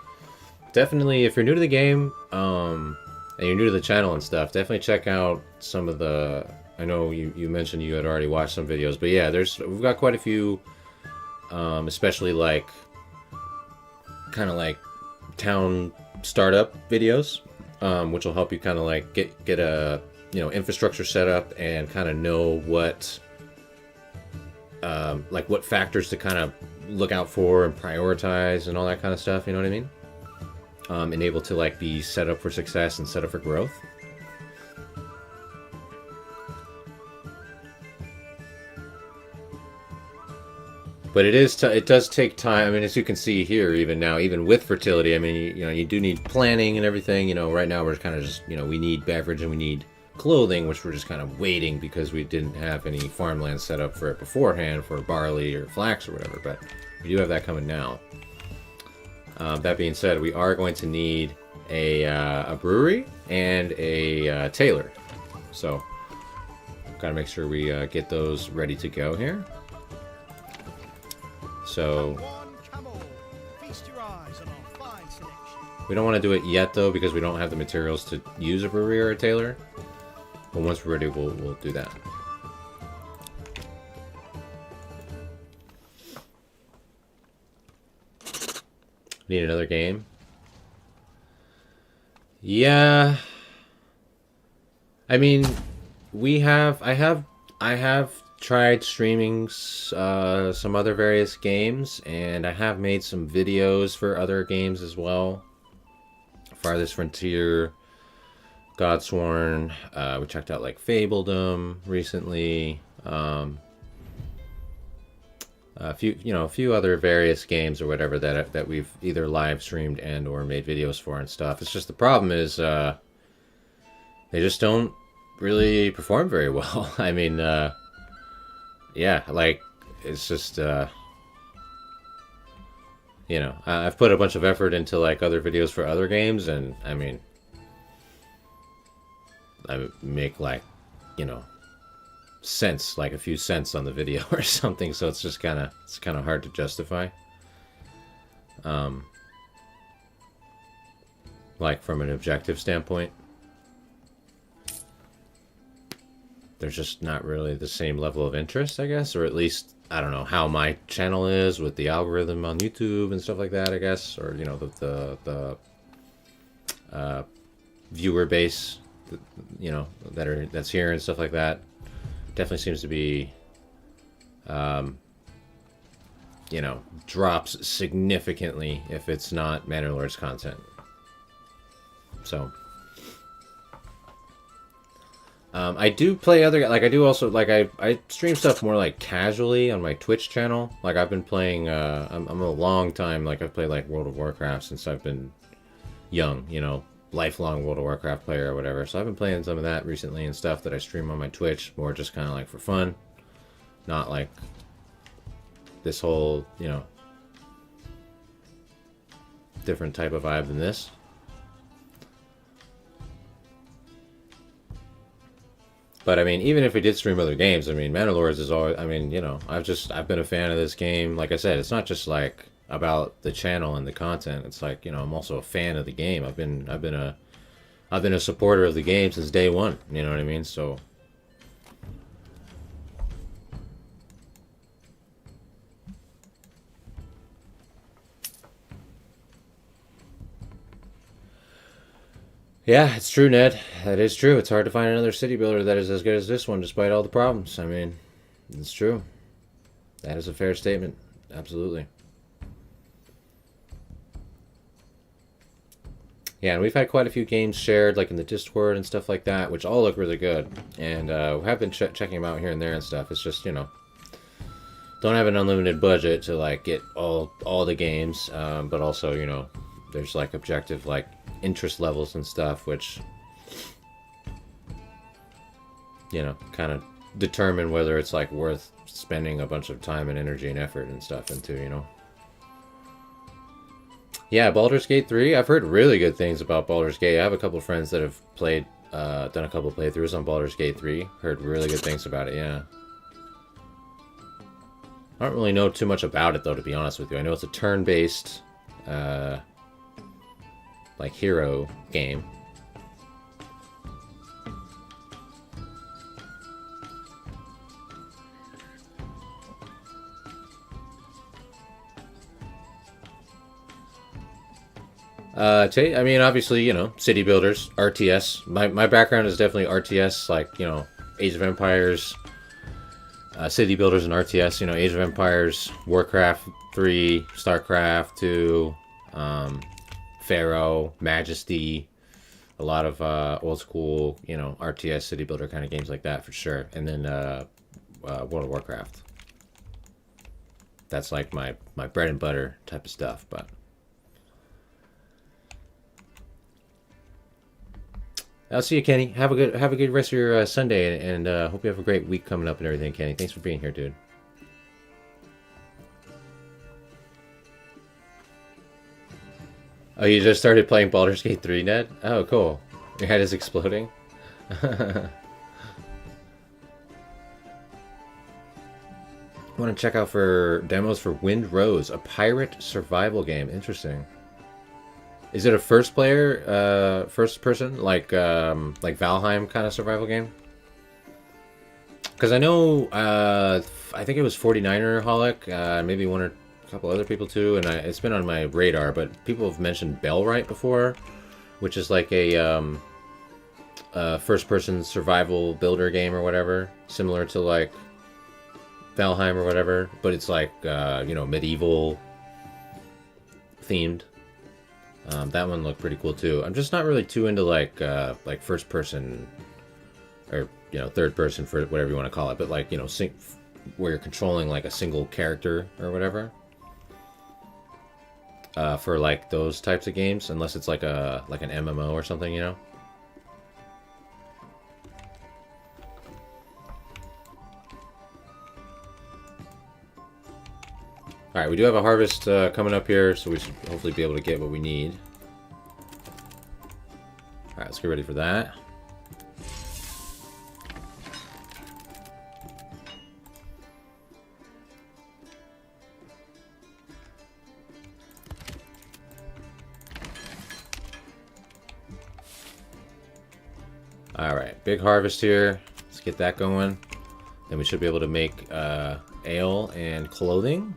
Speaker 1: definitely, if you're new to the game, and you're new to the channel and stuff, definitely check out some of the. I know you mentioned you had already watched some videos, but yeah, we've got quite a few, especially like kind of like town startup videos, which will help you kind of like get a infrastructure set up and kind of know what like what factors to kind of look out for and prioritize and all that kind of stuff. You know what I mean? And able to like be set up for success and set up for growth. But it does take time. I mean, as you can see here, even now, even with fertility, I mean, you do need planning and everything. You know, right now we're kind of just, we need beverage and we need clothing, which we're just kind of waiting because we didn't have any farmland set up for it beforehand for barley or flax or whatever. But we do have that coming now. That being said, we are going to need a brewery and a tailor. So, gotta make sure we get those ready to go here. So, we don't want to do it yet though because we don't have the materials to use a brewery or a tailor. But once we're ready, we'll do that. Need another game? Yeah. I mean, I have tried streaming some other various games, and I have made some videos for other games as well. Farthest Frontier, Godsworn, we checked out like Fabledom recently. A few other various games or whatever that we've either live streamed and or made videos for and stuff. It's just the problem is they just don't really perform very well. I mean, yeah, like it's just I've put a bunch of effort into like other videos for other games, and I mean, I make like cents, like a few cents on the video or something, so it's just kind of hard to justify. Like from an objective standpoint. There's just not really the same level of interest, I guess, or at least I don't know how my channel is with the algorithm on YouTube and stuff like that, I guess, or you know the viewer base, you know, that's here and stuff like that. Definitely seems to be, you know, drops significantly if it's not Manor Lords content. So. I do play other, like I do also, like I stream stuff more like casually on my Twitch channel. Like I've been playing, I'm a long time, like I've played like World of Warcraft since I've been young, you know, lifelong World of Warcraft player or whatever. So I've been playing some of that recently and stuff that I stream on my Twitch, more just kind of like for fun. Not like this whole, you know, different type of vibe than this. But I mean, even if we did stream other games, I mean, Manor Lords is always, I mean, you know, I've been a fan of this game. Like I said, it's not just like about the channel and the content. It's like, you know, I'm also a fan of the game. I've been a supporter of the game since day one. You know what I mean? So. Yeah, it's true, Ned. That is true. It's hard to find another city builder that is as good as this one, despite all the problems. I mean, it's true. That is a fair statement. Absolutely. Yeah, and we've had quite a few games shared, like in the Discord and stuff like that, which all look really good. And we have been checking them out here and there and stuff. It's just, you know, don't have an unlimited budget to like get all the games, but also, you know, there's like objective like interest levels and stuff, which, you know, kind of determine whether it's like worth spending a bunch of time and energy and effort and stuff into, you know. Yeah, Baldur's Gate 3, I've heard really good things about Baldur's Gate. I have a couple of friends that have played, done a couple of playthroughs on Baldur's Gate 3. Heard really good things about it, yeah. I don't really know too much about it, though, to be honest with you. I know it's a turn-based, like, hero game. I mean, obviously, you know, city builders, RTS. My background is definitely RTS, like, you know, Age of Empires, city builders and RTS, you know, Age of Empires, Warcraft 3, StarCraft 2, Pharaoh, Majesty, a lot of old school, you know, RTS city builder kind of games like that for sure. And then World of Warcraft. That's like my bread and butter type of stuff, but. I'll see you, Kenny. Have a good rest of your Sunday, and hope you have a great week coming up and everything, Kenny. Thanks for being here, dude. Oh, you just started playing Baldur's Gate 3, Ned? Oh, cool. Your head is exploding. Want to check out for demos for Wind Rose, a pirate survival game. Interesting. Is it a first person, like Valheim kind of survival game? Because I know, I think it was 49er Holic, maybe one or a couple other people too, and it's been on my radar, but people have mentioned Bellwright before, which is like a first-person survival builder game or whatever, similar to like Valheim or whatever, but it's like, you know, medieval themed. That one looked pretty cool too. I'm just not really too into like first person or, you know, third person, for whatever you want to call it, but like, you know, where you're controlling like a single character or whatever. For like those types of games, unless it's like an MMO or something, you know. Alright, we do have a harvest coming up here, so we should hopefully be able to get what we need. Alright, let's get ready for that. Alright, big harvest here. Let's get that going. Then we should be able to make ale and clothing.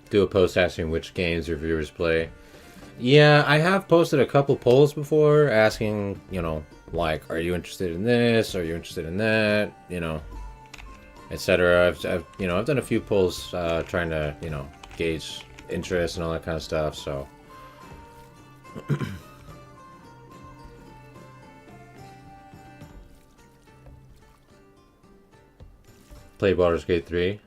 Speaker 1: Do a post asking which games your viewers play. Yeah, I have posted a couple polls before asking, you know, like, are you interested in this? Are you interested in that? You know, etc. I've done a few polls trying to, you know, gauge interest and all that kind of stuff. So, play Baldur's Gate 3.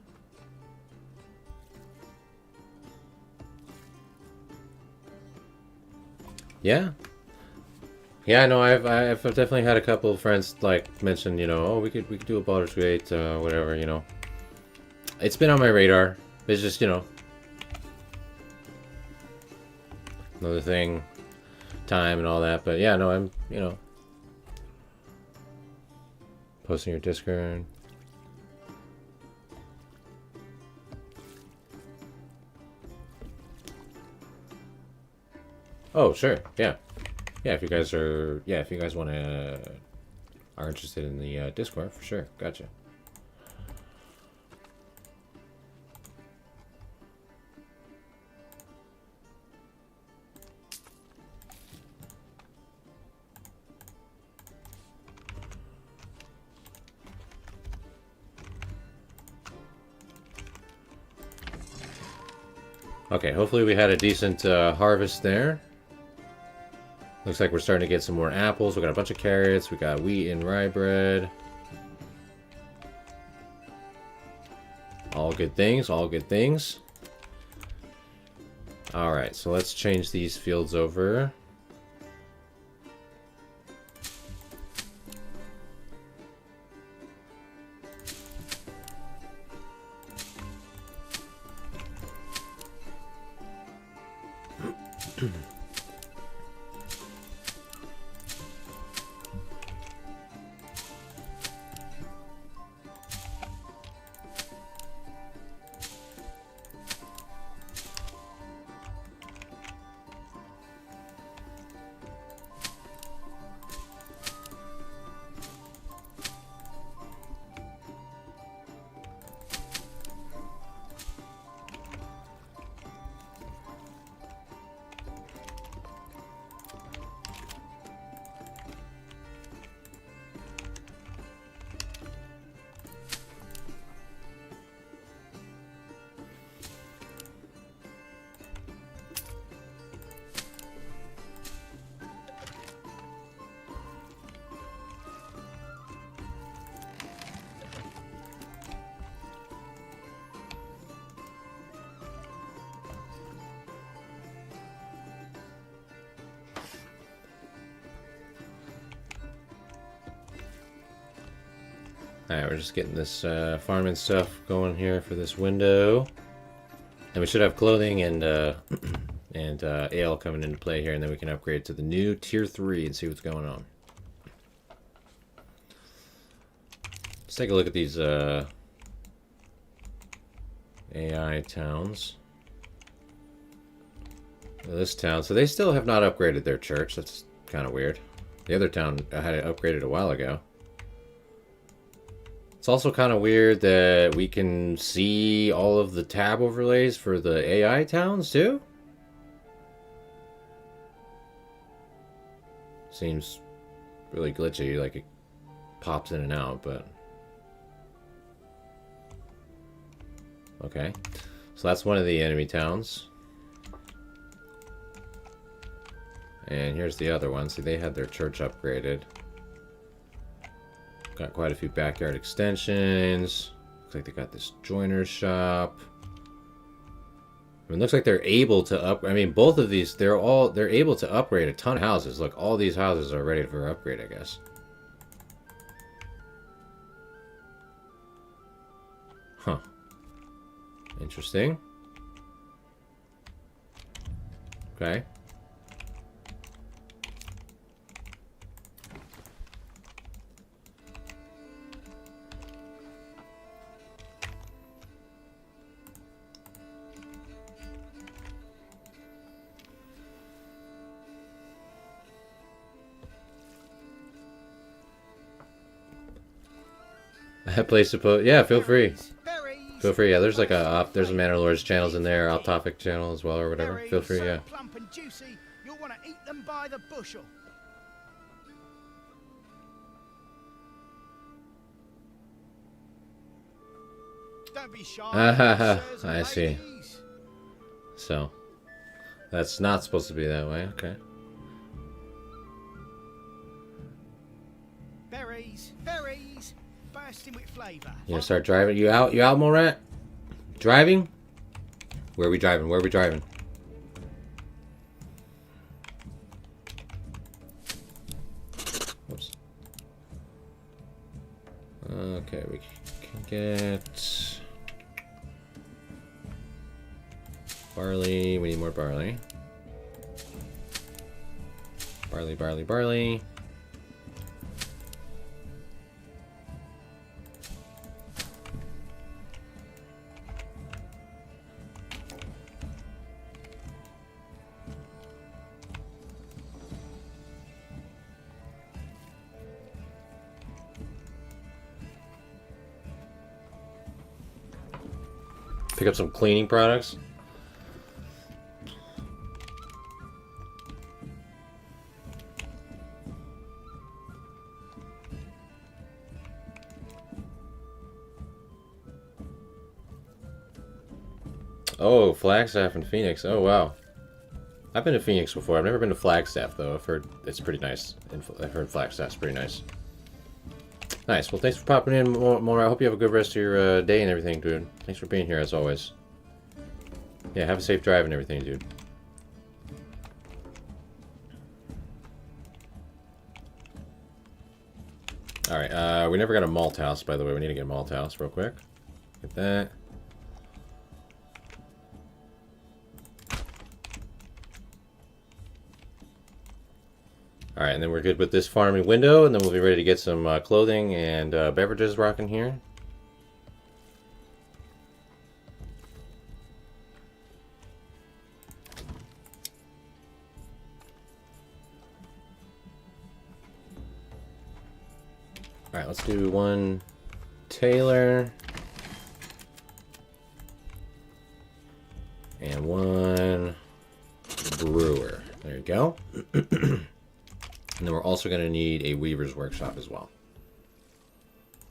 Speaker 1: Yeah. Yeah, no, I've definitely had a couple of friends like mention, you know, oh, we could do a Baldur's Gate, whatever, you know. It's been on my radar. It's just, you know, another thing, time and all that. But yeah, no, I'm, you know, posting your Discord. Oh, sure, yeah. Yeah, if you guys are, yeah, if you guys want to, are interested in the Discord, for sure. Gotcha. Okay, hopefully we had a decent harvest there. Looks like we're starting to get some more apples. We got a bunch of carrots. We got wheat and rye bread. All good things, all good things. Alright, so let's change these fields over. Alright, we're just getting this farming stuff going here for this window. And we should have clothing and ale coming into play here, and then we can upgrade to the new tier 3 and see what's going on. Let's take a look at these AI towns. This town, so they still have not upgraded their church. That's kind of weird. The other town had it upgraded a while ago. It's also kind of weird that we can see all of the tab overlays for the AI towns too. Seems really glitchy, like it pops in and out, but okay. So that's one of the enemy towns. And here's the other one. See, they had their church upgraded. Got quite a few backyard extensions. Looks like they got this joiner's shop. I mean, looks like they're able to I mean, both of these, they're able to upgrade a ton of houses. Look, all these houses are ready for upgrade, I guess. Huh. Interesting. Okay. A place to put. Yeah, feel free.
Speaker 2: Berries.
Speaker 1: Feel free. Yeah, there's like there's a Manor Lords channels in there, off topic channel as well or whatever.
Speaker 2: Berries
Speaker 1: Feel free.
Speaker 2: so
Speaker 1: Yeah.
Speaker 2: plump and juicy, you'll want to eat them by the bushel. Don't be shy. sirs and
Speaker 1: I see.
Speaker 2: ladies.
Speaker 1: So that's not supposed to be that way. Okay.
Speaker 2: Berries, bursting with flavour.
Speaker 1: You gonna start driving? You out? You out, Morat? Driving? Where are we driving? Where are we driving? Oops. Okay, we can get barley. We need more barley. Barley. Pick up some cleaning products. Oh, Flagstaff and Phoenix. Oh, wow. I've been to Phoenix before. I've never been to Flagstaff, though. I've heard it's pretty nice. I've heard Flagstaff's pretty nice. Nice. Well, thanks for popping in, Mora. I hope you have a good rest of your day and everything, dude. Thanks for being here, as always. Yeah, have a safe drive and everything, dude. Alright, we never got a malt house, by the way. We need to get a malt house real quick. Get that. Alright, and then we're good with this farming window, and then we'll be ready to get some clothing and beverages rocking here. Alright, let's do one tailor. And one brewer. There you go. And then we're also going to need a weaver's workshop as well.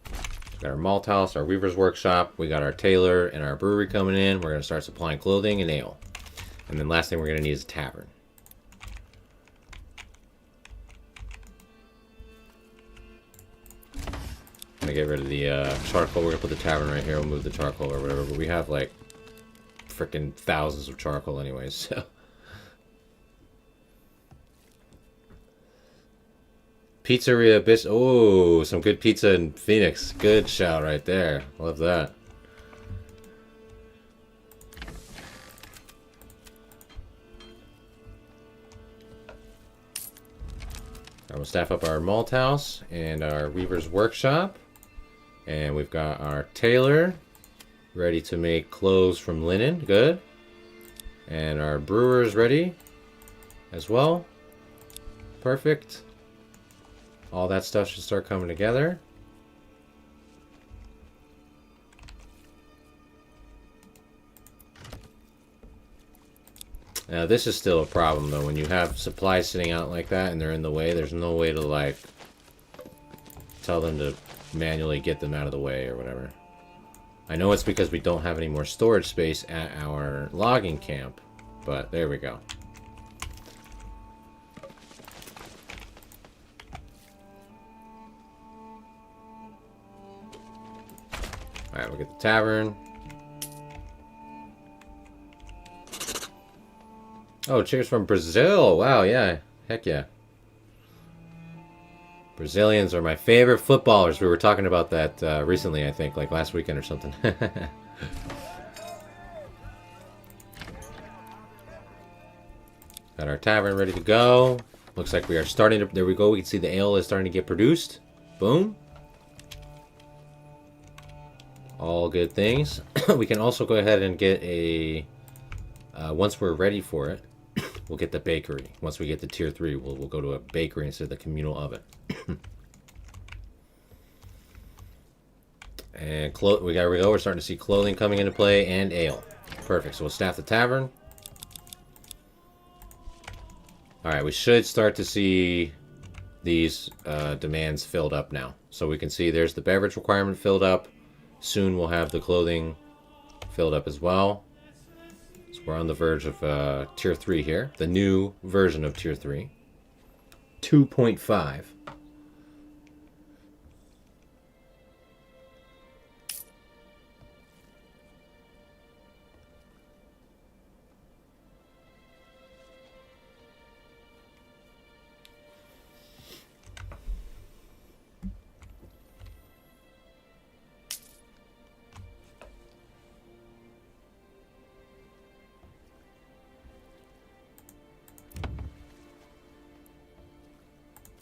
Speaker 1: We got our malt house, our weaver's workshop, we got our tailor and our brewery coming in. We're going to start supplying clothing and ale. And then last thing we're going to need is a tavern. I'm going to get rid of the charcoal. We're going to put the tavern right here. We'll move the charcoal or whatever. But we have like freaking thousands of charcoal anyways, so. Pizzeria Bis. Oh, some good pizza in Phoenix. Good shout right there. Love that. I will staff up our malt house and our weaver's workshop. And we've got our tailor ready to make clothes from linen. Good. And our brewer's ready as well. Perfect. All that stuff should start coming together. Now this is still a problem though. When you have supplies sitting out like that and they're in the way, there's no way to like tell them to manually get them out of the way or whatever. I know it's because we don't have any more storage space at our logging camp, but there we go. Alright, we'll get the tavern. Oh, cheers from Brazil. Wow, yeah. Heck yeah. Brazilians are my favorite footballers. We were talking about that recently, I think, like last weekend or something. Got our tavern ready to go. Looks like we are starting to... There we go. We can see the ale is starting to get produced. Boom. All good things. We can also go ahead and get a... once we're ready for it, we'll get the bakery. Once we get to tier 3, we'll go to a bakery instead of the communal oven. And there we go. We're starting to see clothing coming into play and ale. Perfect. So we'll staff the tavern. All right, we should start to see these demands filled up now. So we can see there's the beverage requirement filled up. Soon we'll have the clothing filled up as well. So we're on the verge of Tier 3 here. The new version of Tier 3. 2.5.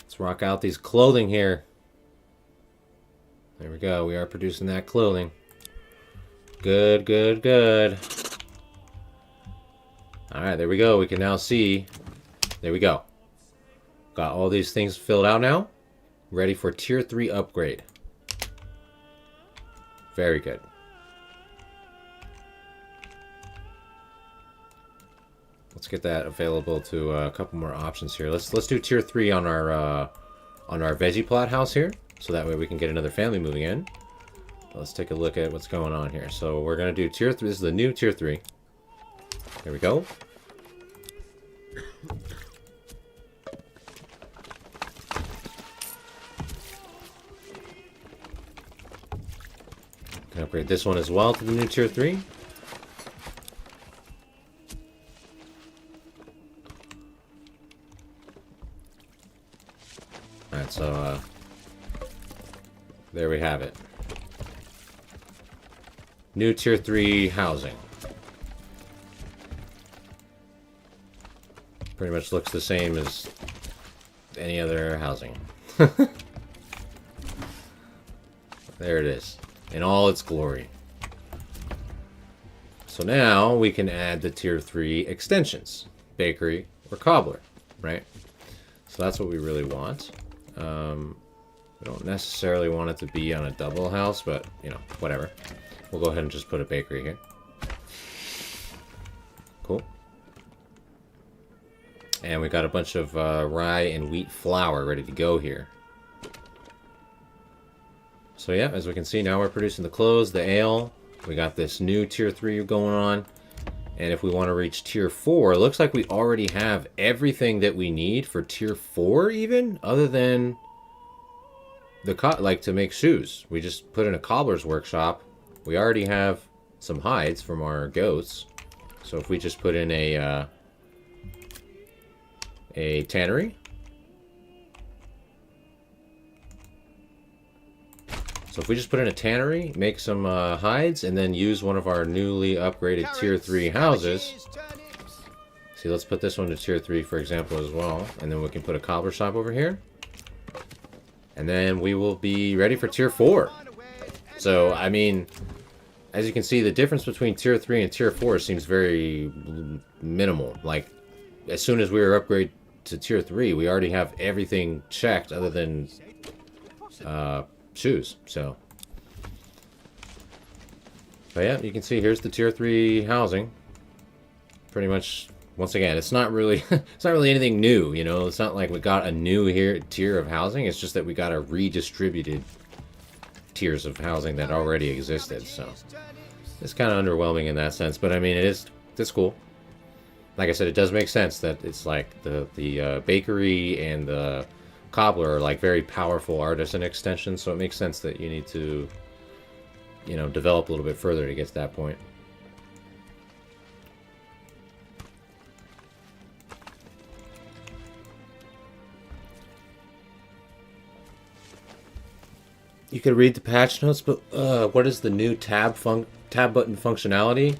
Speaker 1: Let's rock out these clothing here. There we go. We are producing that clothing. Good, good, good. Alright, there we go. We can now see. There we go. Got all these things filled out now. Ready for Tier 3 upgrade. Very good. Let's get that available to a couple more options here. Let's do Tier 3 on our veggie plot house here, so that way we can get another family moving in. Let's take a look at what's going on here. So we're gonna do Tier 3. This is the new Tier 3. There we go. Can upgrade this one as well to the new Tier 3. Alright, so there we have it. New Tier 3 housing. Pretty much looks the same as any other housing. There it is. In all its glory. So now we can add the Tier 3 extensions. Bakery or cobbler, right? So that's what we really want. We don't necessarily want it to be on a double house, but, you know, whatever. We'll go ahead and just put a bakery here. Cool. And we got a bunch of rye and wheat flour ready to go here. So yeah, as we can see, now we're producing the clothes, the ale. We got this new Tier 3 going on. And if we want to reach Tier 4, it looks like we already have everything that we need for Tier 4 even, other than the like to make shoes. We just put in a cobbler's workshop. We already have some hides from our goats. So if we just put in a tannery. So if we just put in a tannery, make some hides, and then use one of our newly upgraded Tier 3 houses. See, let's put this one to Tier 3, for example, as well. And then we can put a cobbler shop over here. And then we will be ready for Tier 4. So, I mean, as you can see, the difference between Tier 3 and Tier 4 seems very minimal. Like, as soon as we were upgraded to Tier 3, we already have everything checked other than shoes. So, but yeah, you can see here's the Tier 3 housing. Pretty much, once again, it's not really it's not really anything new, you know. It's not like we got a new tier of housing. It's just that we got a redistributed tiers of housing that already existed. So it's kind of underwhelming in that sense, but I mean, it's cool. Like I said, it does make sense that it's like the bakery and the cobbler are like very powerful artisan extensions, so it makes sense that you need to, you know, develop a little bit further to get to that point. You could read the patch notes, but what is the new tab button functionality?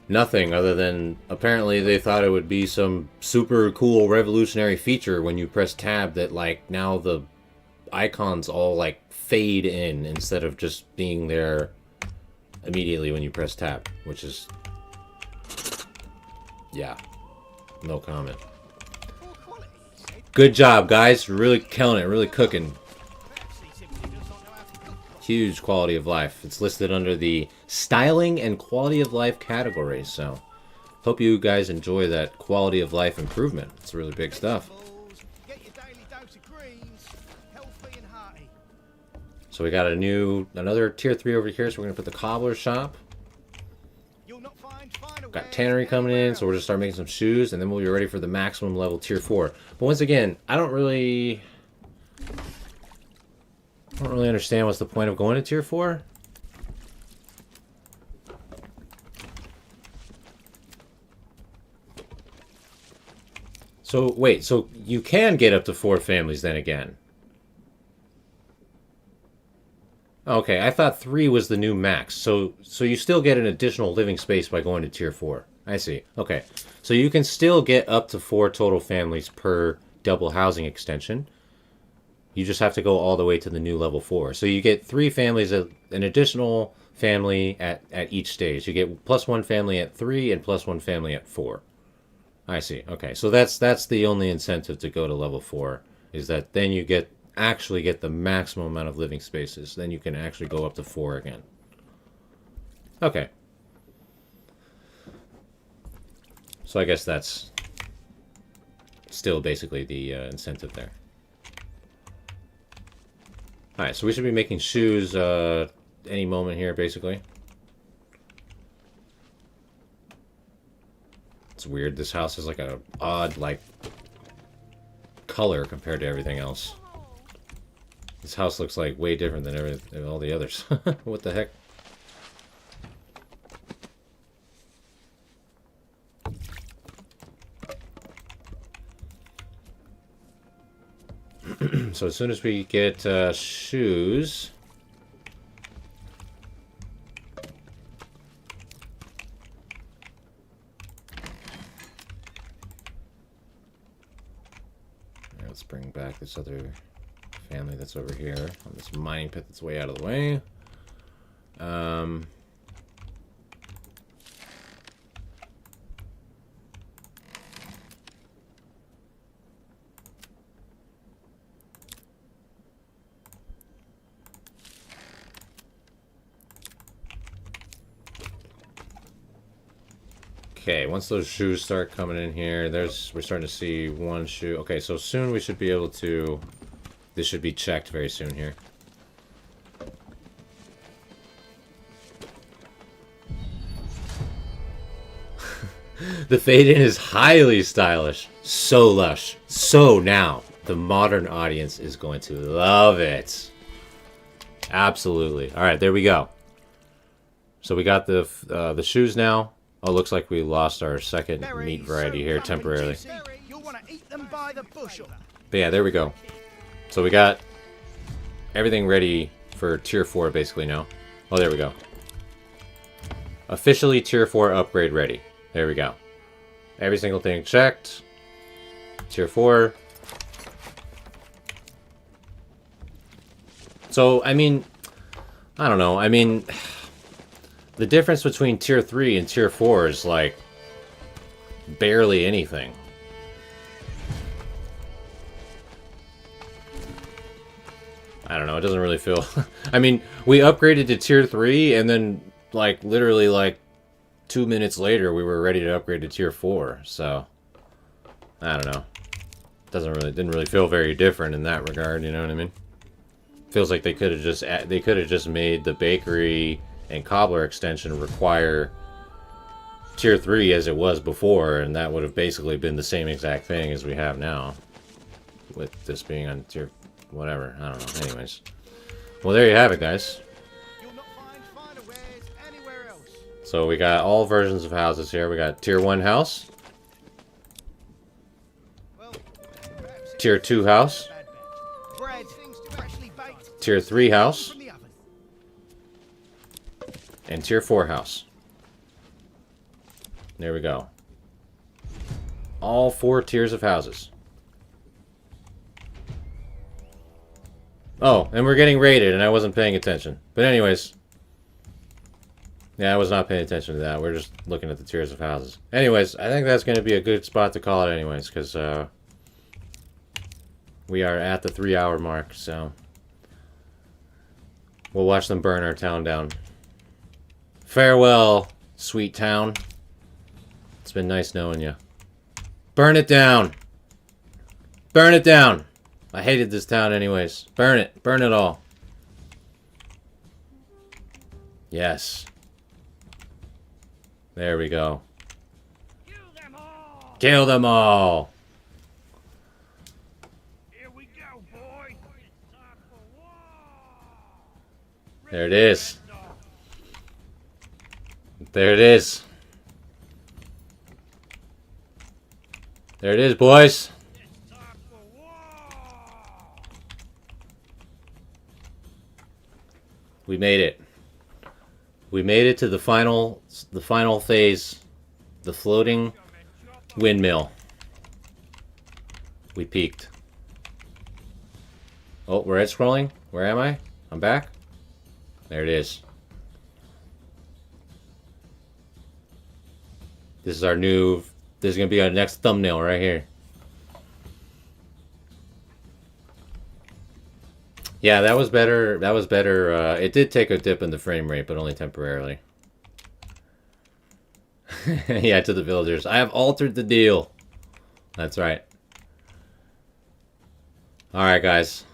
Speaker 1: Nothing other than apparently they thought it would be some super cool revolutionary feature when you press tab that like now the icons all like fade in instead of just being there immediately when you press tab, which is, yeah, no comment. Good job, guys. Really killing it, really cooking. Huge quality of life. It's listed under the styling and quality of life categories. So, hope you guys enjoy that quality of life improvement. It's really big stuff.
Speaker 2: Get your daily dose of greens, healthy and hearty.
Speaker 1: So we got another tier 3 over here. So we're gonna put the cobbler shop.
Speaker 2: You'll not find finer
Speaker 1: Got
Speaker 2: wares
Speaker 1: tannery coming in,
Speaker 2: anywhere
Speaker 1: so we're gonna start making some shoes, and then we'll be ready for the maximum level tier 4. But once again, I don't really understand what's the point of going to tier 4. So wait, so you can get up to 4 families then again? Okay, I thought 3 was the new max. So you still get an additional living space by going to tier 4. I see. Okay. So you can still get up to 4 total families per double housing extension. You just have to go all the way to the new level 4. So you get 3 families, an additional family at each stage. You get +1 family at 3 and +1 family at 4. I see. Okay. So that's the only incentive to go to level 4, is that then you actually get the maximum amount of living spaces. Then you can actually go up to 4 again. Okay. So I guess that's still basically the incentive there. Alright, so we should be making shoes any moment here, basically. It's weird. This house is like a odd, like, color compared to everything else. This house looks like way different than all the others. What the heck? So as soon as we get shoes, let's bring back this other family that's over here on this mining pit that's way out of the way. Okay, once those shoes start coming in here, we're starting to see 1 shoe. Okay, so soon we should be able to. This should be checked very soon here. The fade-in is highly stylish. So lush. So now, the modern audience is going to love it. Absolutely. Alright, there we go. So we got the shoes now. Oh, looks like we lost our second meat variety here temporarily.
Speaker 2: You'll want to eat them by the bushel.
Speaker 1: But yeah, there we go. So we got everything ready for tier 4 basically now. Oh, there we go. Officially tier 4 upgrade ready. There we go. Every single thing checked. Tier 4. So, I mean, I don't know. I mean, the difference between tier 3 and tier 4 is like barely anything. I don't know, it doesn't really feel... I mean, we upgraded to tier 3 and then, like, literally, like, 2 minutes later we were ready to upgrade to tier 4, so... I don't know. Didn't really feel very different in that regard, you know what I mean? Feels like they could have just made the bakery and cobbler extension require tier 3 as it was before, and that would have basically been the same exact thing as we have now. With this being on tier... whatever, I don't know. Anyways. Well, there you have it, guys.
Speaker 2: You'll not find finer wares anywhere else.
Speaker 1: So we got all versions of houses here. We got tier 1 house.
Speaker 2: Well, perhaps
Speaker 1: Tier 2 house.
Speaker 2: bread, freshly baked
Speaker 1: Tier 3 house.
Speaker 2: from the oven.
Speaker 1: And tier 4 house. There we go. All 4 tiers of houses. Oh, and we're getting raided, and I wasn't paying attention. But anyways. Yeah, I was not paying attention to that. We're just looking at the tiers of houses. Anyways, I think that's going to be a good spot to call it anyways, because we are at the 3-hour mark, so... We'll watch them burn our town down. Farewell, sweet town. It's been nice knowing you. Burn it down. Burn it down. I hated this town anyways. Burn it. Burn it all. Yes. There we go.
Speaker 2: Kill them all!
Speaker 1: Kill them all.
Speaker 2: Here we go, boy! It's time for war!
Speaker 1: There it is. There it is. There it is, boys.
Speaker 2: It's time for war!
Speaker 1: We made it. We made it to the final phase, the floating windmill. We peaked. Oh, we're at scrolling. Where am I? I'm back. There it is. This is our new. This is gonna be our next thumbnail right here. Yeah, that was better. That was better. It did take a dip in the frame rate, but only temporarily. Yeah, to the villagers. I have altered the deal. That's right. Alright, guys.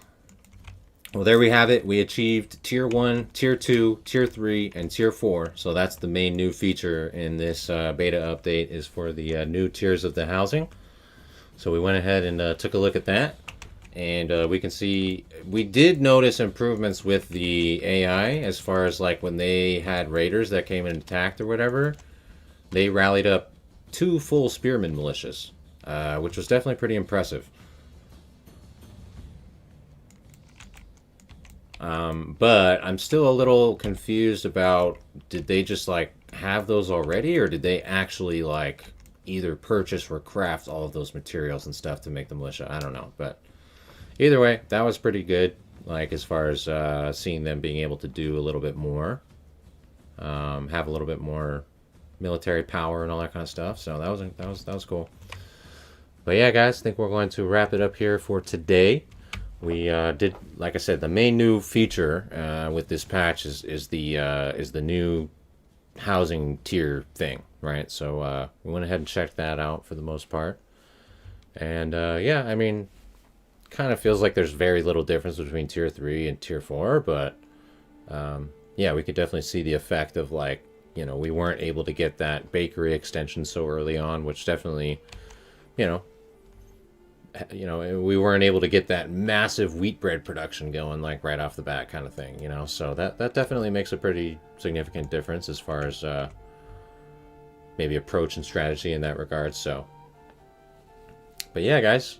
Speaker 1: Well, there we have it. We achieved Tier 1, Tier 2, Tier 3, and Tier 4. So that's the main new feature in this beta update is for the new tiers of the housing. So we went ahead and took a look at that. And we can see we did notice improvements with the AI as far as like when they had raiders that came and attacked or whatever. They rallied up 2 full spearman militias, which was definitely pretty impressive. But I'm still a little confused about, did they just like have those already, or did they actually like either purchase or craft all of those materials and stuff to make the militia? I don't know, but either way, that was pretty good. Like as far as seeing them being able to do a little bit more, have a little bit more military power and all that kind of stuff. So that was cool. But yeah, guys, I think we're going to wrap it up here for today. We did, like I said, the main new feature with this patch is the new housing tier thing, right? So we went ahead and checked that out for the most part. And yeah, I mean, kind of feels like there's very little difference between Tier 3 and Tier 4, but yeah, we could definitely see the effect of like, you know, we weren't able to get that bakery extension so early on, which definitely, you know, we weren't able to get that massive wheat bread production going like right off the bat kind of thing, you know, so that definitely makes a pretty significant difference as far as maybe approach and strategy in that regard. So, but yeah, guys,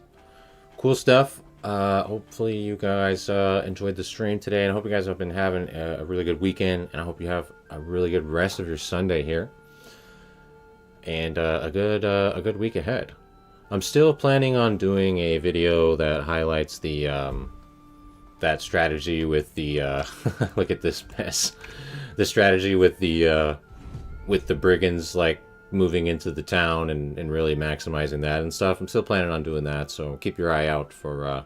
Speaker 1: cool stuff. Hopefully you guys enjoyed the stream today, and I hope you guys have been having a really good weekend, and I hope you have a really good rest of your Sunday here, and a good week ahead. I'm still planning on doing a video that highlights the that strategy with the look at this mess, the strategy with the brigands like moving into the town and really maximizing that and stuff. I'm still planning on doing that, so keep your eye out for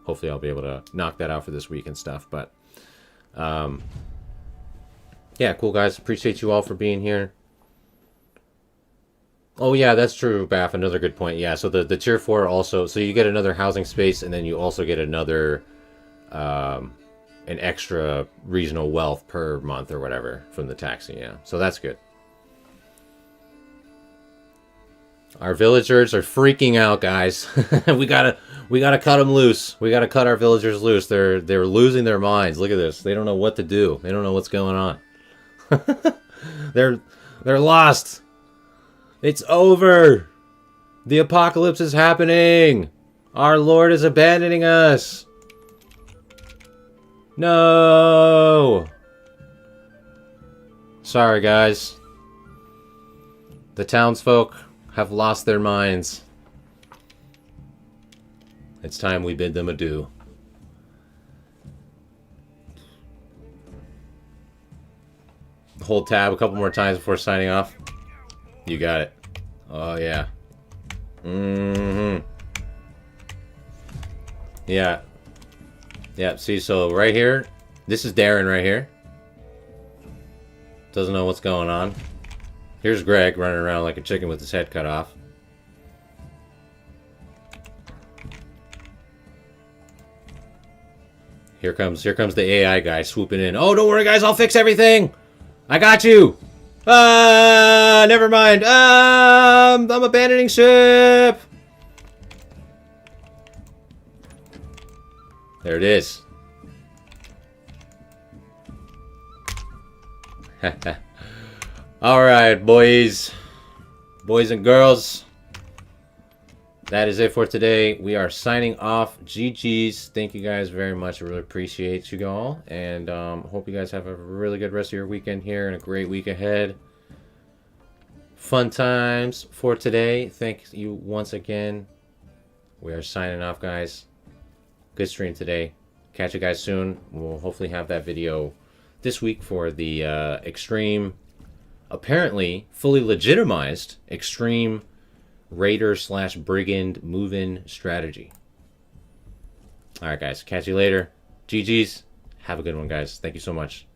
Speaker 1: hopefully I'll be able to knock that out for this week and stuff. But yeah, cool guys, appreciate you all for being here. Oh yeah, that's true, Baff. Another good point. Yeah, so the Tier 4 also, so you get another housing space, and then you also get another an extra regional wealth per month or whatever from the taxing. Yeah, so that's good. Our villagers are freaking out, guys. we gotta cut them loose. We gotta cut our villagers loose. They're losing their minds. Look at this. They don't know what to do. They don't know what's going on. They're lost. It's over. The apocalypse is happening. Our Lord is abandoning us. No. Sorry, guys. The townsfolk have lost their minds. It's time we bid them adieu. Hold tab a couple more times before signing off. You got it. Oh, yeah. Yeah. Yeah, see, so right here, This is Darren right here. Doesn't know what's going on. Here's Greg running around like a chicken with his head cut off. Here comes the AI guy swooping in. Oh, don't worry, guys, I'll fix everything. I got you. Never mind. I'm abandoning ship. There it is. All right, boys and girls. That is it for today. We are signing off. GG's. Thank you guys very much. I really appreciate you all. And hope you guys have a really good rest of your weekend here and a great week ahead. Fun times for today. Thank you once again. We are signing off, guys. Good stream today. Catch you guys soon. We'll hopefully have that video this week for the extreme, apparently fully legitimized extreme raider / brigand move-in strategy. All right, guys. Catch you later. GG's. Have a good one, guys. Thank you so much.